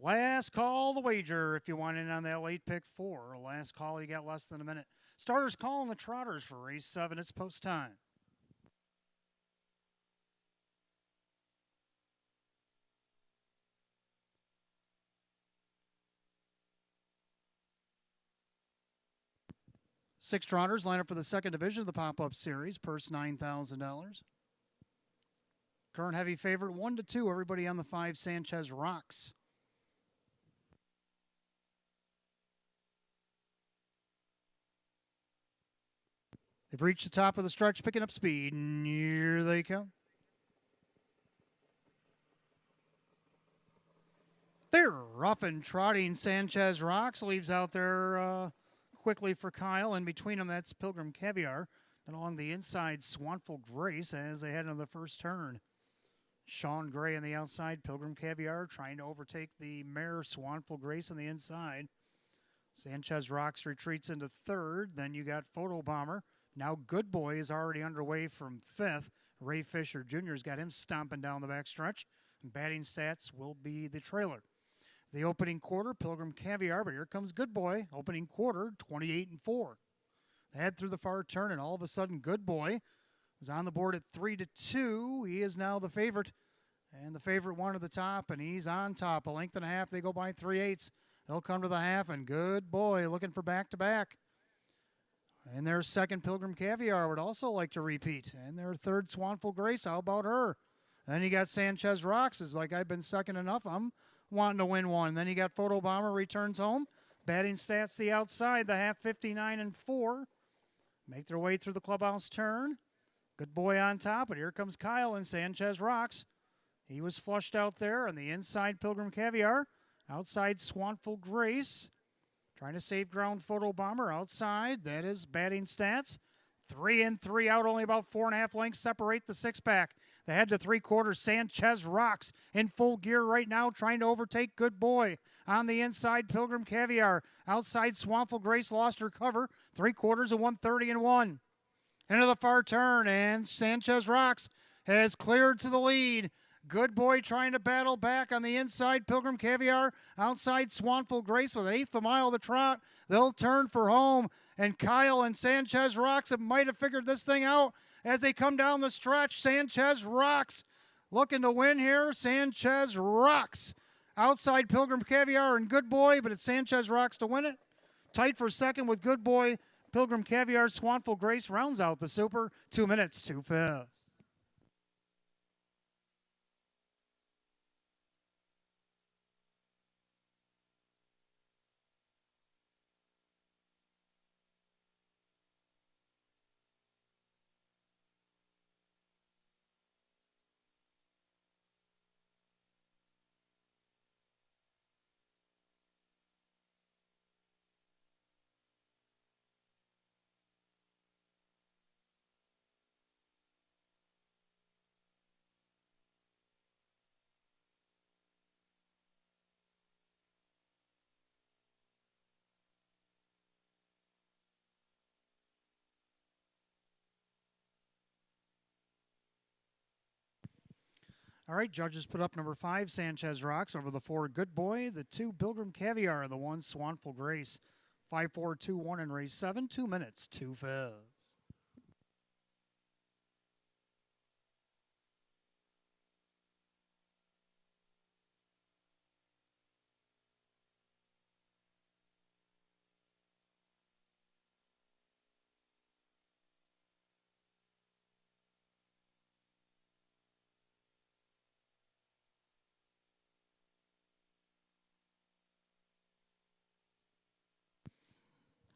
Last call the wager if you want in on that late pick 4. Last call, you got less than a minute. Starters calling the trotters for race 7. It's post time. Six trotters line up for the second division of the pop-up series. Purse $9,000. Current heavy favorite 1-2. Everybody on the 5, Sanchez Rocks. They've reached the top of the stretch, picking up speed. And here they come. They're rough and trotting. Sanchez Rocks leaves out there quickly for Kyle. In between them, that's Pilgrim Caviar. Then along the inside, Swanful Grace as they head into the first turn. Sean Gray on the outside, Pilgrim Caviar trying to overtake the mare Swanful Grace on the inside. Sanchez Rocks retreats into third. Then you got Photo Bomber. Now Good Boy is already underway from 5th. Ray Fisher Jr.'s got him stomping down the backstretch. Batting Stats will be the trailer. The opening quarter, Pilgrim Caviar, but here comes Good Boy. Opening quarter, 28-4. They head through the far turn, and all of a sudden, Good Boy, Was on the board at 3-2. He is now the favorite. And the favorite one at the top, and he's on top. A length and a half. They go by 3/8. They'll come to the half, and good boy, looking for back-to-back. And their second, Pilgrim Caviar, would also like to repeat. And their third, Swanful Grace, how about her? Then you got Sanchez Rocks. Is like, I've been second enough. I'm wanting to win one. Then you got Photo Bomber returns home. Batting stats the outside, the half 59-4. Make their way through the clubhouse turn. Good boy on top, but here comes Kyle and Sanchez Rocks. He was flushed out there on the inside, Pilgrim Caviar. Outside, Swanful Grace. Trying to save ground, Photo Bomber outside. That is batting stats. 3 in, 3 out, only about 4.5 lengths separate the six-pack. The head to three-quarters, Sanchez Rocks in full gear right now, trying to overtake Good Boy. On the inside, Pilgrim Caviar. Outside, Swanful Grace lost her cover. Three-quarters of 130-1. Into the far turn, and Sanchez Rocks has cleared to the lead. Good Boy trying to battle back on the inside. Pilgrim Caviar outside Swanful Grace with an eighth of a mile of the trot. They'll turn for home. And Kyle and Sanchez Rocks might have figured this thing out as they come down the stretch. Sanchez Rocks looking to win here. Sanchez Rocks outside Pilgrim Caviar and Good Boy, but it's Sanchez Rocks to win it. Tight for second with Good Boy. Pilgrim Caviar, Swanful Grace rounds out the super. 2 minutes, 2/5. All right, judges put up number 5, Sanchez Rocks, over the 4, Good Boy, the 2, Pilgrim Caviar, the 1, Swanful Grace. 5-4-2-1 in race 7, 2 minutes, 2/5.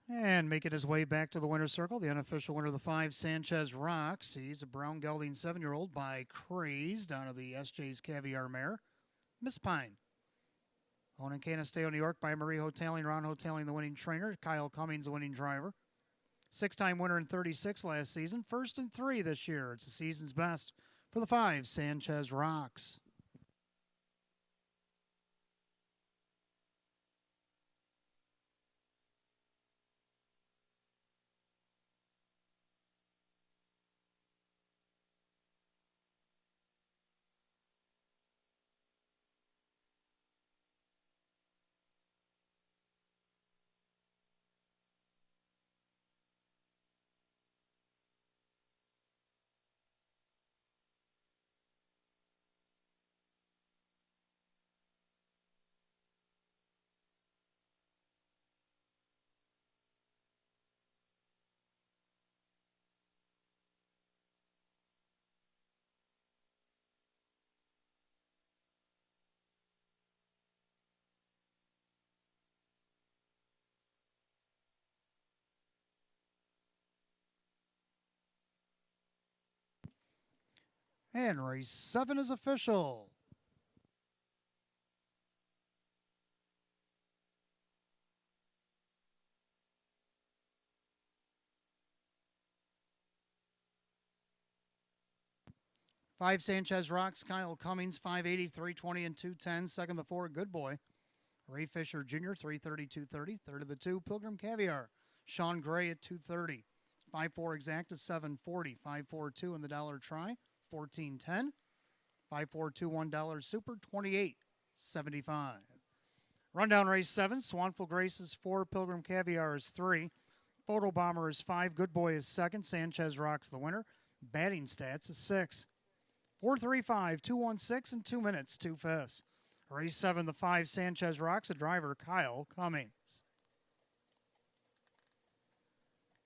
And making his way back to the winner's circle, the unofficial winner of the 5, Sanchez Rocks. He's a brown gelding 7-year-old by Crazed out of the SJ's Caviar mare, Miss Pine. Owned in Canasteo, New York by Marie Hoteling, Ron Hoteling, the winning trainer. Kyle Cummings, the winning driver. 6-time winner in 36 last season. 1st in 3 this year. It's the season's best for the 5, Sanchez Rocks. And race 7 is official. Five, Sanchez Rocks, Kyle Cummings, 580, 320, and 210. Second, the 4, Good Boy. Ray Fisher Jr., 330, 230. Third of the 2, Pilgrim Caviar. Sean Gray at 230. 5-4 exact is 740. 5-4-2 in the dollar try, 1410. 5-4-2 $1 super, 28.75. Rundown race 7, Swanful Grace is 4, Pilgrim Caviar is 3. Photo Bomber is 5, Good Boy is 2nd, Sanchez Rocks the winner. Batting stats is 6. 4.35, 2.16 in 2 minutes, 2/5. Race 7, the 5, Sanchez Rocks, the driver, Kyle Cummings.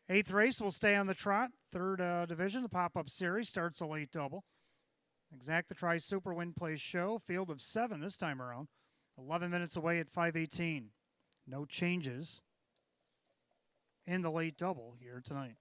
8th race will stay on the trot. 3rd division, the pop-up series, starts a late double. Exacta Super Win Place Show, field of 7 this time around. 11 minutes away at 5:18. No changes in the late double here tonight.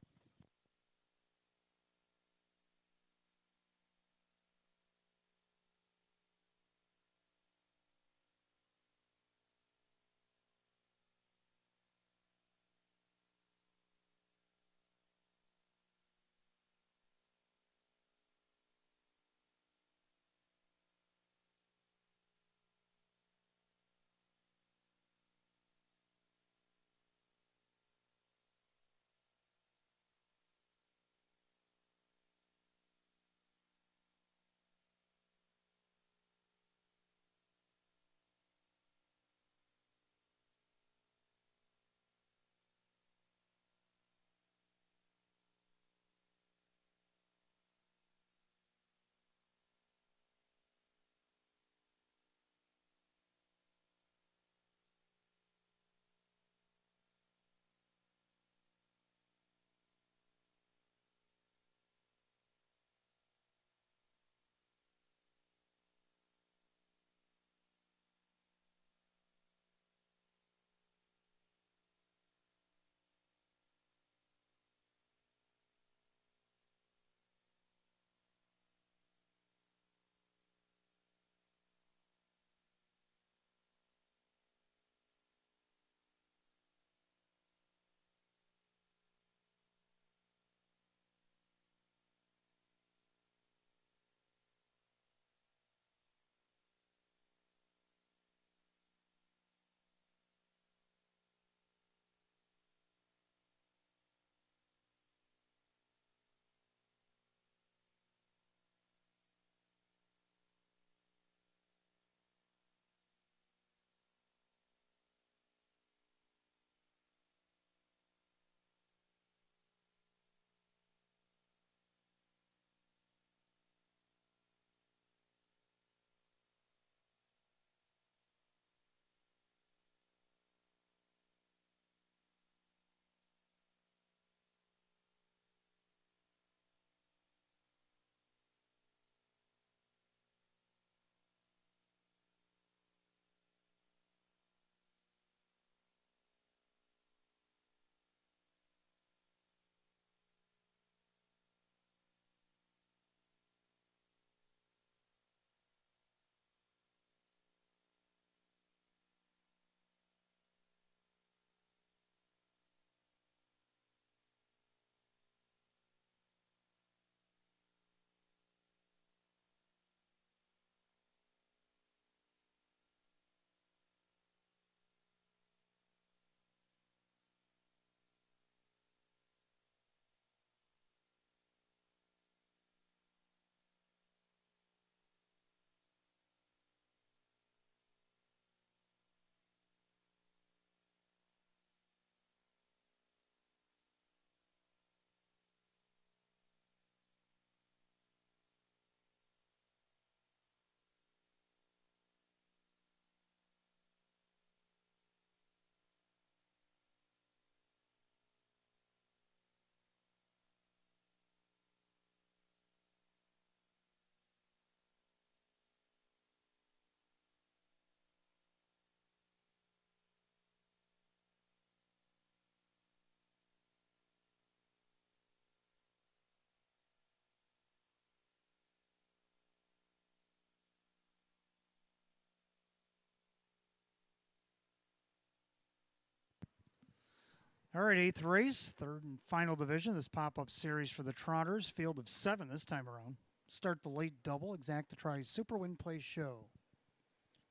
All right, 8th race, 3rd and final division. This pop-up series for the Trotters, field of 7 this time around. Start the late double, Exacta Super Win Place Show.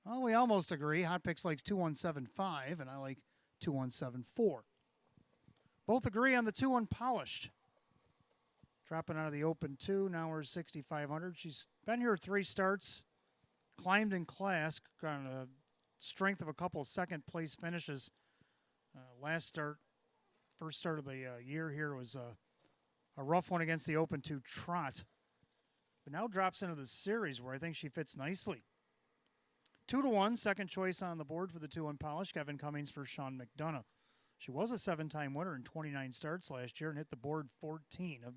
Well, we almost agree. Hot Picks likes 2175, and I like 2174. Both agree on the 2 unpolished. Dropping out of the open 2, now we're 6,500. She's been here 3 starts, climbed in class on a strength of a couple of second-place finishes. Last start, first start of the year here was a a rough one against the Open 2 Trot. But now drops into the series where I think she fits nicely. 2-1, second choice on the board for the 2 unpolished. Kevin Cummings for Sean McDonough. She was a 7-time winner in 29 starts last year and hit the board 14 of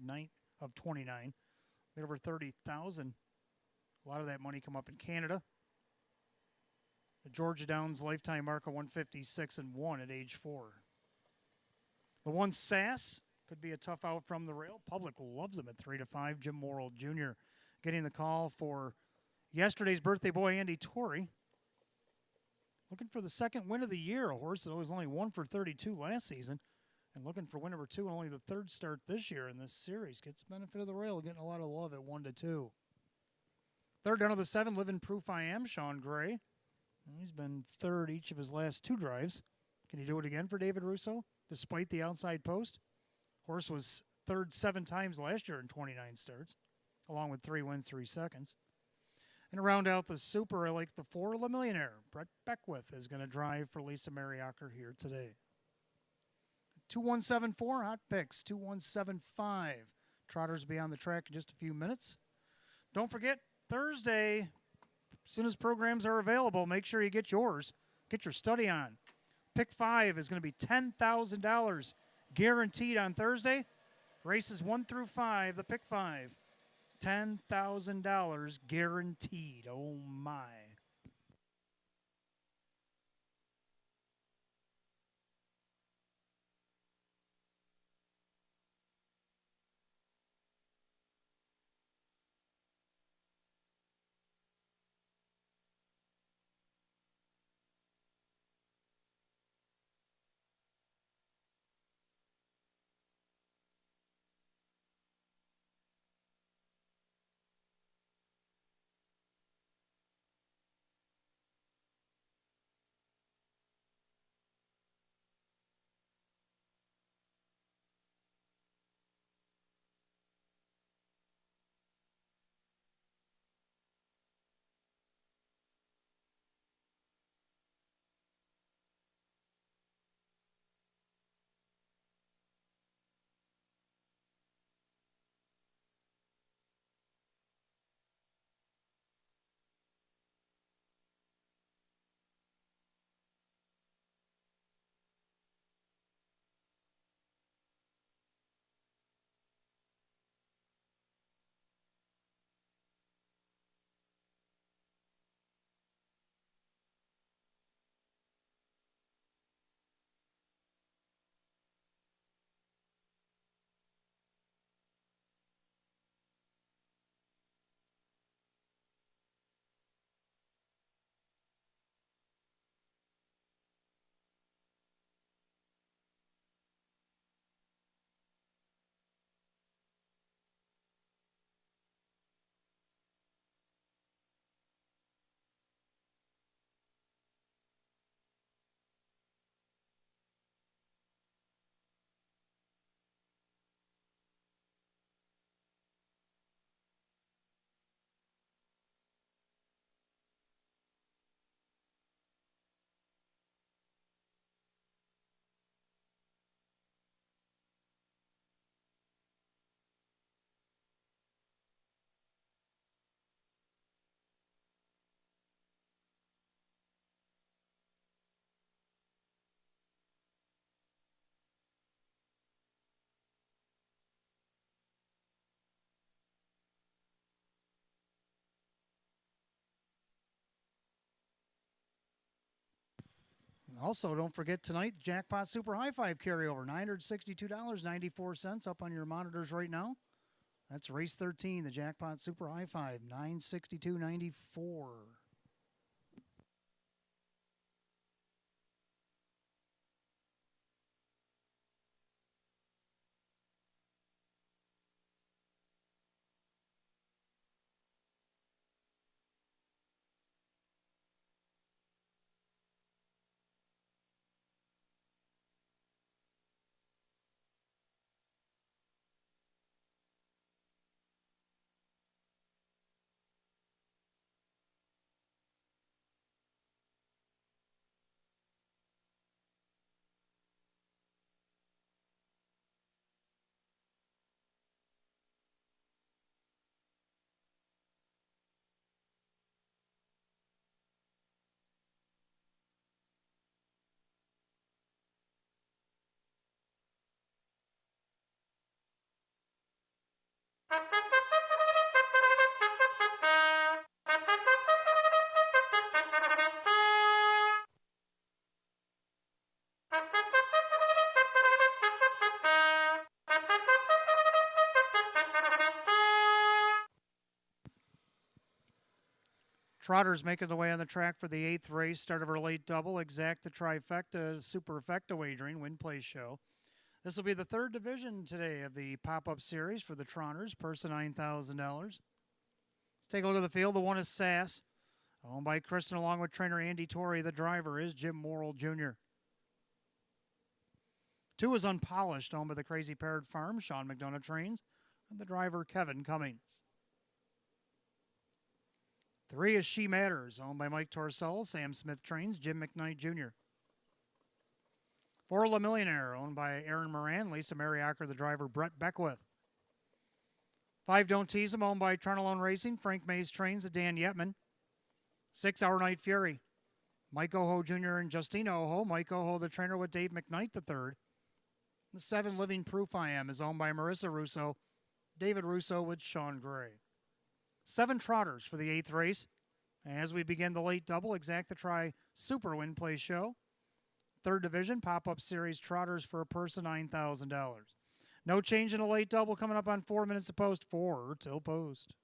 29. Made over 30,000. A lot of that money come up in Canada. The Georgia Downs lifetime mark of 156-1 at age 4. The 1 Sass could be a tough out from the rail. Public loves him at 3-5. Jim Morrill Jr. getting the call for yesterday's birthday boy Andy Torrey. Looking for the second win of the year, a horse that was only 1 for 32 last season. And looking for win number 2 and only the third start this year in this series. Gets benefit of the rail, getting a lot of love at 1-2. Third down of the 7, Living Proof I Am, Sean Gray. He's been third each of his last 2 drives. Can he do it again for David Russo, despite the outside post? Horse was third 7 times last year in 29 starts, along with 3 wins, 3 seconds. And to round out the super, I like the 4, Le Millionaire. Brett Beckwith is going to drive for Lisa Mariacker here today. 2174, hot picks, 2175. Trotters be on the track in just a few minutes. Don't forget, Thursday, as soon as programs are available, make sure you get yours. Get your study on. Pick 5 is going to be $10,000 guaranteed on Thursday. Races 1 through 5, the pick 5. $10,000 guaranteed. Oh, my. Also, don't forget tonight, Jackpot Super High Five carryover, $962.94 up on your monitors right now. That's race 13, the Jackpot Super High Five, $962.94. Trotters making the way on the track for the 8th race, start of our late double, exacta trifecta, superfecta wagering, win place show. This will be the 3rd division today of the pop-up series for the Trotters, purse of $9,000. Let's take a look at the field. The 1 is Sass, owned by Kristen along with trainer Andy Torrey. The driver is Jim Morrill Jr. 2 is Unpolished, owned by the Crazy Parrot Farm. Sean McDonough trains, and the driver Kevin Cummings. 3 is She Matters, owned by Mike Torcell. Sam Smith trains, Jim McKnight Jr. 4, La Millionaire, owned by Aaron Moran. Lisa Mariacker, the driver Brett Beckwith. 5, Don't Tease Him, owned by Tronalone Racing. Frank Mays trains, the Dan Yetman. 6, Our Night Fury, Mike Oho Jr. and Justine Oho. Mike Oho, the trainer with Dave McKnight, the 3rd. The 7, Living Proof I Am, is owned by Marissa Russo. David Russo with Sean Gray. 7 Trotters for the 8th race. As we begin the late double, exacta try super win play show. 3rd division pop-up series Trotters for a purse of $9,000. No change in the late double coming up on 4 minutes of post. 4 till post.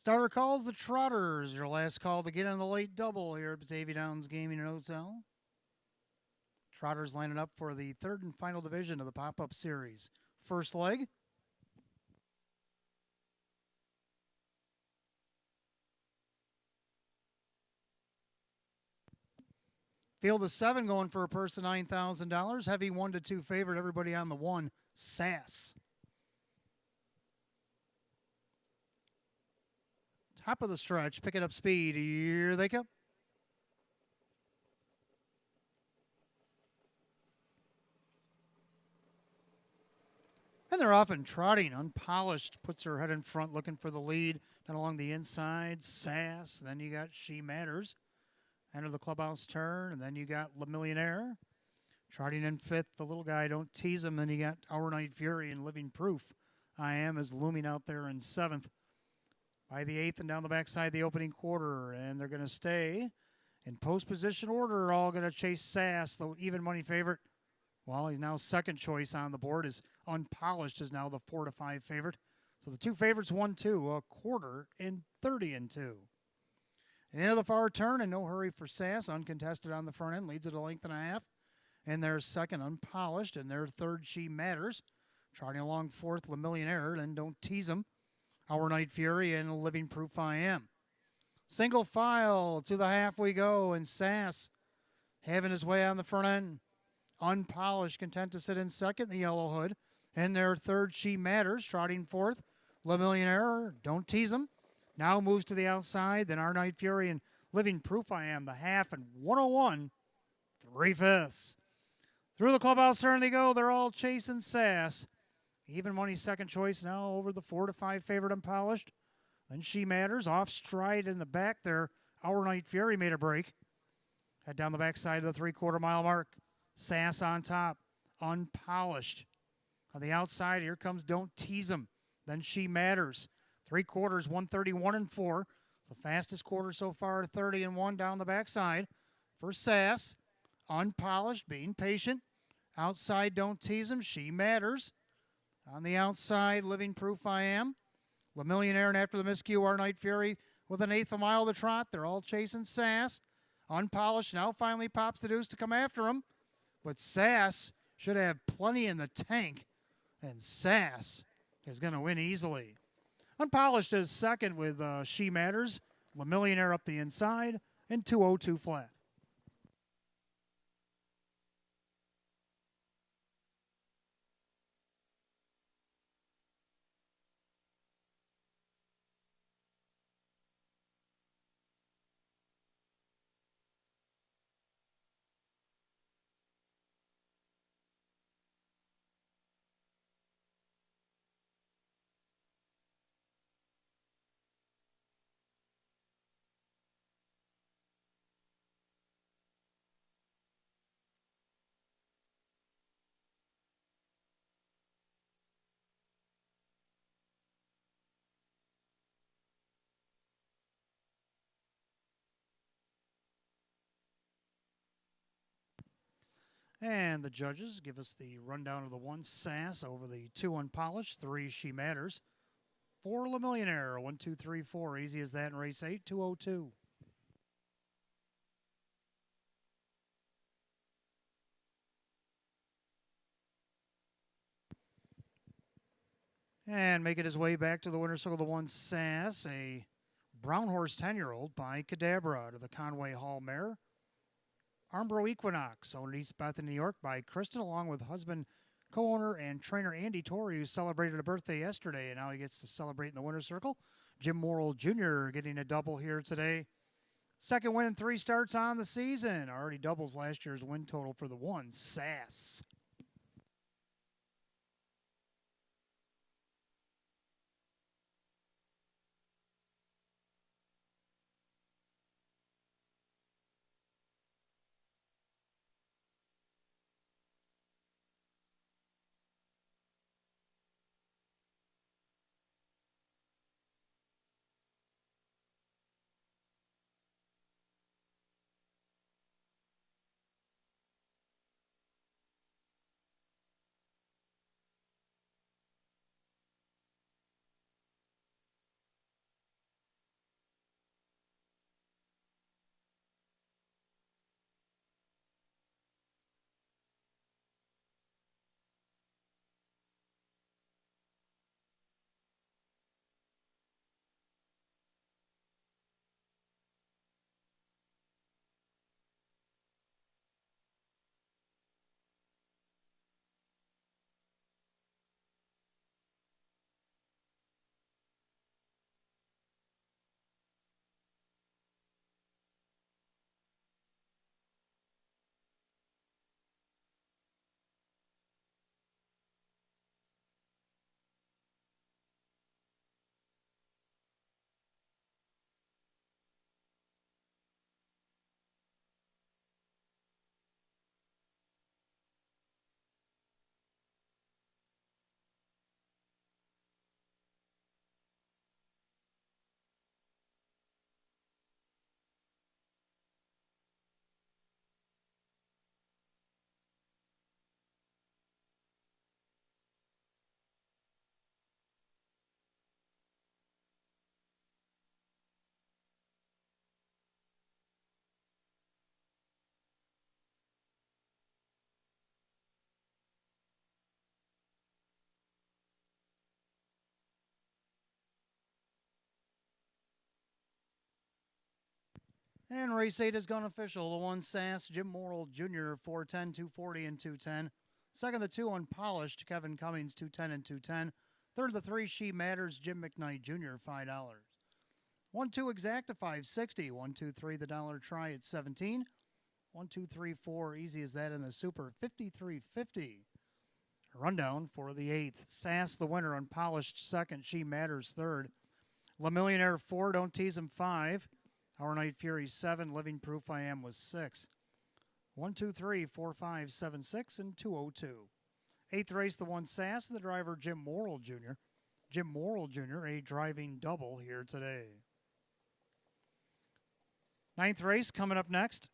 Starter calls the Trotters. Your last call to get on the late double here at Batavia Downs Gaming and Hotel. Trotters lining up for the 3rd and final division of the pop-up series. First leg. Field of 7 going for a purse of $9,000. Heavy 1-2 favorite. Everybody on the 1, Sass. Top of the stretch, picking up speed. Here they come. And they're off and trotting, unpolished, puts her head in front, looking for the lead. Down along the inside, Sass. Then you got She Matters. Enter the clubhouse turn, and then you got Le Millionaire. Trotting in fifth, the little guy, Don't Tease Him. Then you got Our Night Fury and Living Proof. I Am is looming out there in seventh. By the eighth and down the backside, the opening quarter, and they're going to stay in post position order. All going to chase Sass, the even money favorite. Well, he's now second choice on the board. Is Unpolished is now the 4-5 favorite. So the two favorites 1-2, a quarter in 30-2. Into the far turn, and no hurry for Sass. Uncontested on the front end, leads at a length and a half. And their second, Unpolished, and their third, She Matters. Trotting along fourth, Le Millionaire, then Don't Tease Him. Our Night Fury, and Living Proof I Am. Single file to the half we go, and Sass having his way on the front end. Unpolished, content to sit in second, the yellow hood. And their third, She Matters, trotting fourth. Le Millionaire, Don't Tease Him. Now moves to the outside. Then Our Night Fury and Living Proof I Am, the half, and 101, 3/5. Through the clubhouse turn they go. They're all chasing Sass. Even money second choice now over the 4-5 favorite, Unpolished. Then She Matters, off stride in the back there. Our Night Fury made a break. Head down the backside of the 3/4 mile mark. Sass on top, Unpolished. On the outside, here comes Don't Tease Him. Then She Matters. 3/4, 131-4. It's the fastest quarter so far at 30-1 down the backside. For Sass, Unpolished, being patient. Outside, Don't Tease Him. She Matters. On the outside, Living Proof I Am. Le Millionaire, and after the miscue, Our Night Fury with an eighth a mile of the trot. They're all chasing Sass. Unpolished now finally pops the deuce to come after him. But Sass should have plenty in the tank. And Sass is going to win easily. Unpolished is second with She Matters. Le Millionaire up the inside. And 202 flat. And the judges give us the rundown of the 1 Sass over the 2 Unpolished, 3 She Matters, 4 Le Millionaire, 1, 2, 3, 4. Easy as that in race 8, 202. And making his way back to the winner's circle, the 1 Sass, a brown horse 10-year-old by Cadabra to the Conway Hall mare. Armbro Equinox, owned in East Bethany, New York by Kristen, along with husband, co-owner, and trainer Andy Torrey, who celebrated a birthday yesterday, and now he gets to celebrate in the winner's circle. Jim Morrill Jr. getting a double here today. Second win in 3 starts on the season. Already doubles last year's win total for the 1 Sass. And race 8 has gone official. The 1 Sass, Jim Morrill Jr., 410, 240, and 210. Second, the 2 Unpolished, Kevin Cummings, 210 and 210. Third, the 3 She Matters, Jim McKnight Jr., $5. 1 2 Exacta, 560. 1 2 3 the dollar try at 17. 1 2 3 4 easy as that in the super, 53.50. Rundown for the 8th. Sass, the winner, Unpolished, second. She Matters, third. La Millionaire, 4. Don't Tease Him, 5. Our Night Fury, 7. Living Proof I Am was 6. 1 2 3 4 5 7 6 and 202. 8th race, the 1 Sass, the driver Jim Morrill Jr. Jim Morrill Jr., a driving double here today. 9th race coming up next.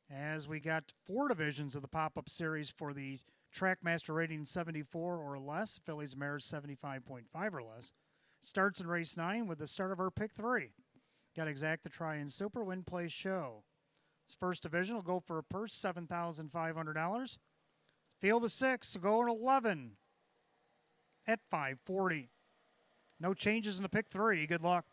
As we got 4 divisions of the pop-up series for the Trackmaster rating 74 or less, Fillies Mares 75.5 or less. Starts in race 9 with the start of our pick 3. Got Exacta Try and Super Win Play Show. His first division will go for a purse, $7,500. Field of 6 will go at 11 at $540. No changes in the pick 3. Good luck.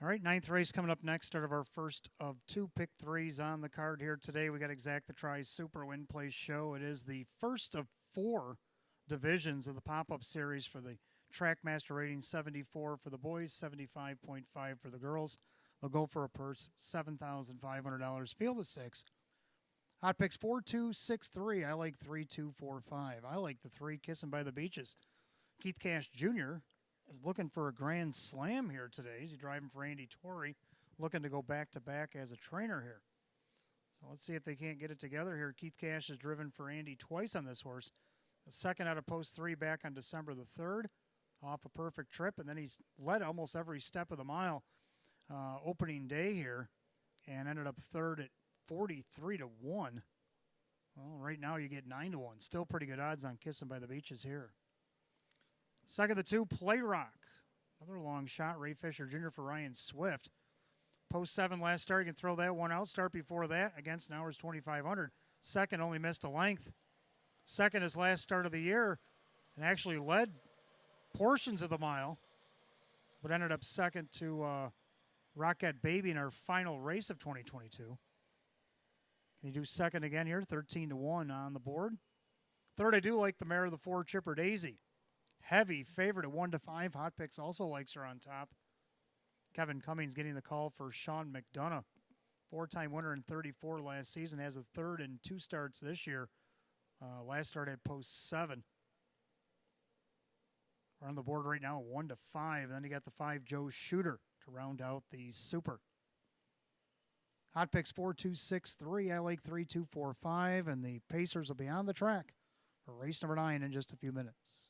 All right, ninth race coming up next. Start of our first of two pick threes on the card here today. We got Exacta Tri Super Win Place Show. It is the first of four divisions of the pop-up series for the Trackmaster rating. 74 for the boys, 75.5 for the girls. They'll go for a purse $7,500. Field of six. Hot picks 4, 2, 6, 3. I like 3, 2, 4, 5. I like the 3 Kissing by the Beaches. Keith Cash Jr. is looking for a grand slam here today. He's driving for Andy Torrey, looking to go back-to-back as a trainer here. So let's see if they can't get it together here. Keith Cash has driven for Andy twice on this horse. The second out of post 3 back on December the 3rd, off a perfect trip, and then he's led almost every step of the mile opening day here and ended up third at 43 to 1. Well, right now you get 9 to 1. Still pretty good odds on Kissing by the Beaches here. Second of the 2, Play Rock. Another long shot. Ray Fisher Jr. for Ryan Swift. Post 7 last start. You can throw that one out. Start before that against Nowers 2,500. Second only missed a length. Second his last start of the year and actually led portions of the mile, but ended up second to Rocket Baby in our final race of 2022. Can you do second again here? 13 to 1 on the board. Third, I do like the mare of the 4, Chipper Daisy. Heavy favorite at 1 to 5. Hot Picks also likes her on top. Kevin Cummings getting the call for Sean McDonough. 4-time winner in 34 last season. Has a third in 2 starts this year. Last start at post 7. We're on the board right now 1 to 5. Then you got the 5, Joe Shooter, to round out the Super. Hot Picks 4, 2, 6, 3. I like 3, 2, 4, 5. And the Pacers will be on the track for race number 9 in just a few minutes.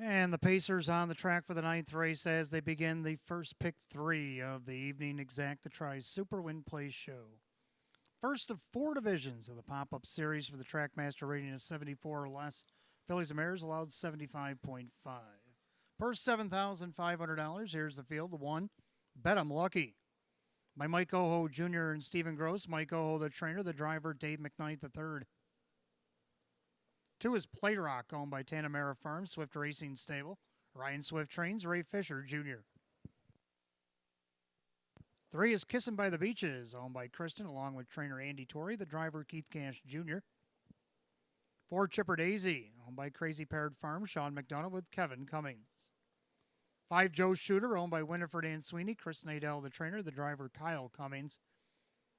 And the Pacers on the track for the ninth race as they begin the first pick 3 of the evening Exacta Tries Super Win Play show. First of 4 divisions of the pop-up series for the Trackmaster rating of 74 or less. Fillies and Mares allowed 75.5. Purse $7,500. Here's the field. The 1, Bet I'm Lucky, by Mike Oho Jr. and Stephen Gross. Mike Oho, the trainer. The driver, Dave McKnight, the third. 2 is Play Rock, owned by Tanamera Farm, Swift Racing Stable. Ryan Swift trains Ray Fisher Jr. 3 is Kissin' by the Beaches, owned by Kristen, along with trainer Andy Torrey, the driver Keith Cash Jr. 4 Chipper Daisy, owned by Crazy Parrot Farm, Sean McDonough with Kevin Cummings. 5 Joe Shooter, owned by Winifred Ann Sweeney, Chris Nadell, the trainer, the driver Kyle Cummings.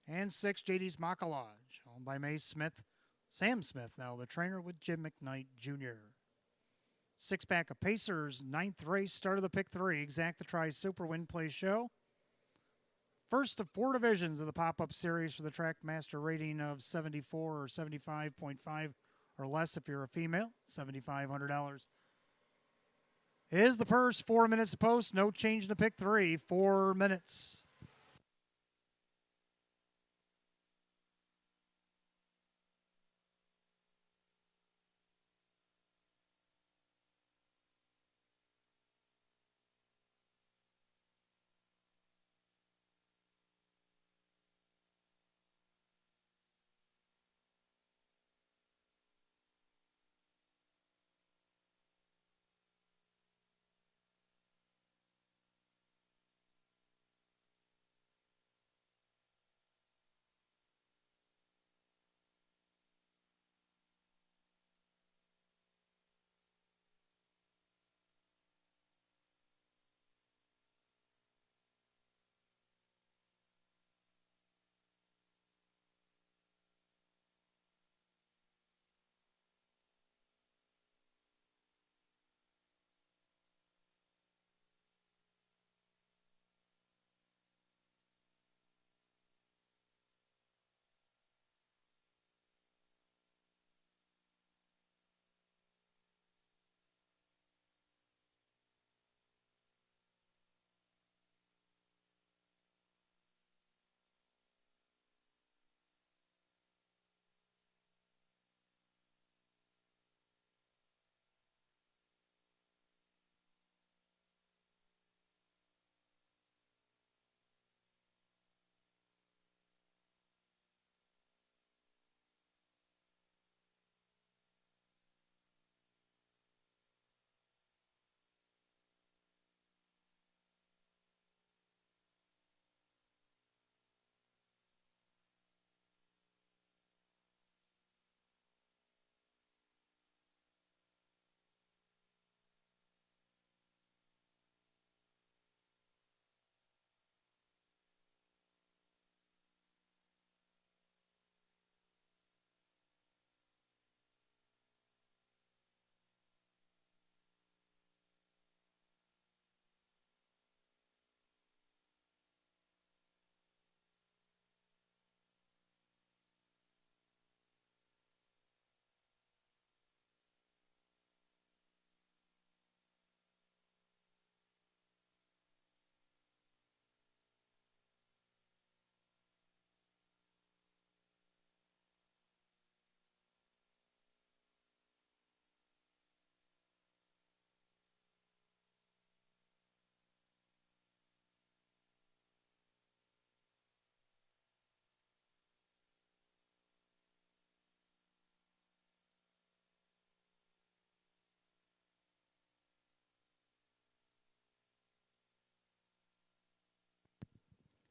And 6 JD's Macalage, owned by May Smith, Sam Smith, now the trainer, with Jim McKnight Jr. 6-pack of Pacers, 9th race, start of the pick 3, Exacta Tries Super Win Play show. First of 4 divisions of the pop-up series for the Trackmaster rating of 74 or 75.5 or less if you're a female, $7,500. Is the purse, 4 minutes to post, no change in the pick 3, 4 minutes.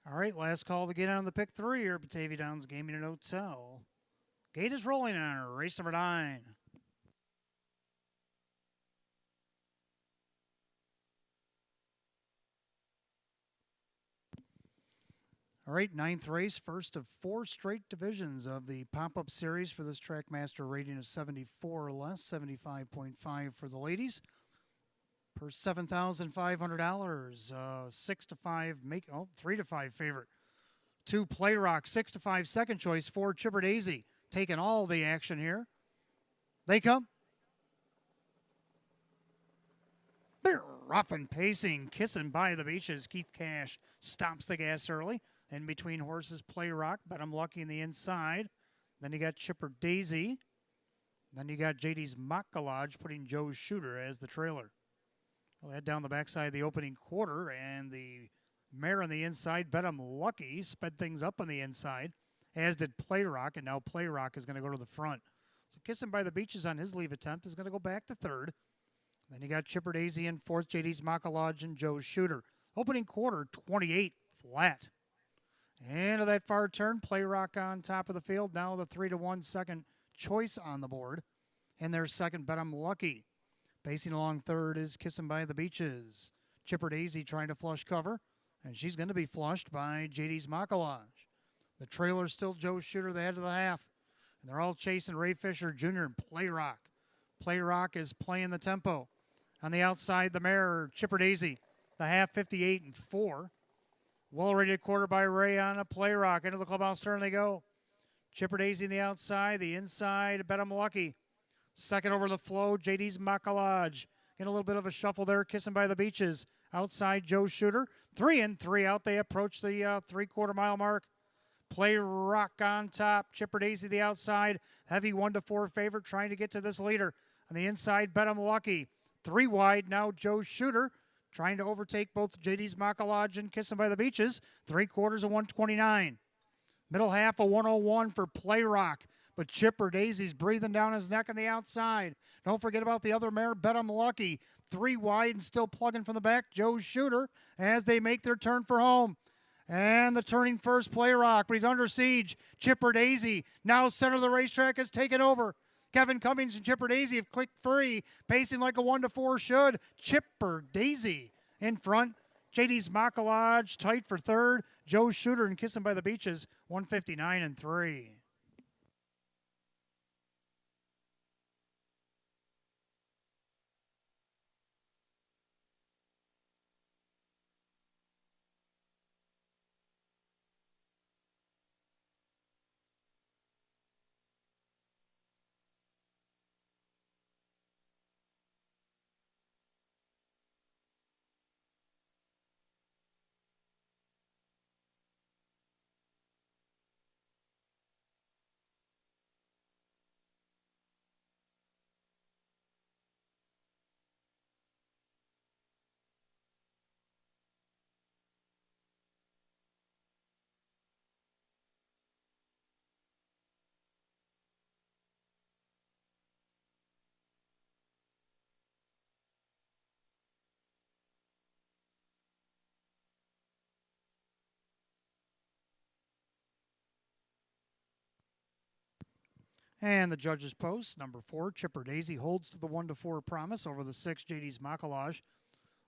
All right, last call to get on the pick 3 here at Batavia Downs Gaming and Hotel. Gate is rolling on her. Race number 9. All All right, ninth race, first of 4 straight divisions of the pop-up series for this Trackmaster rating of 74 or less, 75.5 for the ladies. Per $7,500, 6 to 5, 3 to 5 favorite. 2 Play Rock, 6 to 5 second choice, 4 Chipper Daisy, taking all the action here. They come. They're rough and pacing, kissing by the beaches. Keith Cash stops the gas early. In between horses, Play Rock, but I'm lucky in the inside. Then you got Chipper Daisy. Then you got JD's Makalaj putting Joe's Shooter as the trailer. We'll head down the backside of the opening quarter, and the mare on the inside, Bet I'm Lucky, sped things up on the inside, as did Play Rock, and now Play Rock is going to go to the front. So Kissing by the Beaches on his leave attempt is going to go back to third. Then you got Chipper Daisy in fourth, JD's Makalaj and Joe's Shooter. Opening quarter, 28 flat. Into that far turn, Play Rock on top of the field. Now the 3-1 second choice on the board. And their second, Bet I'm Lucky. Pacing along third is Kissing by the Beaches. Chipper Daisy trying to flush cover, and she's going to be flushed by JD's Makalaj. The trailer's still Joe's Shooter, the head of the half. And they're all chasing Ray Fisher Jr. and Play Rock. Play Rock is playing the tempo. On the outside, the mare, Chipper Daisy, the half 58-4. Well ready at quarter by Ray on a Play Rock. Into the clubhouse turn they go. Chipper Daisy on the outside, the inside, Bet I'm Lucky. Second over the flow, JD's Makalaj. In a little bit of a shuffle there, Kissing by the Beaches. Outside, Joe's Shooter. 3 and 3 out. They approach the 3/4 mile mark. Play Rock on top. Chipper Daisy the outside. Heavy 1-4 favorite trying to get to this leader. On the inside, Bet I'm Lucky. 3 wide now, Joe's Shooter. Trying to overtake both JD's Makalaj and Kissing by the Beaches. 3/4 of 129. Middle half of 101 for Play Rock. But Chipper Daisy's breathing down his neck on the outside. Don't forget about the other mare, Bet I'm Lucky. 3 wide and still plugging from the back, Joe's Shooter, as they make their turn for home. And the turning first, Play Rock, but he's under siege. Chipper Daisy, now center of the racetrack, has taken over. Kevin Cummings and Chipper Daisy have clicked free, pacing like a 1-4 should. Chipper Daisy in front. JD's Makalaj tight for third. Joe's Shooter and Kissing by the Beaches, 159-3. And the judges' post, number 4, Chipper Daisy holds to the 1-4 promise over the 6, JD's Makalaj.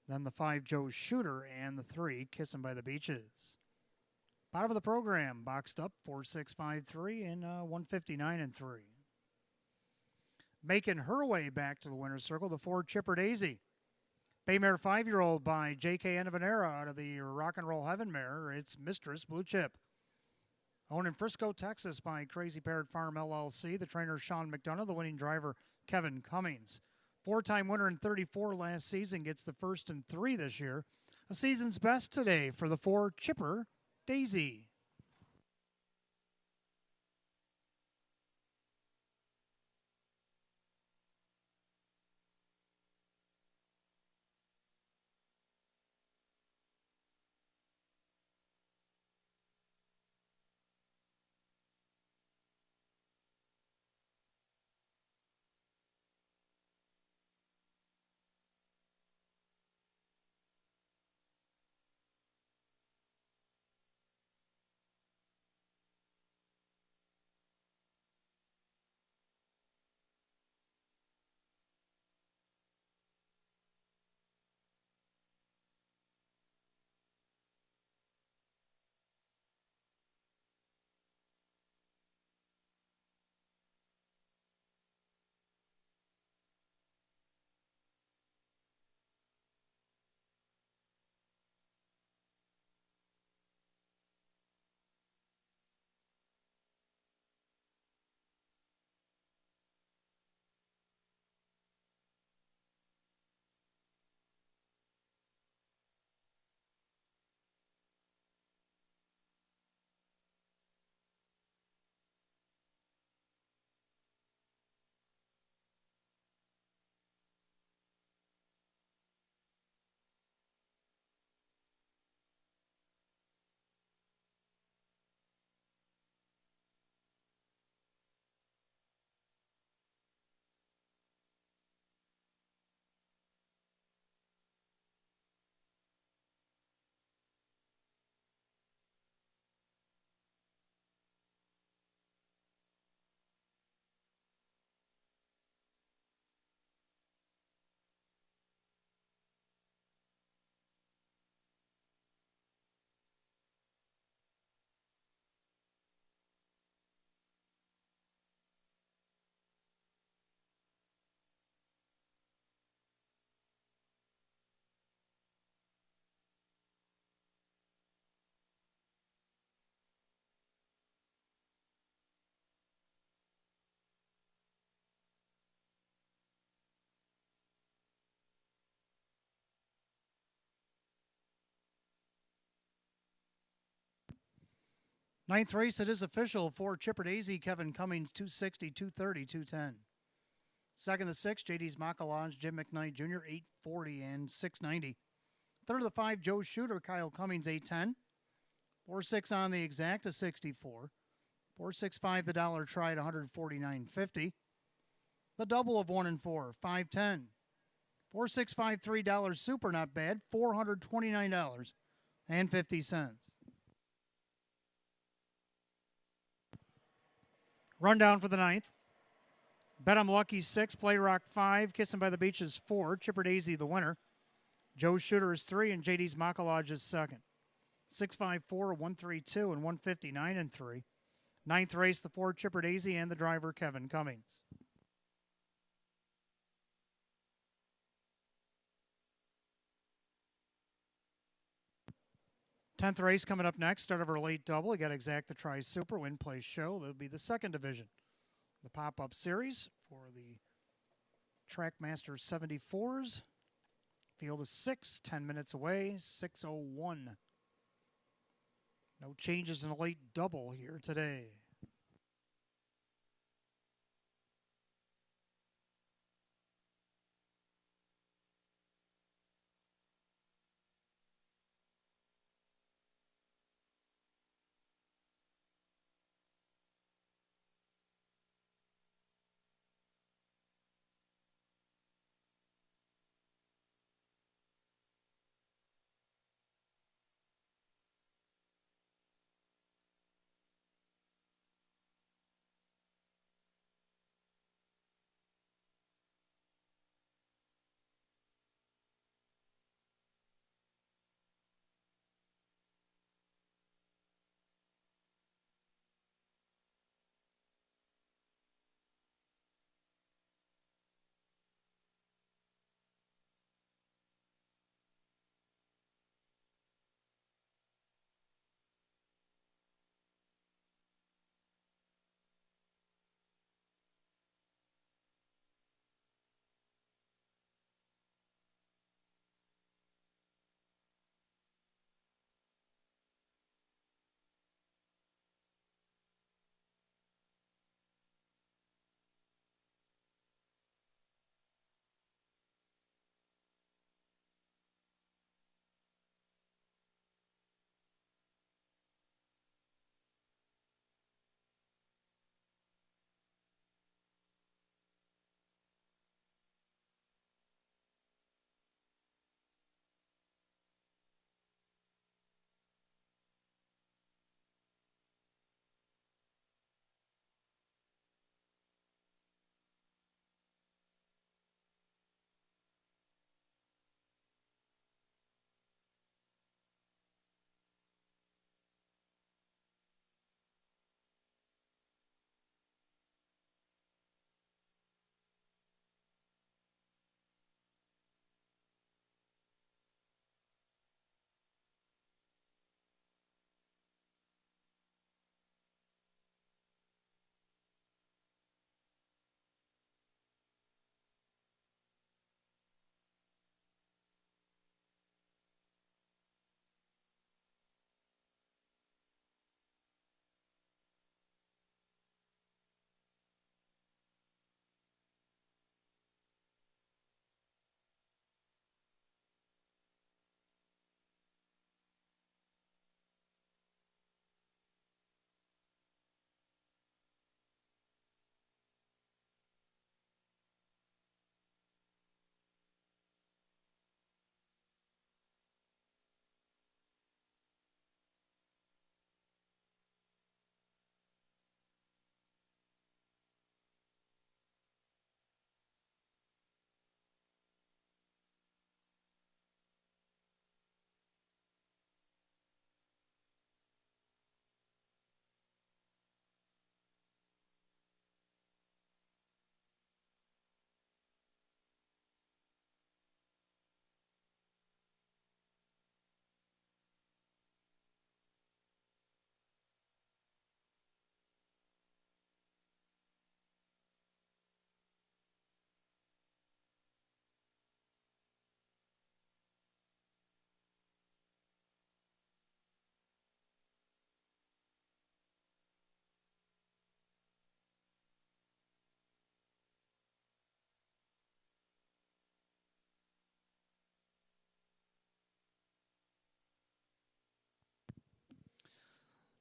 Then the 5, Joe's Shooter, and the 3, Kissing by the Beaches. Bottom of the program, boxed up, 4-6-5-3 and 159-3. Making her way back to the winner's circle, the 4, Chipper Daisy. Baymare 5-year-old by J.K. Enavanera out of the Rock and Roll Heaven mare. It's Mistress Blue Chip. Owned in Frisco, Texas by Crazy Parrot Farm LLC. The trainer, Sean McDonough. The winning driver, Kevin Cummings. 4-time winner in 34 last season. Gets the first in 3 this year. A season's best today for the 4, Chipper Daisy. Ninth race, it is official for Chipper Daisy, Kevin Cummings, 260, 230, 210. Second the 6, JD's Macalage, Jim McKnight Jr., 840 and 690. Third of the 5, Joe Shooter, Kyle Cummings, 810. 4-6 on the exact, a 64. 4-6-5 the dollar try at 149.50. The double of 1 and 4, 510. 4-6-5 $3 super, not bad, $429.50. Rundown for the ninth. Bet I'm Lucky 6, Play Rock 5, Kissin' by the Beach is 4, Chipper Daisy the winner. Joe Shooter is 3, and JD's Macalage is second. 6-5-4, 132, and 159 and 3. Ninth race, the 4, Chipper Daisy, and the driver, Kevin Cummings. Tenth race coming up next. Start of our late double. We got Exact the Tri Super Win Play Show. That'll be the second division. The pop-up series for the Trackmaster 74s. Field is 6, 10 minutes away, 6:01. No changes in a late double here today.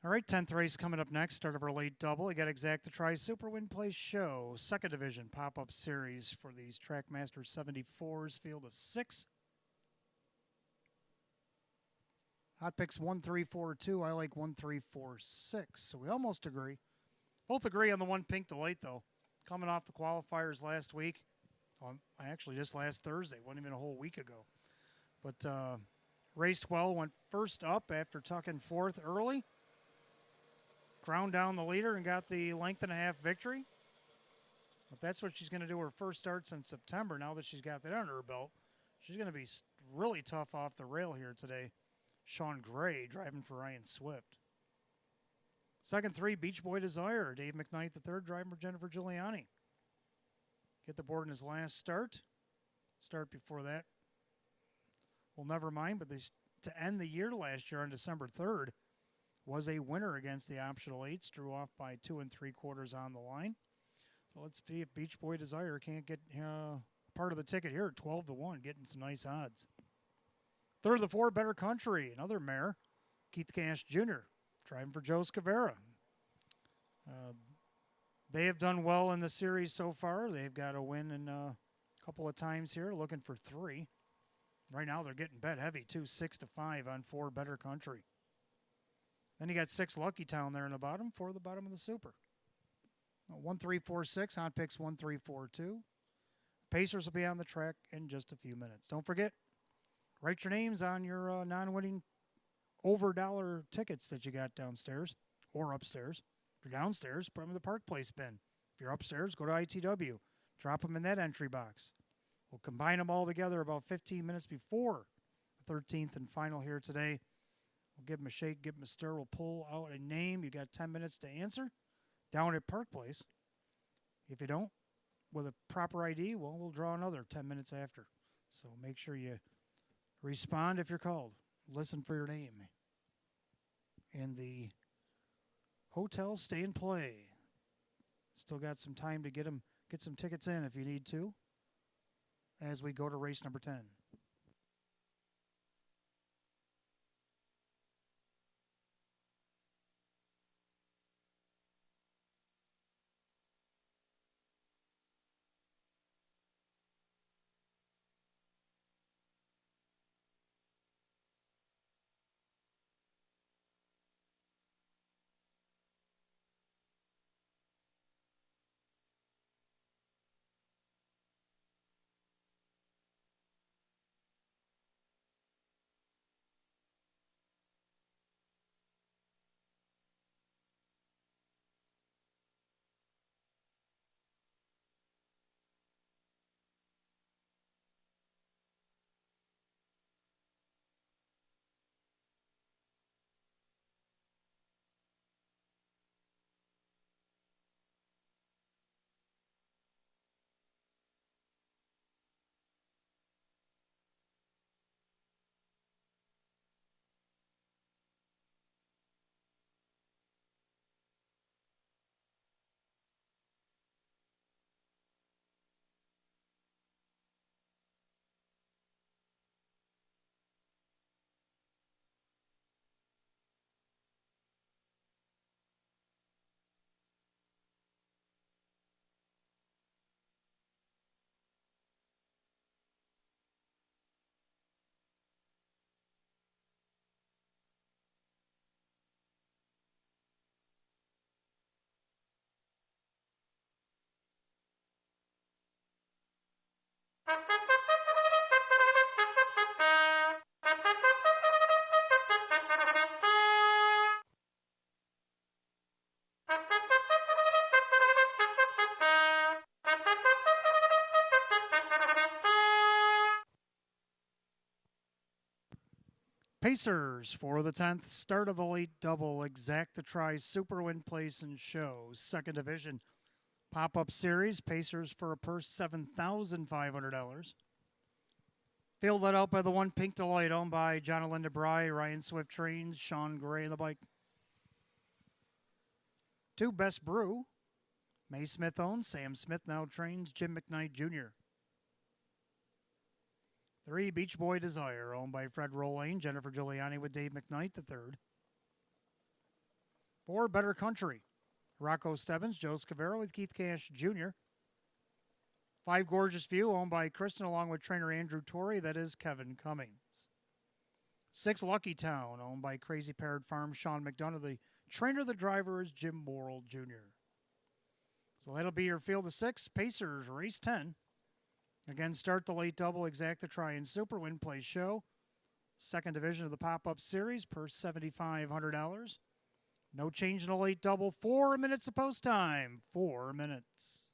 All right, 10th race coming up next. Start of our late double. You got Exacta Tri Super Win Place Show. Second division pop-up series for these Trackmaster 74s. Field of 6. Hot picks 1, 3, 4, 2. I like 1, 3, 4, 6. So we almost agree. Both agree on the one pink delight, though. Coming off the qualifiers last week. Actually, just last Thursday. Wasn't even a whole week ago. But raced well. Went first up after tucking fourth early. Ground down the leader and got the length and a half victory. But that's what she's going to do her first starts in September. Now that she's got that under her belt, she's going to be really tough off the rail here today. Sean Gray driving for Ryan Swift. Second 3, Beach Boy Desire. Dave McKnight III driving for Jennifer Giuliani. Get the board in his last start. Start before that. Well, never mind, but to end the year last year on December 3rd, was a winner against the optional 8s, drew off by 2 3/4 on the line. So let's see if Beach Boy Desire can't get part of the ticket here, 12-1, getting some nice odds. Third of the 4, Better Country, another mare, Keith Cash Jr., driving for Joe Scavera. They have done well in the series so far. They've got a win in a couple of times here, looking for 3. Right now they're getting bet heavy, too, 6-5 on 4 Better Country. Then you got 6 Lucky Town there in the bottom for the bottom of the Super. 1, 3, 4, 6. Hot picks 1, 3, 4, 2. Pacers will be on the track in just a few minutes. Don't forget, write your names on your non-winning over $1 tickets that you got downstairs or upstairs. If you're downstairs, put them in the Park Place bin. If you're upstairs, go to ITW. Drop them in that entry box. We'll combine them all together about 15 minutes before the 13th and final here today. We'll give them a shake, give them a stir. We'll pull out a name. You got 10 minutes to answer down at Park Place. If you don't, with a proper ID, well, we'll draw another 10 minutes after. So make sure you respond if you're called. Listen for your name. And the hotel stay and play. Still got some time to get some tickets in if you need to as we go to race number 10. Pacers for the 10th start of the late double. Exacta Tri Super Win Place and Show. Second division pop-up series. Pacers for a purse $7,500. Field led out by the 1 Pink Delight, owned by John and Linda Bry, Ryan Swift trains, Sean Gray on the bike. 2 Best Brew. May Smith owns, Sam Smith now trains, Jim McKnight Jr. 3 Beach Boy Desire, owned by Fred Rolane, Jennifer Giuliani with Dave McKnight III. For Better Country, Rocco Stebbins, Joe Scavero with Keith Cash Jr. 5 Gorgeous View, owned by Kristen, along with trainer Andrew Torrey. That is Kevin Cummings. 6 Lucky Town, owned by Crazy Parrot Farm, Sean McDonough. The trainer, the driver is Jim Morrill Jr. So that'll be your field of 6. Pacers, race 10. Again, start the late double, Exacta Try and Super, win, play, show. Second division of the pop-up series, per $7,500. No change in the late double. 4 minutes of post time. 4 minutes.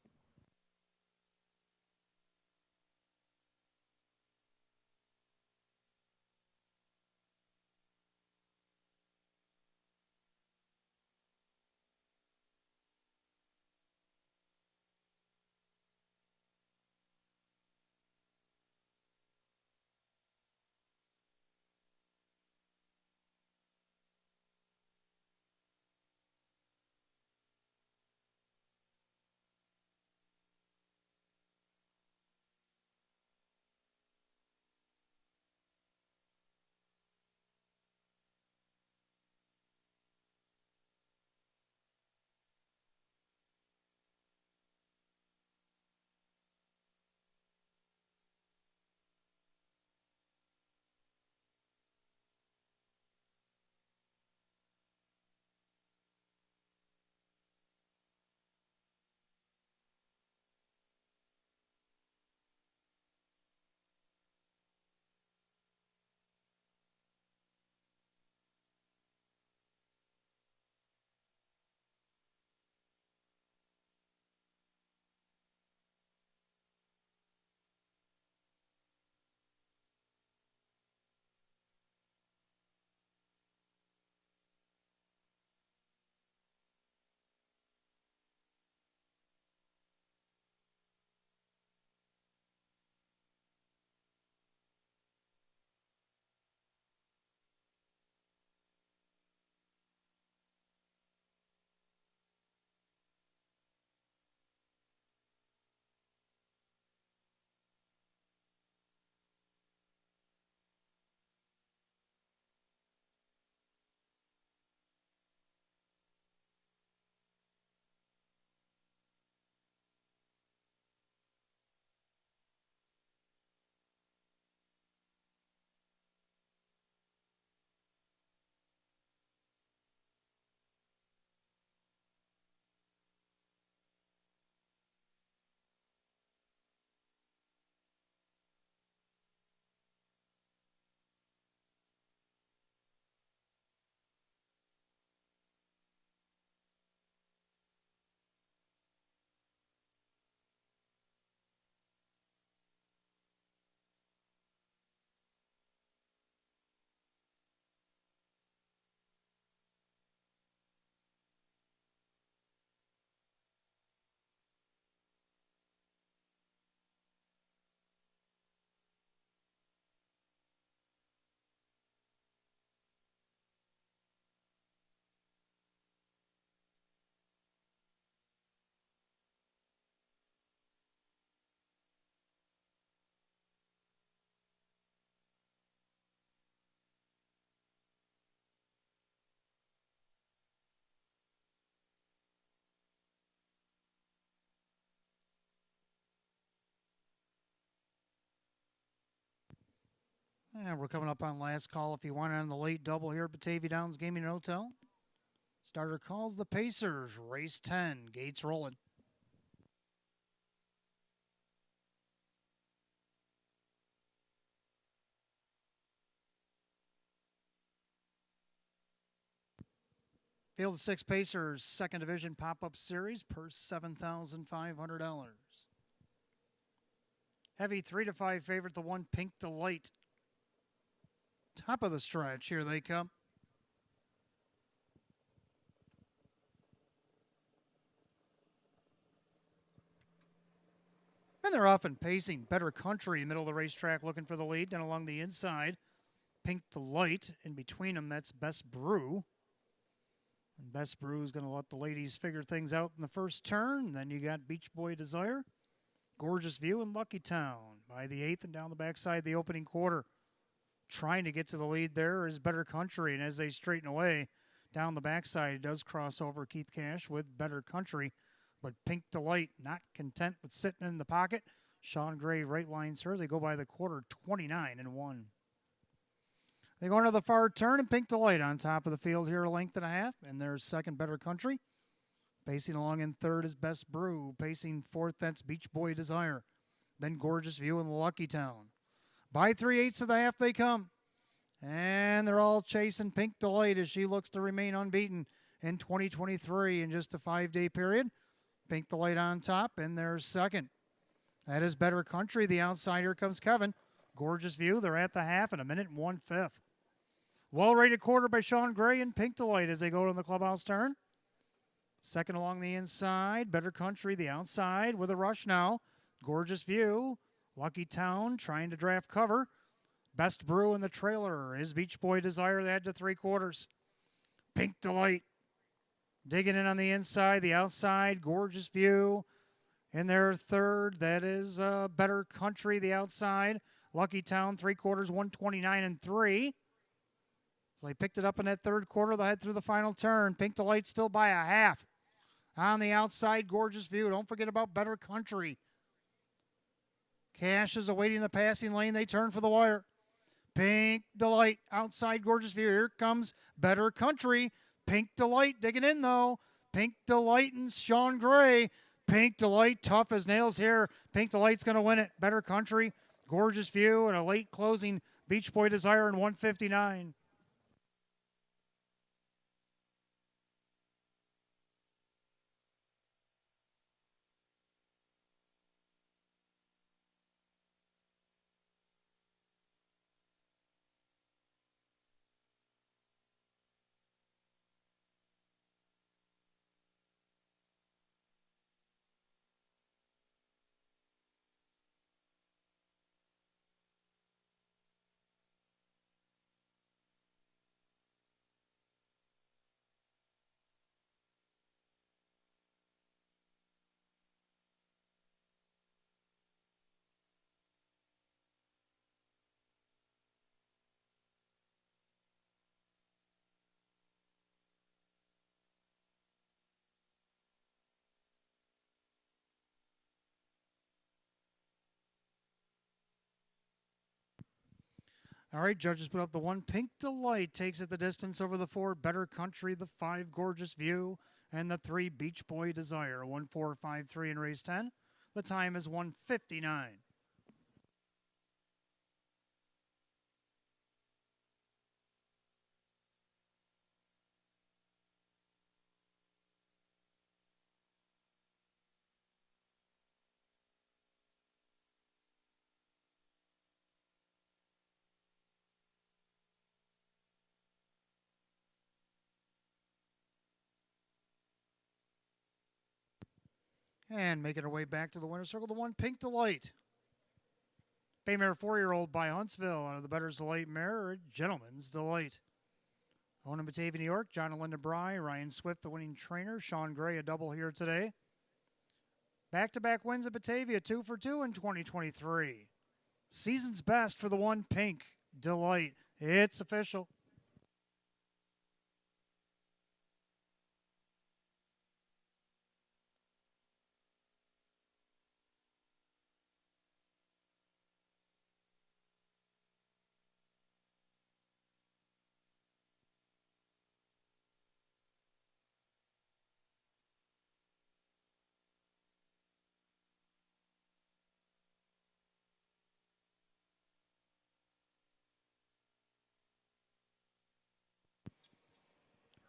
And we're coming up on last call. If you want on the late double here at Batavia Downs Gaming and Hotel. Starter calls the Pacers. Race 10. Gates rolling. Field of 6 Pacers, second division pop-up series, per $7,500. Heavy 3-5 favorite, the 1 Pink Delight. Top of the stretch, here they come. And they're off and pacing. Better Country, middle of the racetrack, looking for the lead. Then along the inside, Pink Delight. In between them, that's Best Brew. And Best Brew is going to let the ladies figure things out in the first turn. Then you got Beach Boy Desire, Gorgeous View, and Lucky Town. By the 8th and down the backside, the opening quarter. Trying to get to the lead there is Better Country. And as they straighten away, Down the backside, it does cross over Keith Cash with Better Country, but Pink Delight not content with sitting in the pocket. Sean Gray right lines her. They go by the quarter 29-1. They go into the far turn, and Pink Delight on top of the field here, a length and a half, and there's second Better Country. Pacing along in third is Best Brew. Pacing fourth, that's Beach Boy Desire. Then Gorgeous View and Lucky Town. By 3/8 of the half they come. And they're all chasing Pink Delight as she looks to remain unbeaten in 2023 in just a 5-day period. Pink Delight on top, and there's second. That is Better Country. The outside, here comes Kevin. Gorgeous View, they're at the half in 1:01. Well-rated quarter by Sean Gray and Pink Delight as they go to the clubhouse turn. Second along the inside, Better Country, the outside with a rush now. Gorgeous View, Lucky Town trying to draft cover. Best Brew in the trailer is Beach Boy Desire. They head to 3/4. Pink Delight digging in on the inside, the outside, Gorgeous View in their third. That is Better Country, the outside. Lucky Town, 3/4, 129-3. So they picked it up in that third quarter. They'll head through the final turn. Pink Delight still by a half. On the outside, Gorgeous View. Don't forget about Better Country. Cash is awaiting the passing lane. They turn for the wire. Pink Delight outside Gorgeous View. Here comes Better Country. Pink Delight digging in, though. Pink Delight and Sean Gray. Pink Delight tough as nails here. Pink Delight's going to win it. Better Country, Gorgeous View, and a late closing Beach Boy Desire in 1:59. All right, judges put up the 1. Pink Delight takes it the distance over the 4. Better Country, the 5. Gorgeous View, and the 3. Beach Boy Desire. 1-4-5-3 in race 10. The time is 1:59. And making her way back to the winner's circle, the 1. Pink Delight. Baymare 4-year-old by Huntsville out of the Better's Delight mare, Gentleman's Delight. Owned in Batavia, New York, John and Linda Bry, Ryan Swift, the winning trainer, Sean Gray, a double here today. Back-to-back wins at Batavia, 2 for 2 in 2023. Season's best for the 1. Pink Delight. It's official.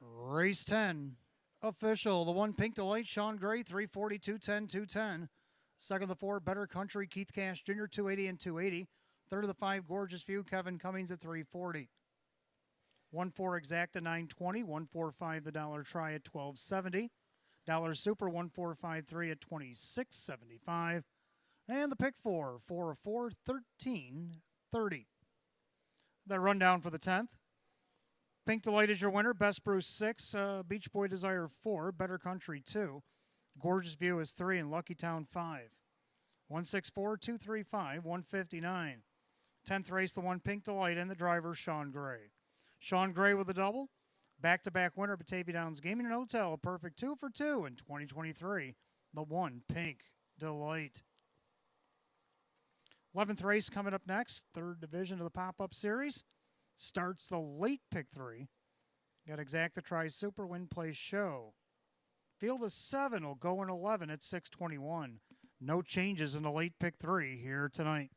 Race 10, official. The 1. Pink Delight, Sean Gray, 340, 210, 210. Second of the 4, Better Country, Keith Cash Jr., 280 and 280. Third of the 5, Gorgeous View, Kevin Cummings at 340. 1-4 exacta, 920. 1-4-5 the dollar try at 1270. Dollar Super, 1-4-5-3 at 2675. And the pick 4, 4-4, 1330. That rundown for the 10th. Pink Delight is your winner. Best Brew 6. Beach Boy Desire 4. Better Country 2. Gorgeous View is 3. And Lucky Town 5. 164, 235, 159. 10th race, the 1. Pink Delight and the driver, Sean Gray. Sean Gray with a double. Back-to-back winner, Batavia Downs Gaming and Hotel, a perfect 2 for 2 in 2023. The one Pink Delight. 11th race coming up next, third division of the pop-up series. Starts the late pick 3. Got Exacta Tries Super Win Play Show. Field of 7 will go in 11 at 6:21. No changes in the late pick 3 here tonight.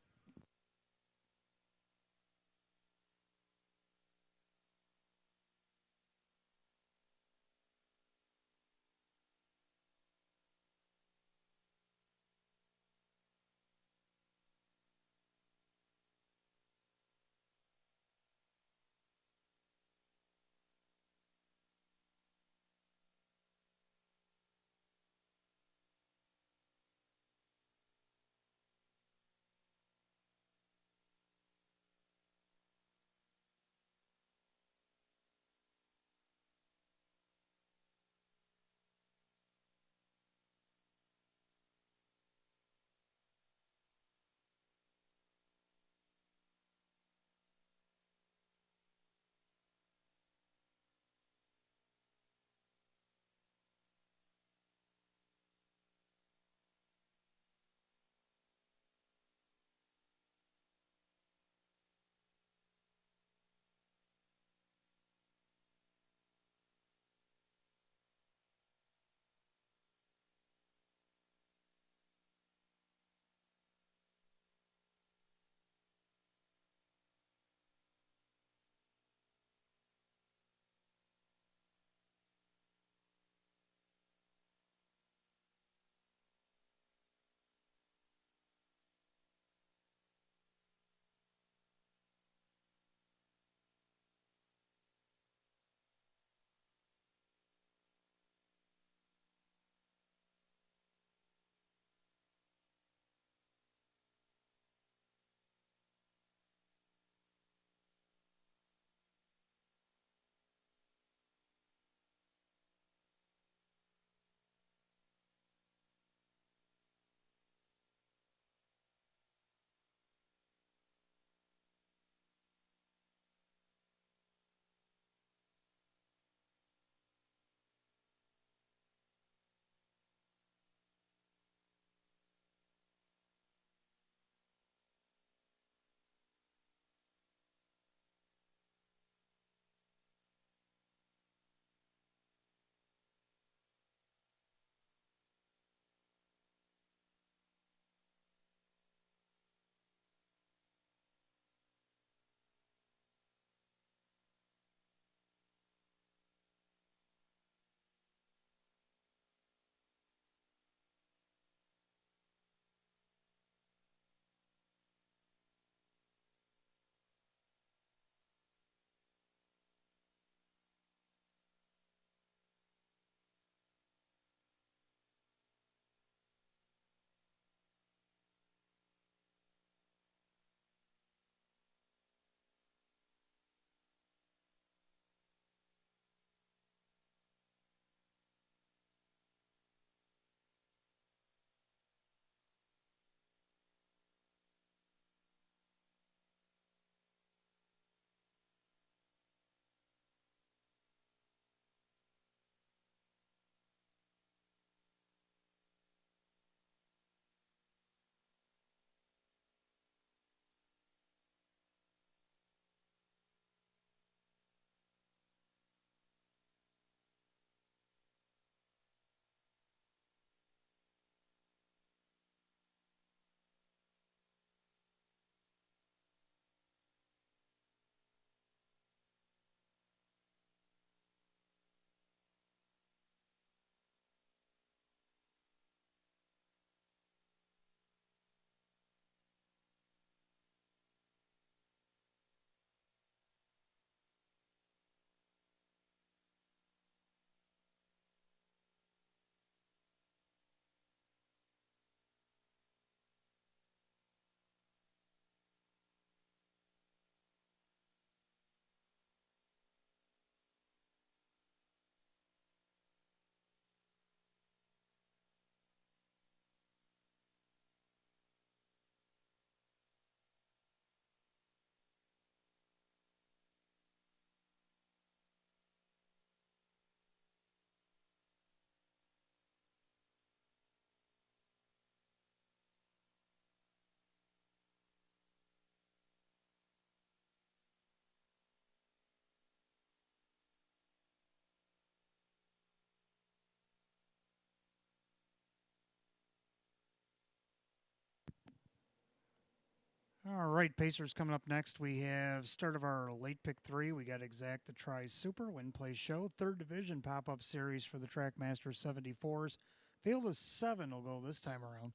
All right, Pacers coming up next. We have start of our late pick 3. We got Exact to Try Super, Win Play Show, 3rd Division pop-up series for the Trackmaster 74s. Field of 7 will go this time around.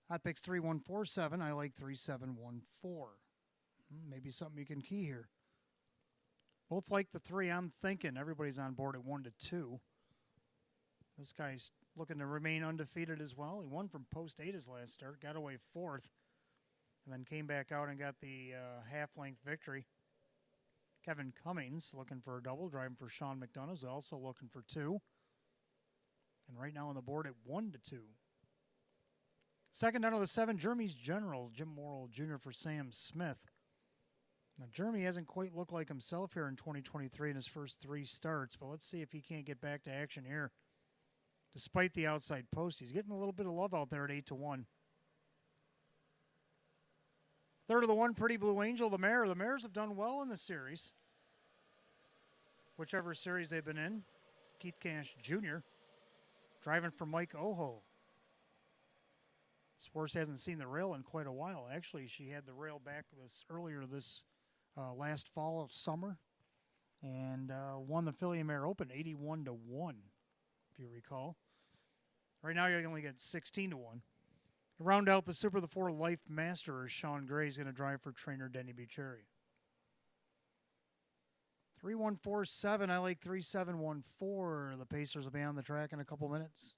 Hot picks 3147. I like 3714. Maybe something you can key here. Both like the 3. I'm thinking everybody's on board at 1 to 2. This guy's looking to remain undefeated as well. He won from post 8 his last start, got away 4th, and then came back out and got the half-length victory. Kevin Cummings looking for a double, driving for Sean McDonough, who's also looking for 2. And right now on the board at 1 to 2. Second out of the 7, Jeremy's General, Jim Morrill Jr. for Sam Smith. Now, Jeremy hasn't quite looked like himself here in 2023 in his first 3 starts, but let's see if he can't get back to action here. Despite the outside post, he's getting a little bit of love out there at 8 to 1. Third of the 1, Pretty Blue Angel, the mare. The mares have done well in the series, whichever series they've been in. Keith Cash Jr. driving for Mike Oho. This horse hasn't seen the rail in quite a while. Actually, she had the rail back earlier this last fall of summer, and won the Philly Mare Open 81 to 1, if you recall. Right now, you only get 16 to 1. To round out the Super the 4 Life Master, Sean Gray is going to drive for trainer Denny Bucherri. 3147. I like 3714. The Pacers will be on the track in a couple minutes.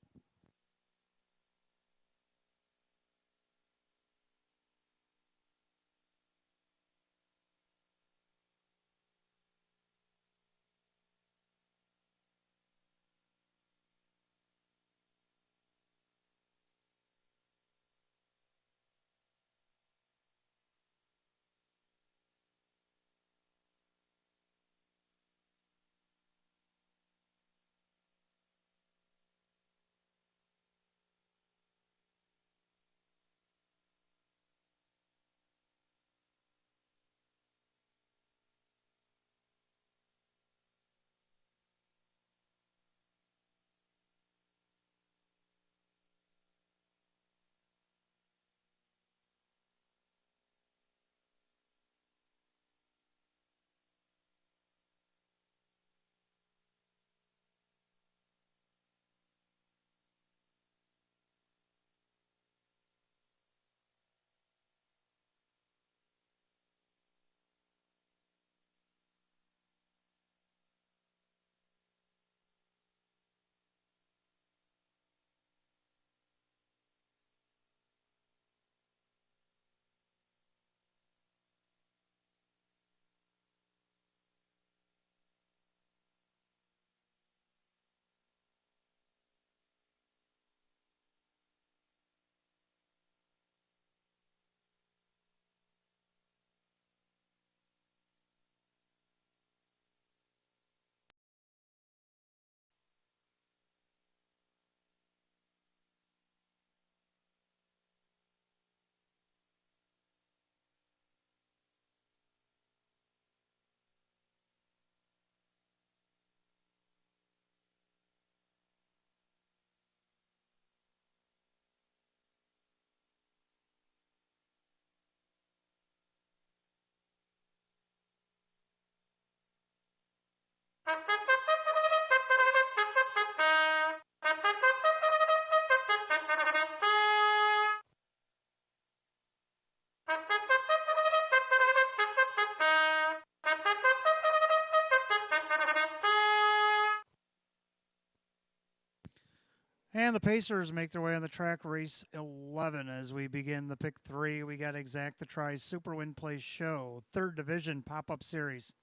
And the Pacers make their way on the track, race 11. As we begin the pick 3, we got Exact to Try Super Win Play Show, 3rd Division pop-up series.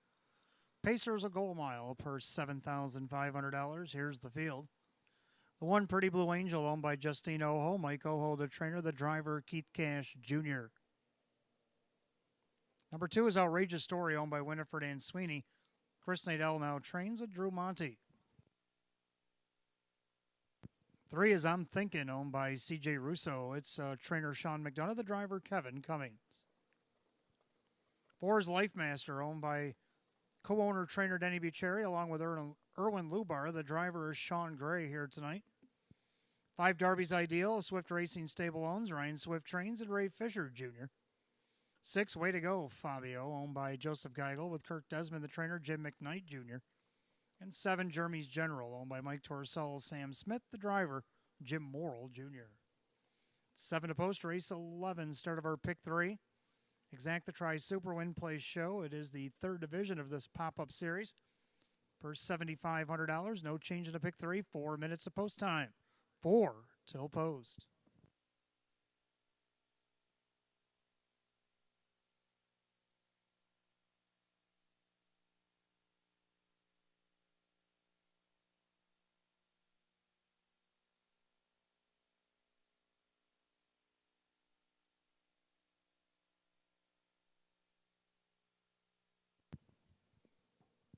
Pacers a goal mile per $7,500. Here's the field. The 1, Pretty Blue Angel, owned by Justine Oho. Mike Oho, the trainer. The driver, Keith Cash Jr. Number 2 is Outrageous Story, owned by Winifred Ann Sweeney. Chris Nadell now trains with Drew Monty. 3 is I'm Thinking, owned by C.J. Russo. It's trainer Sean McDonough, the driver Kevin Cummings. 4 is Life Master, owned by co-owner trainer Denny Bucherri, along with Erwin Lubar. The driver is Sean Gray here tonight. 5, Darby's Ideal, a Swift Racing stable owns. Ryan Swift trains, and Ray Fisher Jr. 6, Way to Go, Fabio, owned by Joseph Geigel, with Kirk Desmond, the trainer, Jim McKnight Jr. And 7, Jeremy's General, owned by Mike Torricello, Sam Smith, the driver, Jim Morrill Jr. 7 to post, race 11, start of our pick 3. Exacta Tri Super Win Play Show. It is the third division of this pop-up series. Per $7,500, no change in the pick 3, 4 minutes of post time. 4 till post.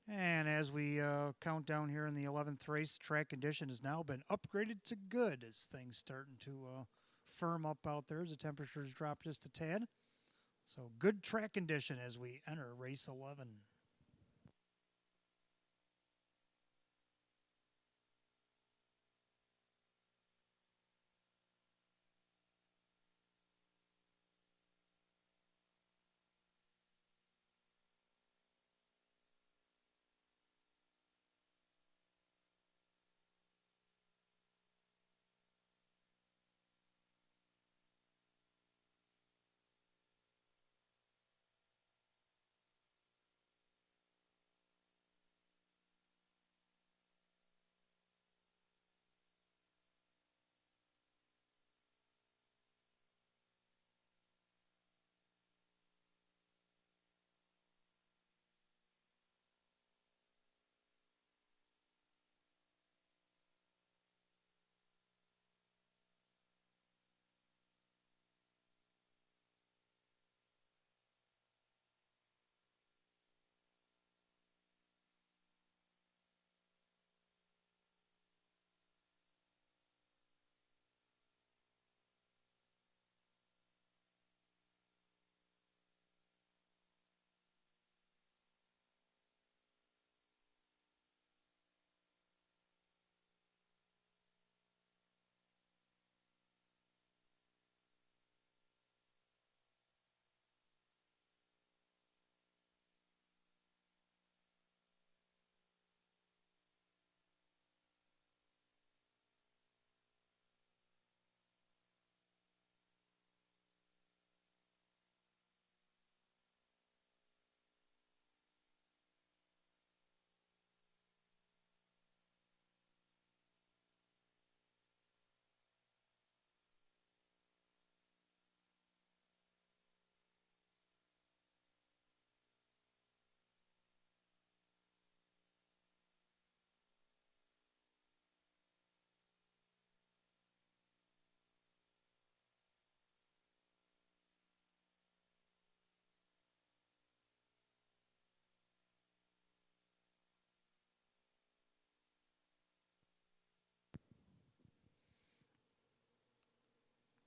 And as we count down here in the 11th race, track condition has now been upgraded to good as things starting to firm up out there as the temperatures drop just a tad. So good track condition as we enter race 11.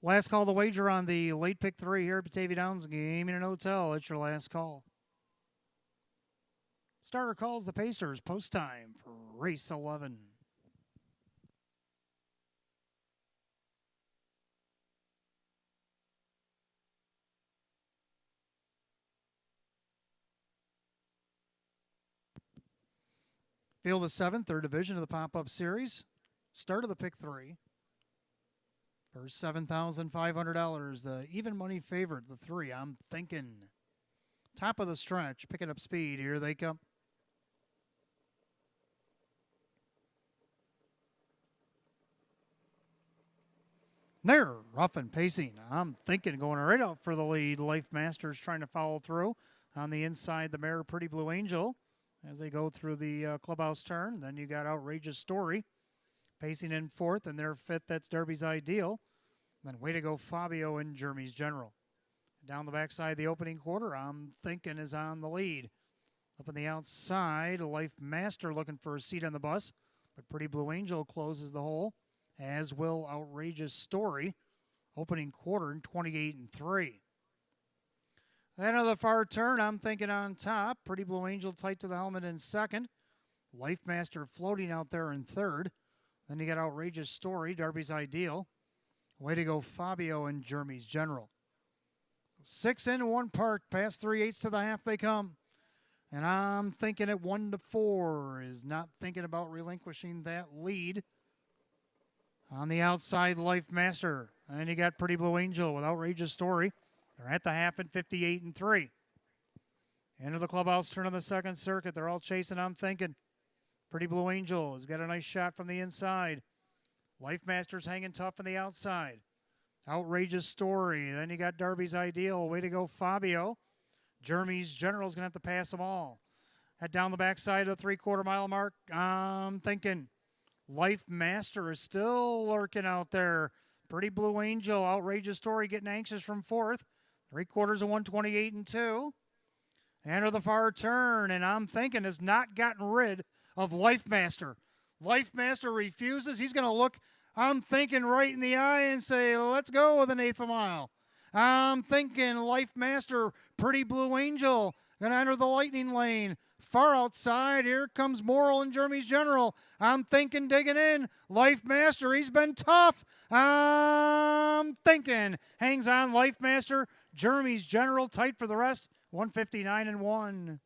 Last call to wager on the late pick 3 here at Batavia Downs Gaming and Hotel. It's your last call. Starter calls the Pacers. Post time for race 11. Field of 7, third division of the pop-up series. Start of the pick 3. For $7,500, the even money favorite, the 3, I'm thinking. Top of the stretch, picking up speed. Here they come. They're rough and pacing. I'm thinking going right out for the lead. Life Masters trying to follow through. On the inside, the mare Pretty Blue Angel as they go through the clubhouse turn. Then you got Outrageous Story pacing in 4th, and their 5th, that's Derby's Ideal. Then Way to Go, Fabio, and Jeremy's General. Down the backside, the opening quarter, I'm thinking is on the lead. Up on the outside, Life Master looking for a seat on the bus, but Pretty Blue Angel closes the hole, as will Outrageous Story. Opening quarter in 28-3. Then on the far turn, I'm thinking on top. Pretty Blue Angel tight to the helmet in 2nd. Life Master floating out there in 3rd. Then you got Outrageous Story, Derby's Ideal. Way to Go, Fabio, and Jeremy's General. 6 in, 1 parked. Past 3/8 to the half they come. And I'm thinking at 1-4 is not thinking about relinquishing that lead. On the outside, Life Master. And you got Pretty Blue Angel with Outrageous Story. They're at the half at 58-3. Into the clubhouse, turn of the second circuit. They're all chasing, I'm thinking. Pretty Blue Angel has got a nice shot from the inside. Life Master's hanging tough on the outside. Outrageous Story. Then you got Darby's Ideal. Way to go, Fabio. Jeremy's General's going to have to pass them all. Head down the backside of the 3/4 mile mark. I'm thinking Life Master is still lurking out there. Pretty Blue Angel, Outrageous Story getting anxious from fourth. 3/4 of 128-2. Enter the far turn, and I'm thinking has not gotten rid of Life Master. Life Master refuses. He's going to look, I'm thinking, right in the eye and say, let's go with an 1/8 mile. I'm thinking Life Master, Pretty Blue Angel, going to enter the lightning lane. Far outside, here comes Moral and Jeremy's General. I'm thinking digging in. Life Master, he's been tough. I'm thinking hangs on Life Master. Jeremy's General tight for the rest. 159-1.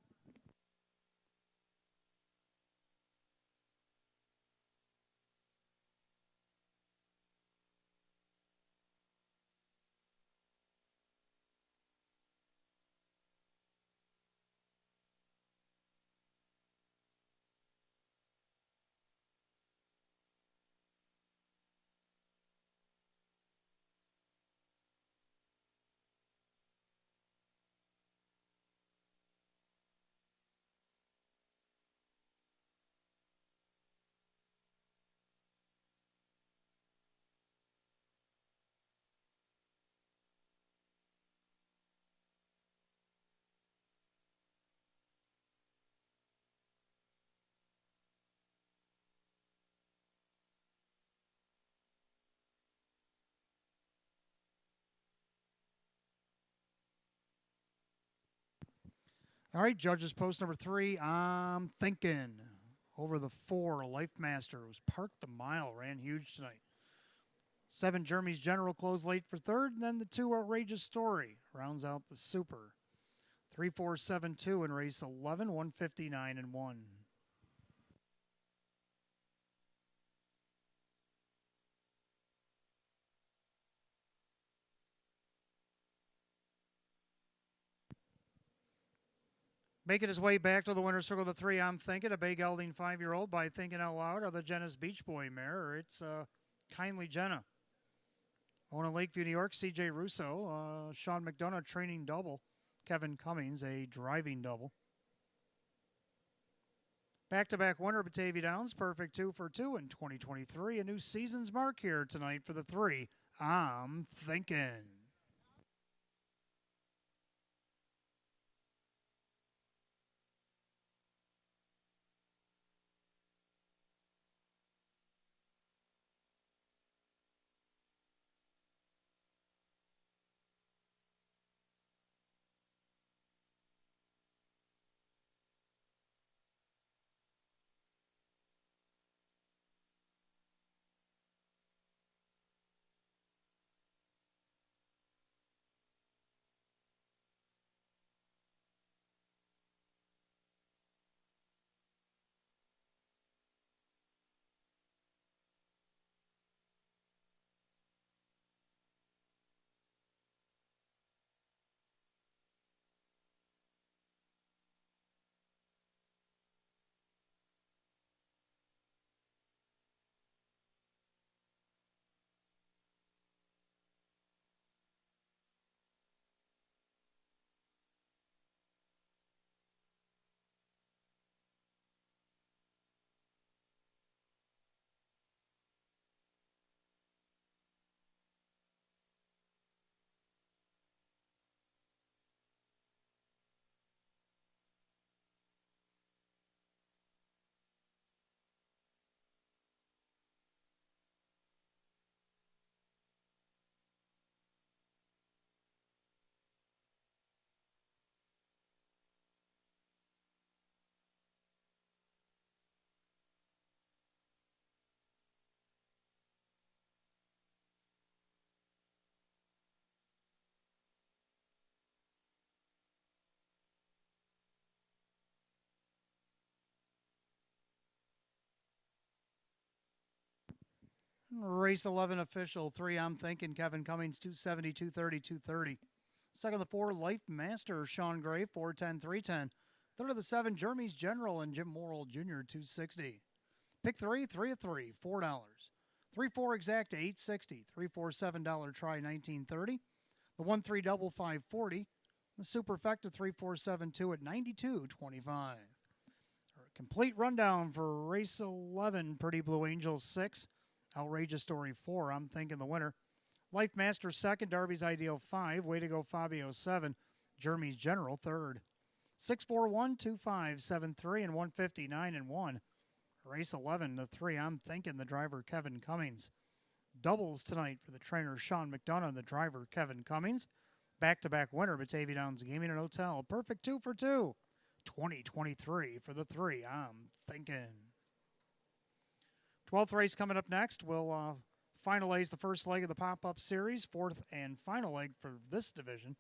All right, judges post number 3. I'm thinking over the 4. Life Master was parked the mile, ran huge tonight. 7, Jeremy's General closed late for third, and then the 2, Outrageous Story rounds out the super. 3-4-7-2 in race 11, 159-1. Making his way back to the winner's circle of the 3, I'm thinking a big gelding 5-year-old by Thinking Out Loud, or the Jenna's Beach Boy mare. It's Kindly Jenna. Owned in Lakeview, New York, C.J. Russo. Sean McDonough training double. Kevin Cummings, a driving double. Back-to-back winner, Batavia Downs, perfect 2 for 2 in 2023. A new season's mark here tonight for the 3. I'm thinking. Race 11 official, 3, I'm thinking Kevin Cummings, 270, 230, 230. Second of the 4, Life Master, Sean Gray, 410, 310. Third of the 7, Jeremy's General and Jim Morrill Jr., 260. Pick 3, 3 of 3, $4. 3-4 exact, 860. 3-4 $7 try, 1930. The 1-3 double, 540. The superfecta 3-4 7-2 at 92.25. Complete rundown for race 11, Pretty Blue Angel 6, Outrageous Story 4, I'm thinking the winner. Life Master 2nd, Darby's Ideal 5, Way to Go Fabio 7, Jeremy's General 3rd. 6-4 1-2-5 7-3 and 159 and 1. Race 11 to 3, I'm thinking the driver Kevin Cummings. Doubles tonight for the trainer Sean McDonough and the driver Kevin Cummings. Back-to-back winner, Batavia Downs Gaming and Hotel. Perfect 2 for 2. 2023 for the 3, I'm thinking. 12th race coming up next. We'll finalize the first leg of the pop-up series, 4th and final leg for this division.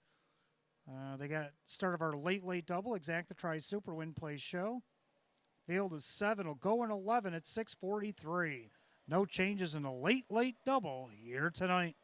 They got start of our late double, Exacta Tri Super Win Play Show. Field is 7, will go in 11 at 6:43. No changes in the late double here tonight.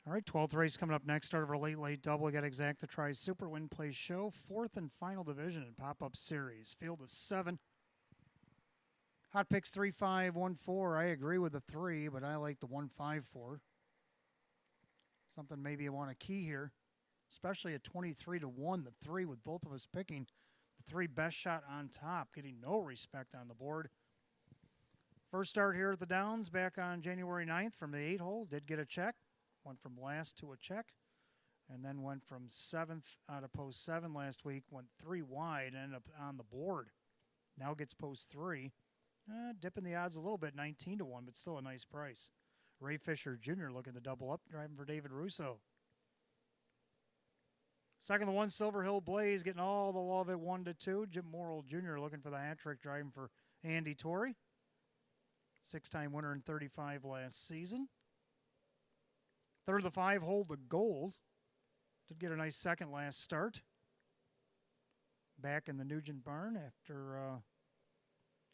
All right, 12th race coming up next. Start of our late double. We got Exacta Tri Super Win Play Show. 4th and final division in pop-up series. Field is 7. Hot picks 3, 5, 1, 4. I agree with the 3, but I like the 1, 5, 4. Something maybe you want to key here, especially at 23-1, the 3 with both of us picking the 3 best shot on top, getting no respect on the board. First start here at the Downs back on January 9th from the 8 hole. Did get a check. Went from last to a check. And then went from 7th out of post 7 last week. Went 3 wide and ended up on the board. Now gets post 3. Dipping the odds a little bit, 19-1, but still a nice price. Ray Fisher Jr. looking to double up, driving for David Russo. Second, the 1 Silver Hill Blaze getting all the love at 1-2. Jim Morrill Jr. looking for the hat trick, driving for Andy Torrey. 6-time winner in 35 last season. Third of the 5 hole, the Gold. Did get a nice second last start. Back in the Nugent barn after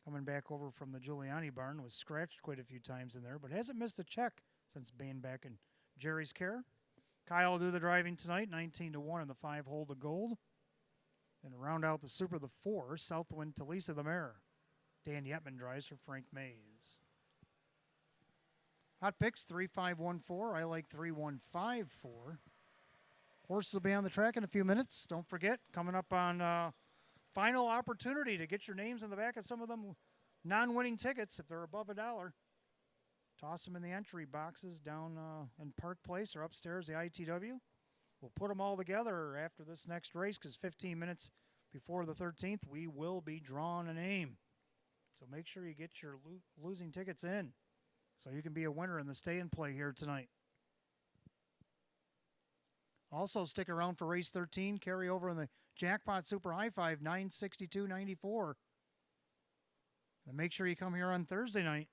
coming back over from the Giuliani barn. Was scratched quite a few times in there, but hasn't missed a check since being back in Jerry's care. Kyle will do the driving tonight, 19-1 in the 5 hole, the Gold. And to round out the Super, the 4, Southwind to Lisa the Mare. Dan Yetman drives for Frank Mays. Hot picks, 3-5-1-4. I like 3-1-5-4. Horses will be on the track in a few minutes. Don't forget, coming up on final opportunity to get your names in the back of some of them non-winning tickets if they're above $1. Toss them in the entry boxes down in Park Place or upstairs, the ITW. We'll put them all together after this next race because 15 minutes before the 13th, we will be drawing a name. So make sure you get your losing tickets in so you can be a winner in the stay-and-play here tonight. Also, stick around for race 13, carry over in the Jackpot Super High Five, 962.94. And make sure you come here on Thursday night.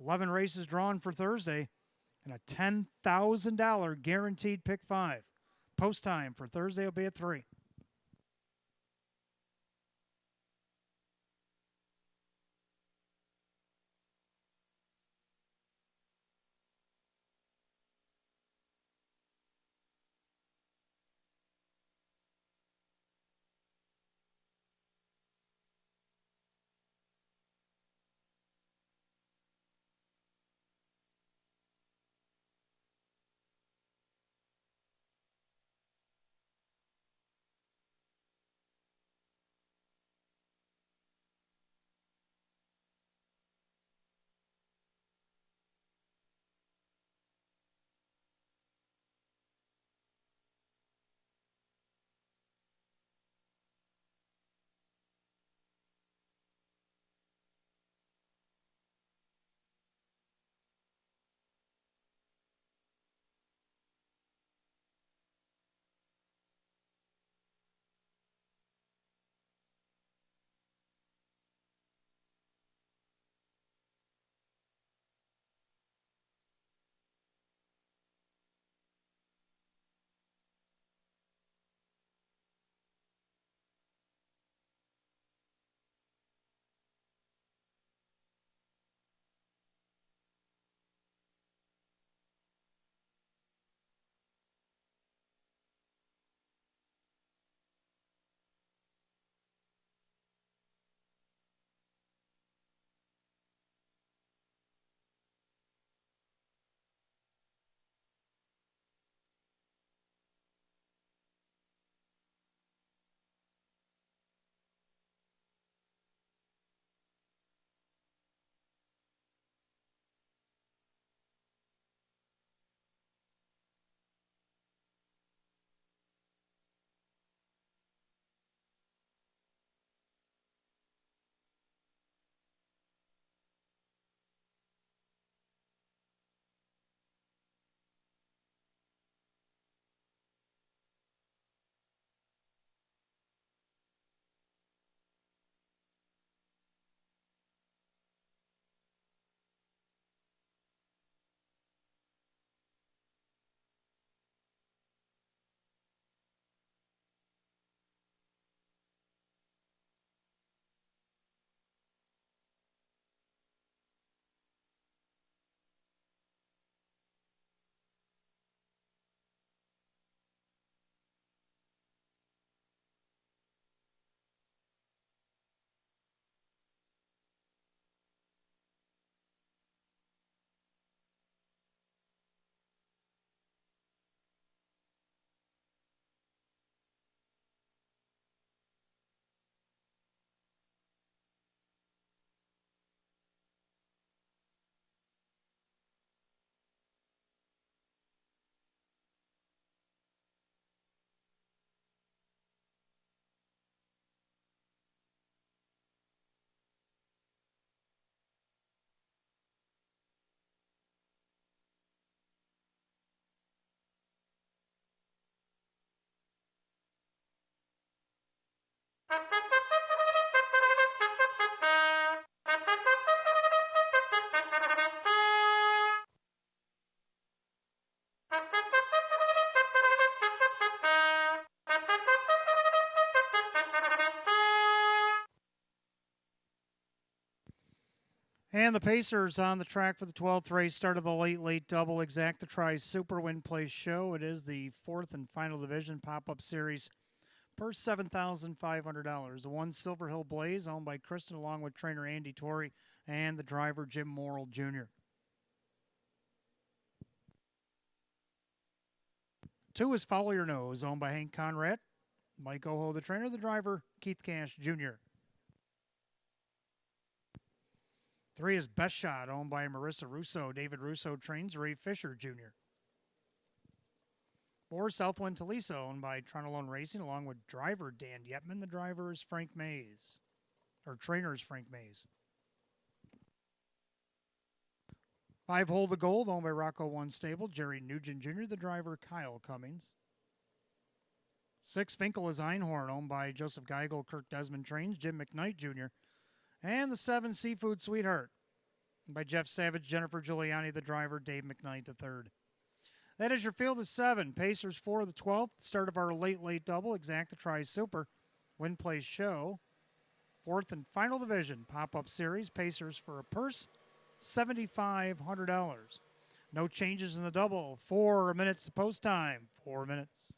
11 races drawn for Thursday and a $10,000 guaranteed pick 5. Post time for Thursday will be at 3. And the Pacers on the track for the 12th race, start of the late double Exacta Tries Super Win Place Show. It is the fourth and final division pop-up series, purse $7,500. The one Silver Hill Blaze, owned by Kristen, along with trainer Andy Torrey and the driver Jim Morrill Jr. 2 is Follow Your Nose, owned by Hank Conrad, Mike Oho, the trainer, the driver Keith Cash Jr. 3 is Best Shot, owned by Marissa Russo. David Russo trains Ray Fisher Jr. 4, Southwind Tulisa, owned by Tronalone Racing, along with driver Dan Yetman. The driver is Frank Mays, or trainer is Frank Mays. 5, Hold the Gold, owned by Rocco One Stable, Jerry Nugent Jr., the driver Kyle Cummings. 6, Finkel is Einhorn, owned by Joseph Geigel, Kirk Desmond trains, Jim McKnight Jr., and the 7, Seafood Sweetheart, by Jeff Savage, Jennifer Giuliani, the driver, Dave McKnight III. That is your field of 7. Pacers for the 12th, start of our late double, Exacta Tries Super, Win Place Show, fourth and final division, pop-up series, Pacers for a purse, $7,500. No changes in the double, 4 minutes to post time, 4 minutes.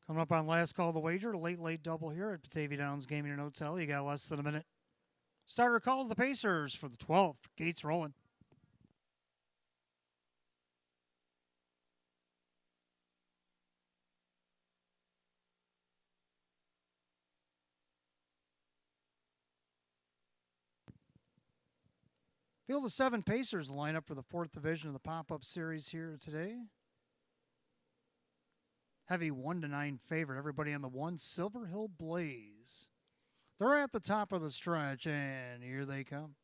Coming up on last call of the wager, a late double here at Batavia Downs Gaming and Hotel. You got less than a minute. Starter calls the Pacers for the 12th. Gates rolling. Field of 7 Pacers line up for the 4th division of the pop-up series here today. Heavy 1-9 favorite. Everybody on the 1, Silver Hill Blaze. They're at the top of the stretch, and here they come.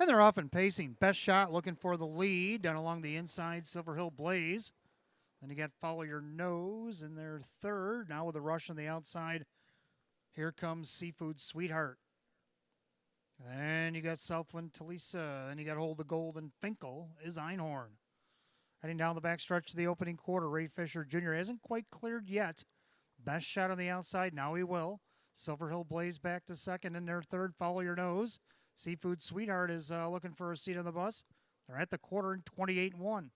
And they're off and pacing. Best shot looking for the lead down along the inside, Silver Hill Blaze. Then you got Follow Your Nose in their third. Now with a rush on the outside, here comes Seafood Sweetheart. And you got Southwind Talisa. Then you got Hold the Gold and Finkel is Einhorn. Heading down the backstretch to the opening quarter, Ray Fisher Jr. hasn't quite cleared yet. Best shot on the outside. Now he will. Silver Hill Blaze back to second in their third. Follow Your Nose. Seafood Sweetheart is looking for a seat on the bus. They're at the quarter in 28-1.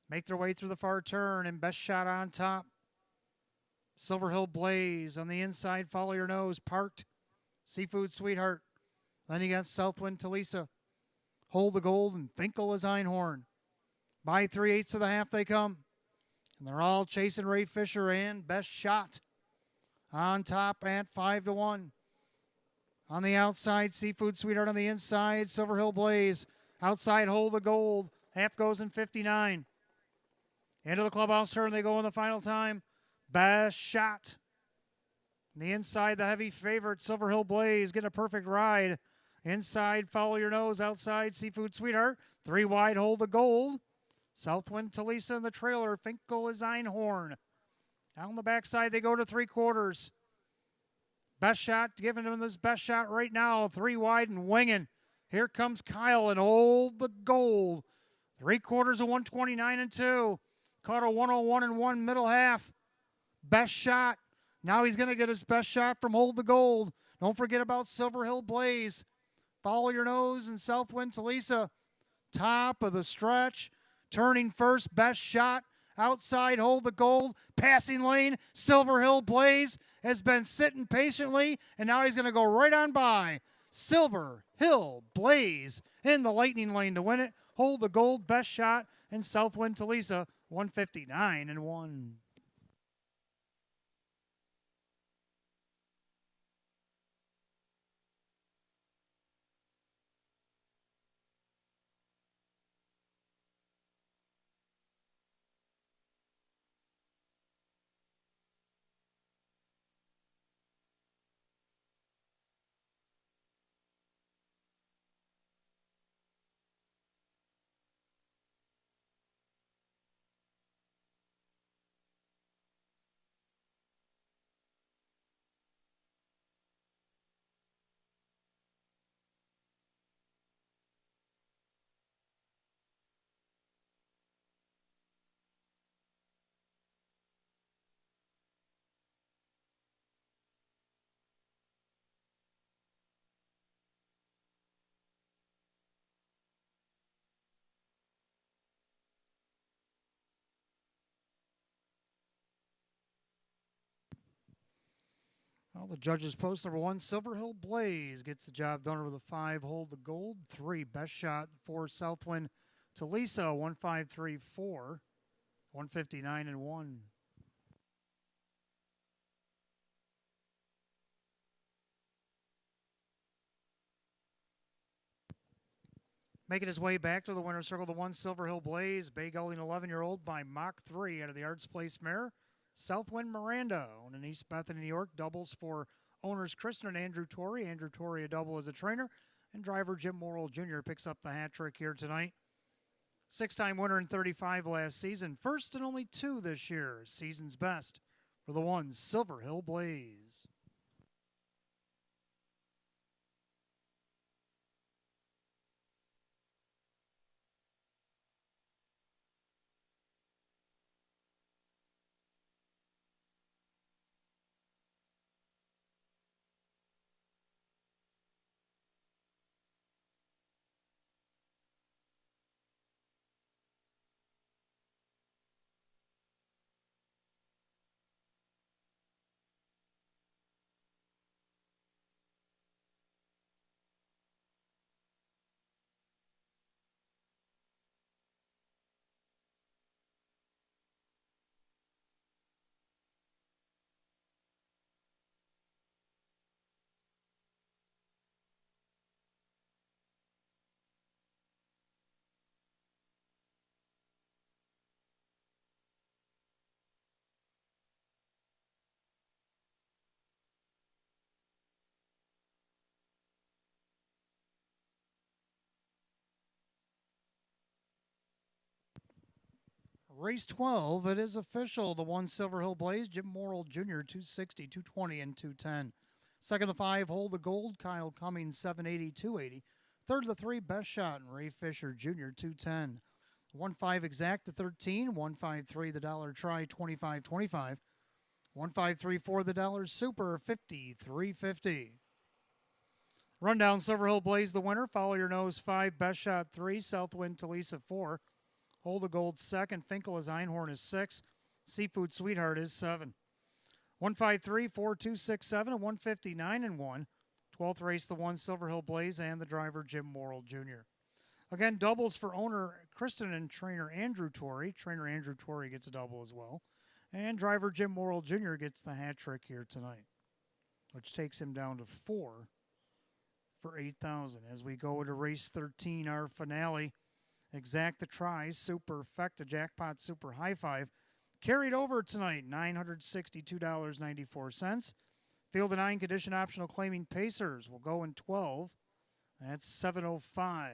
Make their way through the far turn, and Best Shot on top. Silver Hill Blaze on the inside. Follow Your Nose. Parked. Seafood Sweetheart. Then you got Southwind Talisa. Hold the Gold, and Finkel is Einhorn. By 3/8 of the half they come. And they're all chasing Ray Fisher and Best Shot. On top at 5-1. On the outside, Seafood Sweetheart on the inside. Silver Hill Blaze. Outside, Hold the Gold. Half goes in 59. Into the clubhouse turn they go in the final time. Best Shot. On the inside, the heavy favorite, Silver Hill Blaze, getting a perfect ride. Inside, Follow Your Nose. Outside, Seafood Sweetheart. 3 wide, Hold the Gold. Southwind Talisa in the trailer. Finkel is Einhorn. Down the backside, they go to 3/4. Best Shot, giving him this best shot right now. 3 wide and winging. Here comes Kyle and Hold the Gold. 3/4 of 129-2. Caught a 101-1 middle half. Best Shot. Now he's going to get his best shot from Hold the Gold. Don't forget about Silver Hill Blaze. Follow Your Nose and Southwind Talisa. Top of the stretch. Turning first, Best Shot. Outside, Hold the Gold. Passing lane, Silver Hill Blaze has been sitting patiently, and now he's going to go right on by. Silver Hill Blaze in the lightning lane to win it. Hold the Gold, Best Shot, and Southwind Talisa, 159-1. Well, the judges post number 1, Silver Hill Blaze gets the job done over the 5, Hold the Gold. 3, Best Shot for Southwind Talisa, 153-4, 159-1. Making his way back to the winner's circle, the 1, Silver Hill Blaze, Bay Gully 11-year-old by Mach 3 out of the Arts Place mare. Southwind Miranda on in East Bethany, New York, doubles for owners Kristen and Andrew Torrey. Andrew Torrey a double as a trainer, and driver Jim Morrill Jr. picks up the hat trick here tonight. 6-time winner in 35 last season, first and only 2 this year. Season's best for the 1, Silver Hill Blaze. Race 12, it is official. The 1 Silver Hill Blaze, Jim Morrill Jr., 260, 220, and 210. Second, the 5, Hold the Gold, Kyle Cummings, 780, 280. Third, the 3, Best Shot, and Ray Fisher Jr., 210. 1-5 Exact to 13. 153 the Dollar Try, 25.25. 153 the Dollar Super, 53.50. Rundown Silver Hill Blaze the winner. Follow Your Nose 5, Best Shot 3, Southwind Talisa 4. Hold the Gold second. Finkel is Einhorn is 6. Seafood Sweetheart is 7. 153, 4, 2, 6, 7, and 159 and 1. 12th race, the 1 Silver Hill Blaze and the driver Jim Morrill Jr. Again, doubles for owner Kristen and trainer Andrew Torrey. Trainer Andrew Torrey gets a double as well. And driver Jim Morrill Jr. gets the hat trick here tonight, which takes him down to 4 for 8,000. As we go to race 13, our finale, Exact the Tries, Super Effecta Jackpot Super High Five, carried over tonight, $962.94. Field of 9 condition optional claiming Pacers will go in 12. That's 705.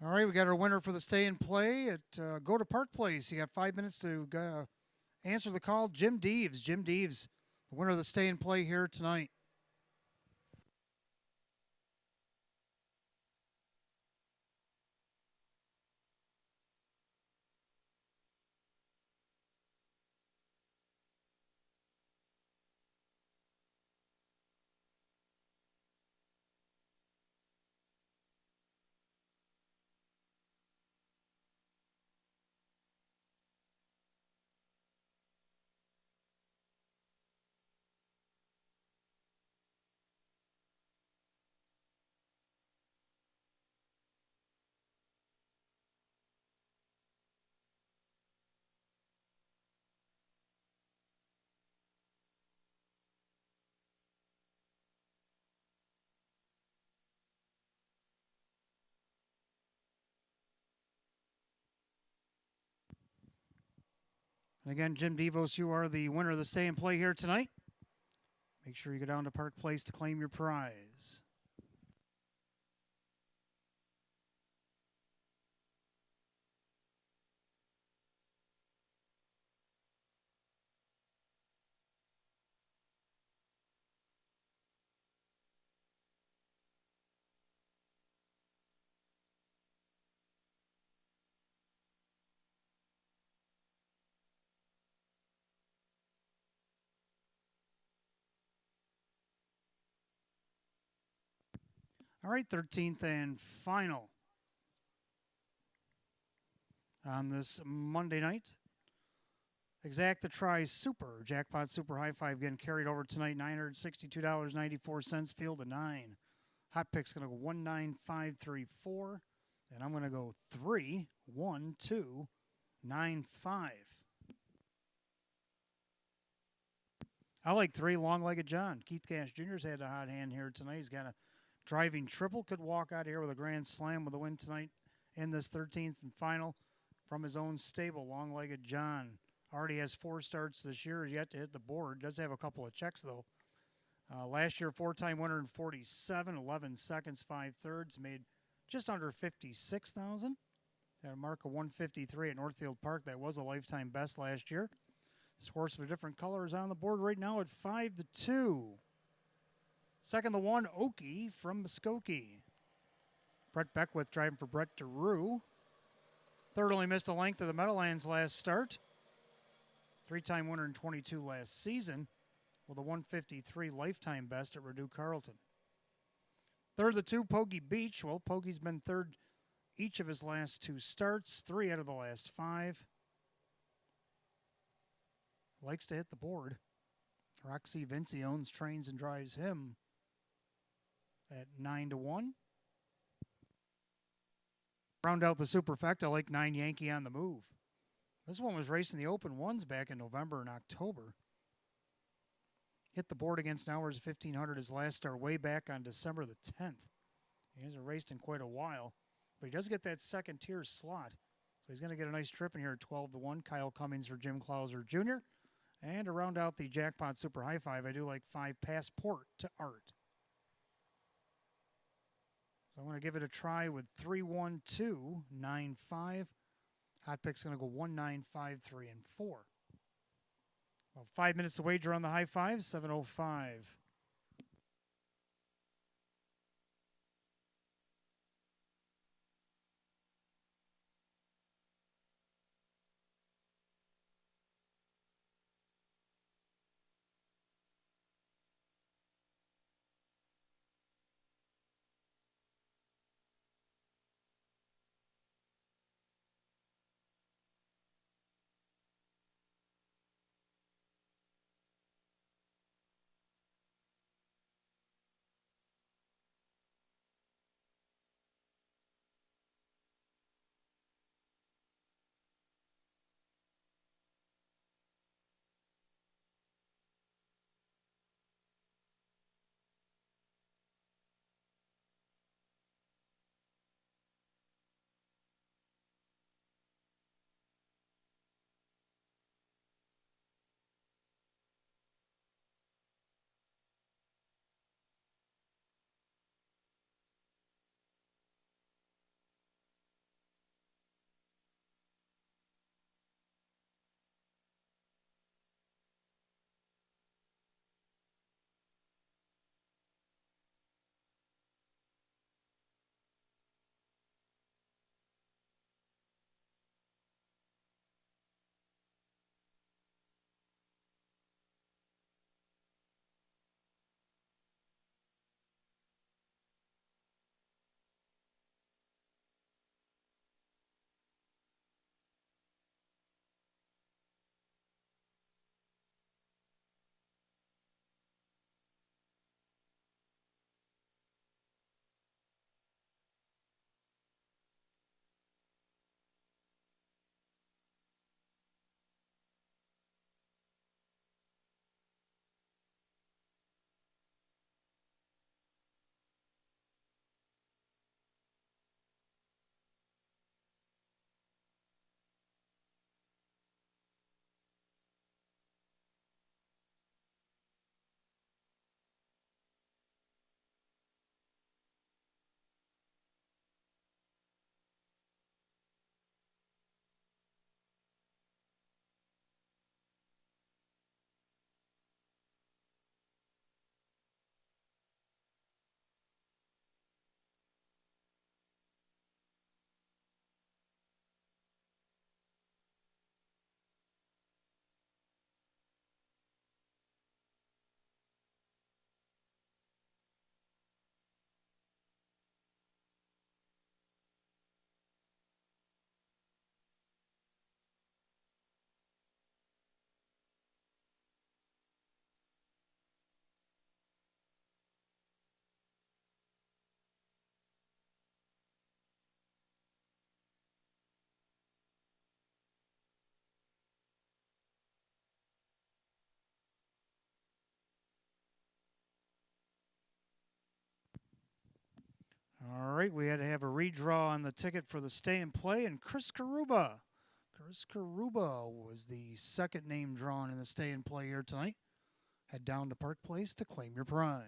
All right, we got our winner for the stay and play at Go to Park Place. You got 5 minutes to answer the call. Jim Deeves. Jim Deeves, the winner of the stay and play here tonight. And again, Jim Devos, you are the winner of the stay and play here tonight. Make sure you go down to Park Place to claim your prize. All right, 13th and final on this Monday night. Exacta Try Super. Jackpot Super High Five getting carried over tonight. $962.94. Field of 9. Hot pick's going to go 19534. And I'm going to go 31295. I like 3 Long-Legged John. Keith Cash Jr.'s had a hot hand here tonight. He's got a driving triple. Could walk out here with a grand slam with a win tonight in this 13th and final from his own stable. Long-Legged John already has 4 starts this year. Yet to hit the board. Does have a couple of checks, though. Last year, 4-time winner in 47, 11 seconds, 5 thirds. Made just under $56,000. Had a mark of 153 at Northfield Park. That was a lifetime best last year. Scores for different colors on the board right now at 5-2. Second, the 1, Okie from Muskogee. Brett Beckwith driving for Brett DeRue. Third only missed a length of the Meadowlands last start. 3-time winner in 22 last season with a 153 lifetime best at Redoux Carleton. Third, the 2, Poggy Beach. Well, Poggy's been third each of his last 2 starts, 3 out of the last 5. Likes to hit the board. Roxy Vinci owns, trains, and drives him at 9-1. Round out the superfecta, I like 9 Yankee on the move. This one was racing the Open Ones back in November and October. Hit the board against Hours 1500 his last start way back on December the 10th. He hasn't raced in quite a while, but he does get that second tier slot. So he's going to get a nice trip in here at 12-1. Kyle Cummings for Jim Clauser Jr. And to round out the Jackpot Super High Five, I do like 5 Passport to Art. So I'm going to give it a try with 31295. Hot pick's going to go 1953 and 4. Well, 5 minutes to wager on the high five, 7:05. All right, we had to have a redraw on the ticket for the stay and play, and Chris Karuba. Chris Karuba was the second name drawn in the stay and play here tonight. Head down to Park Place to claim your prize.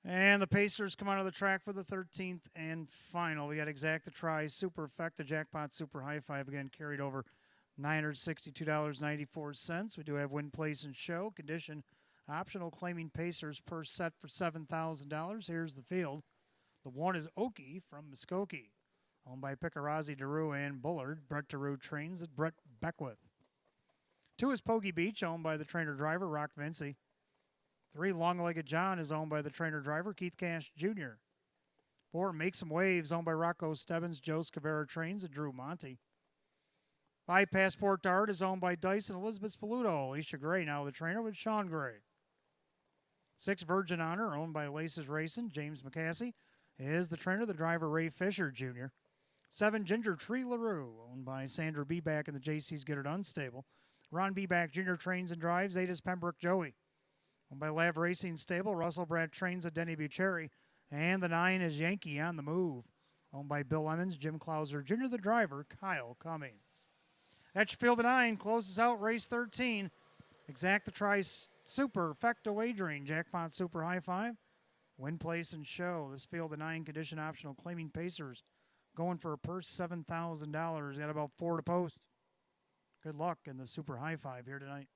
And the Pacers come out of the track for the 13th and final. We got Exacta Try, Super Effect, Jackpot Super High Five again carried over $962.94. We do have win, place, and show. Condition optional, claiming Pacers per set for $7,000. Here's the field. The one is Oki from Muskogee, owned by Picarazzi, DeRue, and Bullard. Brett DeRue trains at Brett Beckwith. 2 is Poggy Beach, owned by the trainer-driver, Rock Vinci. 3, Long-Legged John is owned by the trainer-driver, Keith Cash Jr. 4, Make Some Waves, owned by Rocco Stebbins, Joe Scavera trains at Drew Monty. 5, Passport Dart is owned by Dice and Elizabeth Spoluto. Alicia Gray, now the trainer with Sean Gray. 6, Virgin Honor, owned by Laces Racing, James McCassie is the trainer, the driver, Ray Fisher Jr. 7, Ginger Tree LaRue, owned by Sandra Beback and the JC's Get It Unstable. Ron Beback Jr. trains and drives. 8 is Pembroke Joey, owned by Lav Racing Stable. Russell Brad trains at Denny Bucherry. And the 9 is Yankee on the Move, owned by Bill Emmons, Jim Clauser Jr., the driver, Kyle Cummings. That's your field of 9. Closes out race 13. Exacta Try Super Effecta Wagering, Jackpot Super High Five. Win, place, and show. This field of 9 condition optional, claiming Pacers going for a purse $7,000. Got about 4 to post. Good luck in the Super High Five here tonight.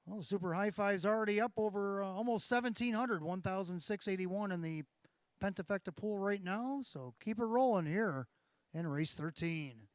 Well, the Super High Five's already up over almost 1,700, 1,681 in the Pentafecta pool right now. So keep it rolling here in race 13.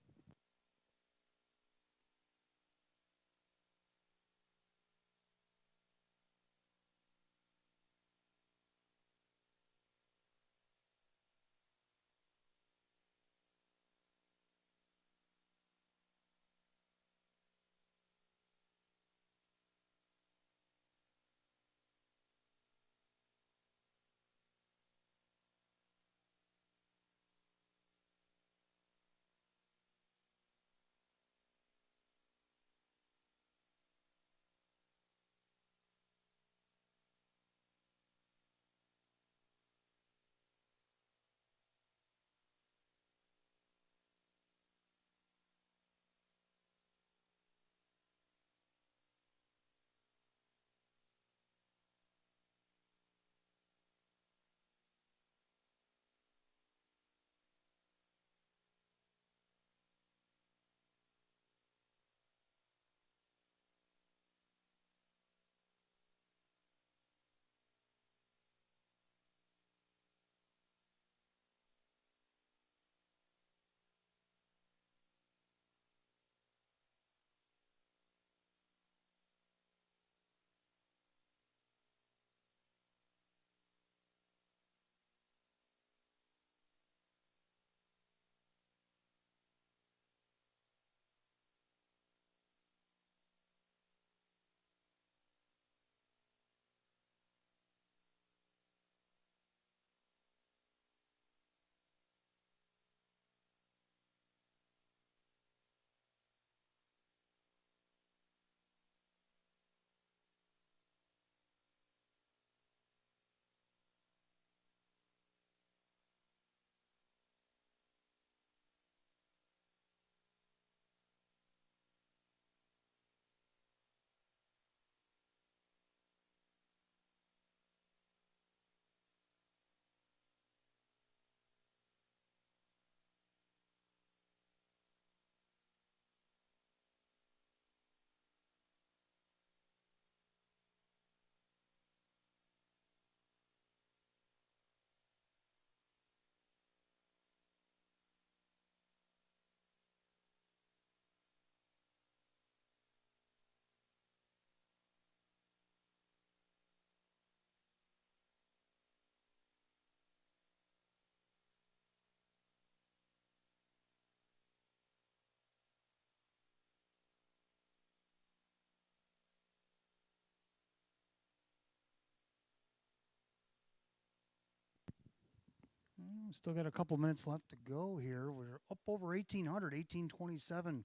Still got a couple minutes left to go here. We're up over 1,800, 1,827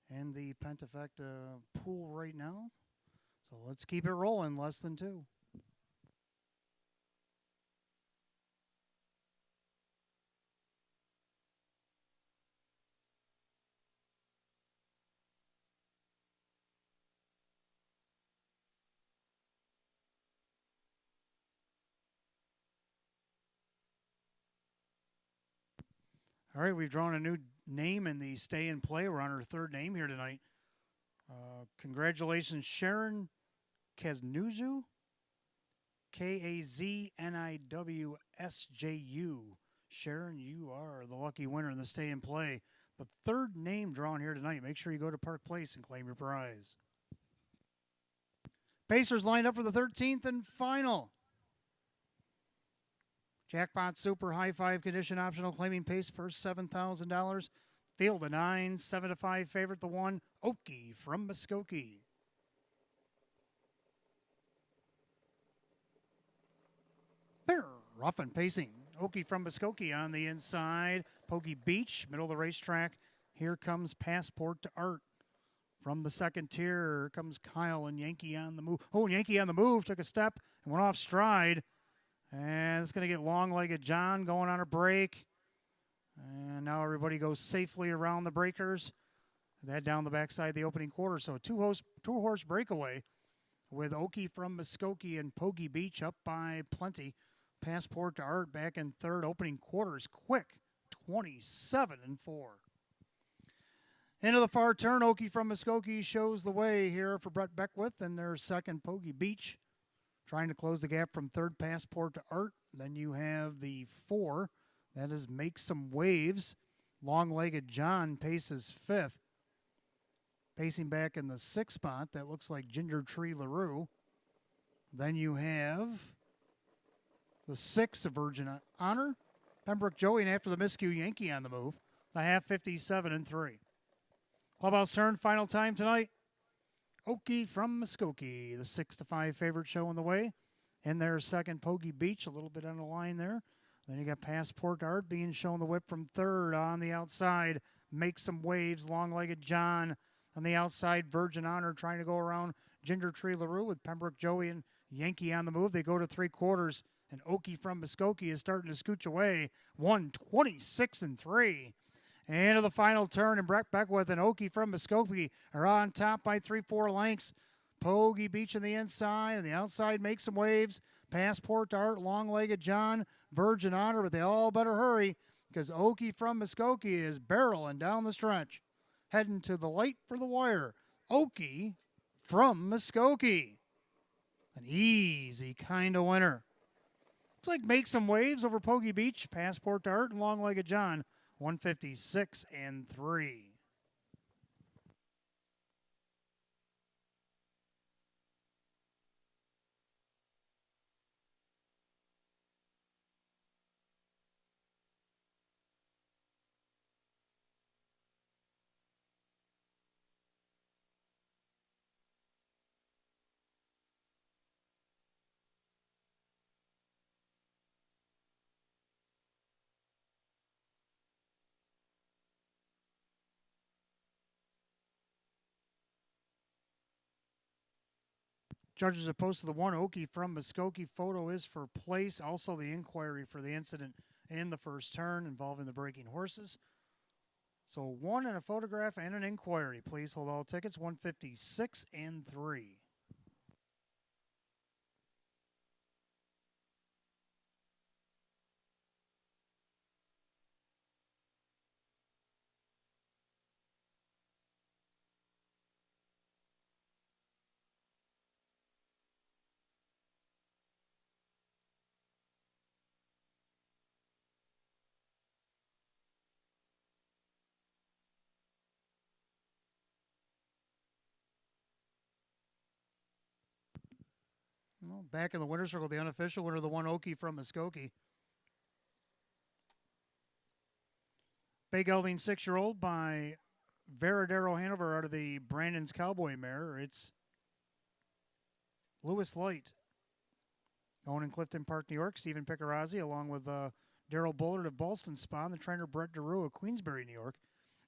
in the Pentafecta pool right now. So let's keep it rolling, less than 2. All right, we've drawn a new name in the stay and play. We're on our third name here tonight. Congratulations, Sharon Kazniwsju. Kazniwsju. Sharon, you are the lucky winner in the stay and play. The third name drawn here tonight. Make sure you go to Park Place and claim your prize. Pacers lined up for the 13th and final. Jackpot Super High Five Condition Optional claiming pace per $7,000. Field of 9, 7-5 favorite, the 1, Okie from Muskogee. There, rough and pacing. Okie from Muskogee on the inside. Poggy Beach, middle of the racetrack. Here comes Passport to Art. From the second tier, here comes Kyle and Yankee on the move. Oh, Yankee on the move, took a step and went off stride. And it's going to get long-legged John going on a break. And now everybody goes safely around the breakers. That down the backside of the opening quarter. So a two-horse breakaway with Okie from Muskogee and Poggy Beach up by plenty. Passport to Art back in third. Opening quarters quick, 27-4. Into the far turn, Okie from Muskogee shows the way here for Brett Beckwith and their second, Poggy Beach. Trying to close the gap from third, Passport to Art. Then you have the 4. That is Make Some Waves. Long-legged John paces 5th. Pacing back in the 6th spot, that looks like Ginger Tree LaRue. Then you have the 6 of Virgin Honor. Pembroke Joey, and after the miscue, Yankee on the move. The half 57-3. Clubhouse turn, final time tonight. Okie from Muskogee, the 6-5 favorite showing the way. In their second, Poggy Beach, a little bit on the line there. Then you got Passport to Art being shown the whip from third on the outside. Make Some Waves, long-legged John on the outside. Virgin Honor trying to go around Ginger Tree LaRue with Pembroke Joey and Yankee on the move. They go to 3/4, and Okie from Muskogee is starting to scooch away. 126-3. And to the final turn, and Brett Beckwith and Okie from Muskogee are on top by 3-4 lengths. Poggy Beach on the inside, and the outside Make Some Waves. Passport to Art, long-legged John, Virgin Honor, but they all better hurry because Okie from Muskogee is barreling down the stretch, heading to the light for the wire. Okie from Muskogee, an easy kind of winner. Looks like Make Some Waves over Poggy Beach, Passport to Art, and long-legged John. 156-3. Judges have posted the 1 Okie from Muskogee. Photo is for place. Also the inquiry for the incident in the first turn involving the breaking horses. So 1 and a photograph and an inquiry. Please hold all tickets. 156-3. Well, back in the winner's circle, the unofficial winner, the 1 Okie from Muskogee. Bay Gelding 6-year-old by Veradero Hanover out of the Brandon's Cowboy mare. It's Lewis Light. Owned in Clifton Park, New York. Stephen Picarazzi along with Daryl Bullard of Ballston Spa, and the trainer Brett DeRue of Queensbury, New York.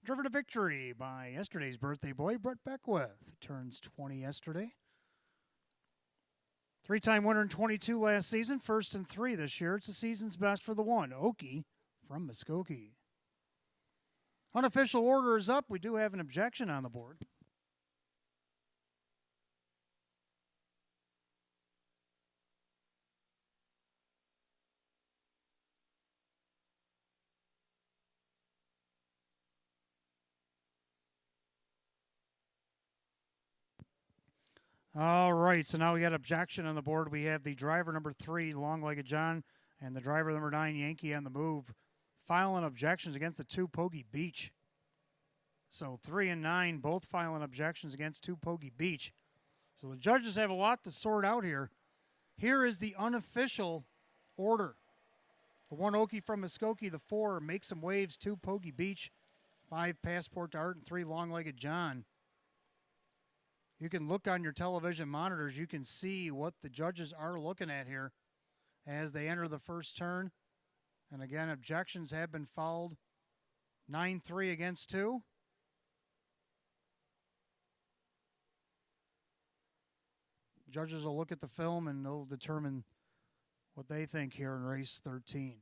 Driven to victory by yesterday's birthday boy, Brett Beckwith. Turns 20 yesterday. Three-time winner in 22 last season, first in 3 this year. It's the season's best for the one, Okie from Muskogee. Unofficial order is up. We do have an objection on the board. All right, so now we got objection on the board. We have the driver number 3, Long-Legged John, and the driver number 9, Yankee on the move, filing objections against the 2, Pogie Beach. So 3 and 9 both filing objections against 2, Pogie Beach. So the judges have a lot to sort out here. Here is the unofficial order. The 1, Okie from Muskogee, the 4, Make Some Waves, 2, Pogie Beach, 5, Passport to Art, and 3, Long-Legged John. You can look on your television monitors. You can see what the judges are looking at here as they enter the first turn. And again, objections have been fouled. 9-3 against 2. Judges will look at the film and they'll determine what they think here in race 13.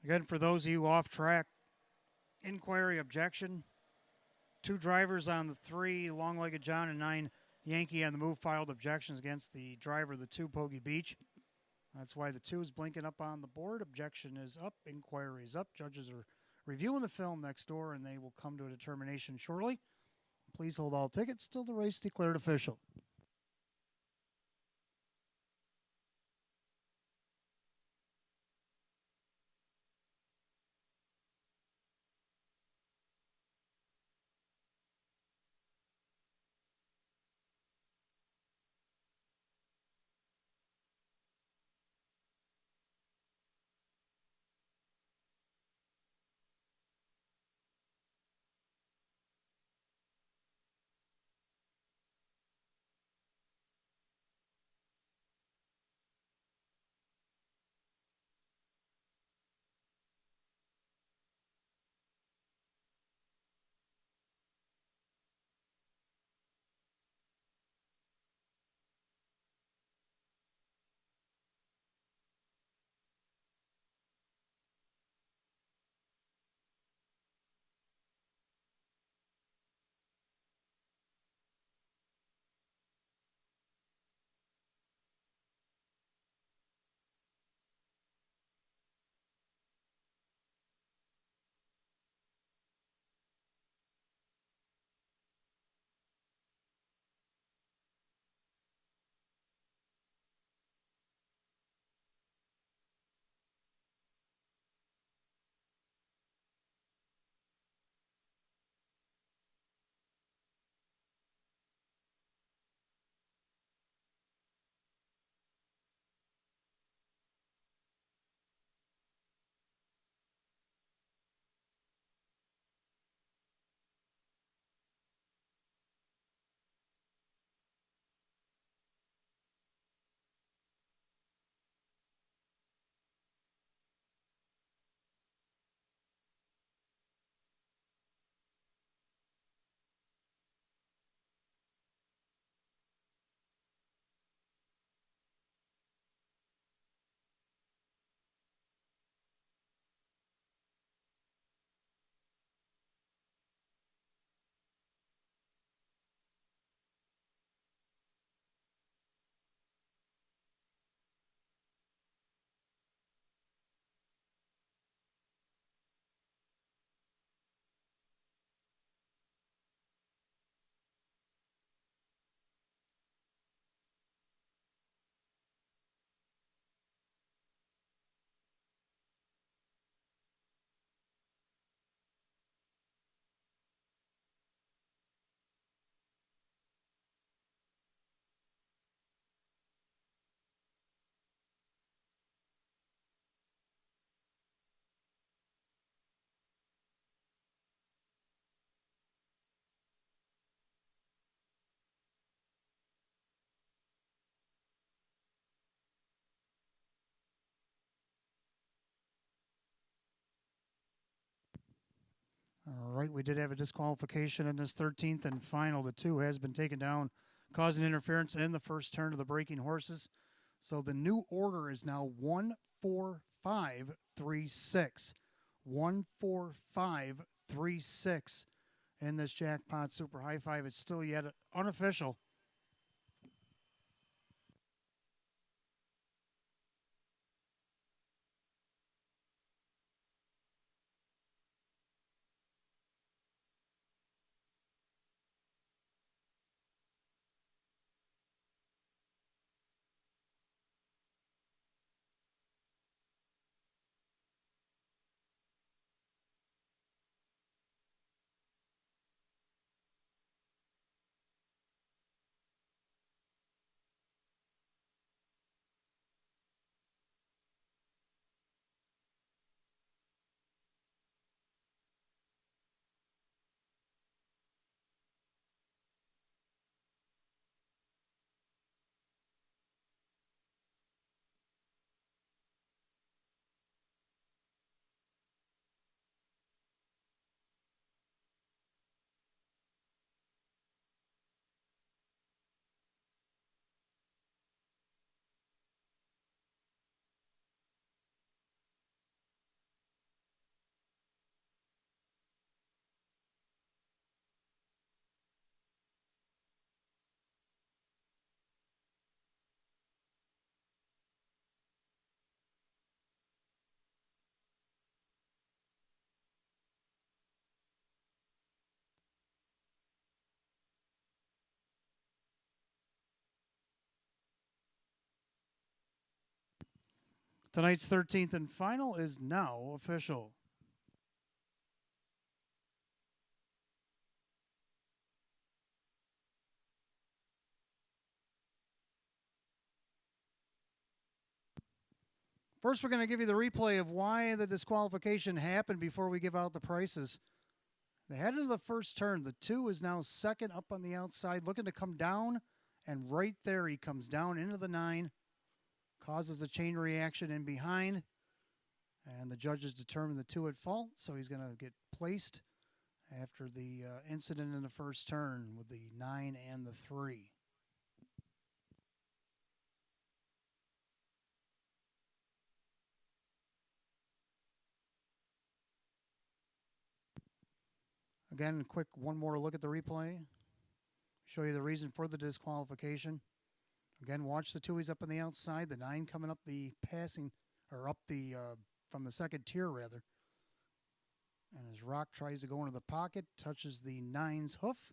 Again, for those of you off track, inquiry objection. 2 drivers on the 3, Long-Legged John, and 9, Yankee on the move filed objections against the driver of the 2, Pogie Beach. That's why the 2 is blinking up on the board. Objection is up. Inquiry is up. Judges are reviewing the film next door, and they will come to a determination shortly. Please hold all tickets till the race declared official. right, we did have a disqualification in this 13th and final. The 2 has been taken down, causing interference in the first turn of the breaking horses. So the new order is now 14536. 14536 in this jackpot super high five. It's still yet unofficial. Tonight's 13th and final is now official. First, we're going to give you the replay of why the disqualification happened before we give out the prices. They head into the first turn. The 2 is now second up on the outside, looking to come down, and right there he comes down into the 9, causes a chain reaction in behind, and the judges determine the 2 at fault, so he's going to get placed after the incident in the first turn with the 9 and the 3. Again, quick one more look at the replay. Show you the reason for the disqualification. Again, watch the 2. He's up on the outside. The 9 coming up the passing, or up the, from the second tier, rather. And as Rock tries to go into the pocket, touches the 9's hoof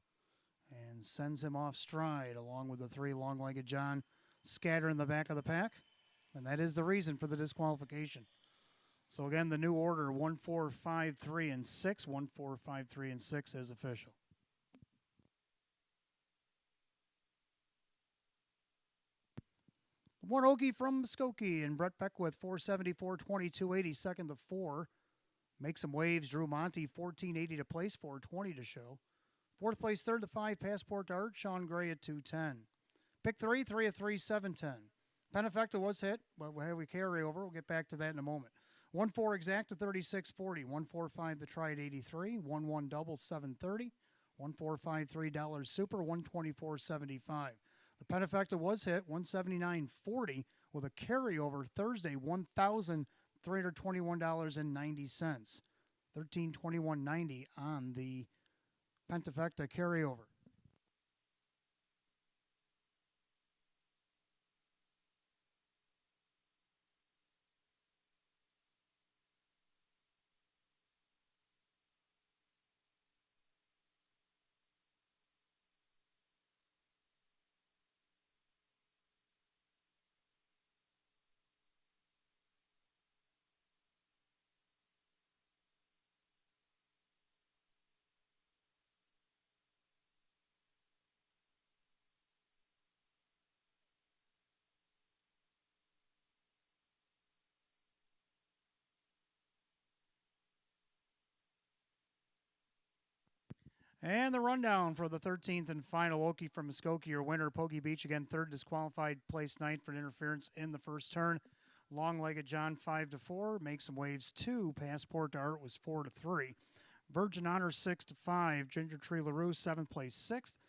and sends him off stride, along with the 3 long-legged John scatter in the back of the pack. And that is the reason for the disqualification. So again, the new order, 1, 4, 5, 3, and 6. 1, 4, 5, 3, and 6 is official. One Okie from Muskogee and Brett Beckwith, 474, 2280, second to 4. Make some waves. Drew Monty, 1480 to place, 420 to show. Fourth place, third to 5, Passport to Art, Sean Gray at 210. Pick 3, 3 of 3, 710. Penifecta was hit, but we'll have a carryover. We'll get back to that in a moment. 1-4 exact to 36.40. 1-4-5 the try at 83. 1-1 double 730. 1-4-5 $3 super 124.75. The Penifecta was hit 179.40 with a carryover Thursday $1,321.90. 1321.90 on the Pentafecta carryover. And the rundown for the 13th and final Okie from Muskogee, your winner, Pokey Beach, again, third disqualified, place ninth for an interference in the first turn. Long-legged John, 5 to 4, make some waves 2. Passport to Art was 4 to 3. Virgin Honor 6-5. Ginger Tree LaRue 7th place 6th.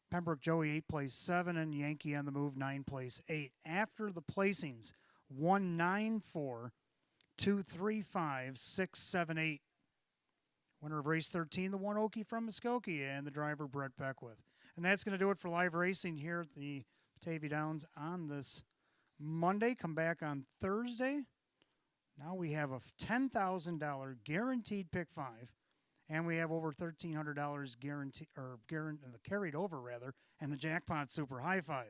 Pembroke Joey 8th place 7, and Yankee on the Move 9th place 8. After the placings, 1-9-4, 2-3-5, 6-7-8. Winner of race 13, the one Okie from Muskogee, and the driver Brett Beckwith. And that's going to do it for live racing here at the Batavia Downs on this Monday. Come back on Thursday. Now we have a $10,000 guaranteed pick 5. And we have over $1,300 carried over, and the jackpot super high 5.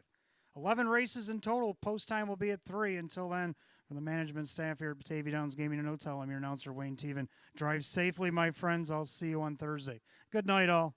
11 races in total. Post time will be at 3. Until then, from the management staff here at Batavia Downs Gaming and Hotel, I'm your announcer, Wayne Teven. Drive safely, my friends. I'll see you on Thursday. Good night, all.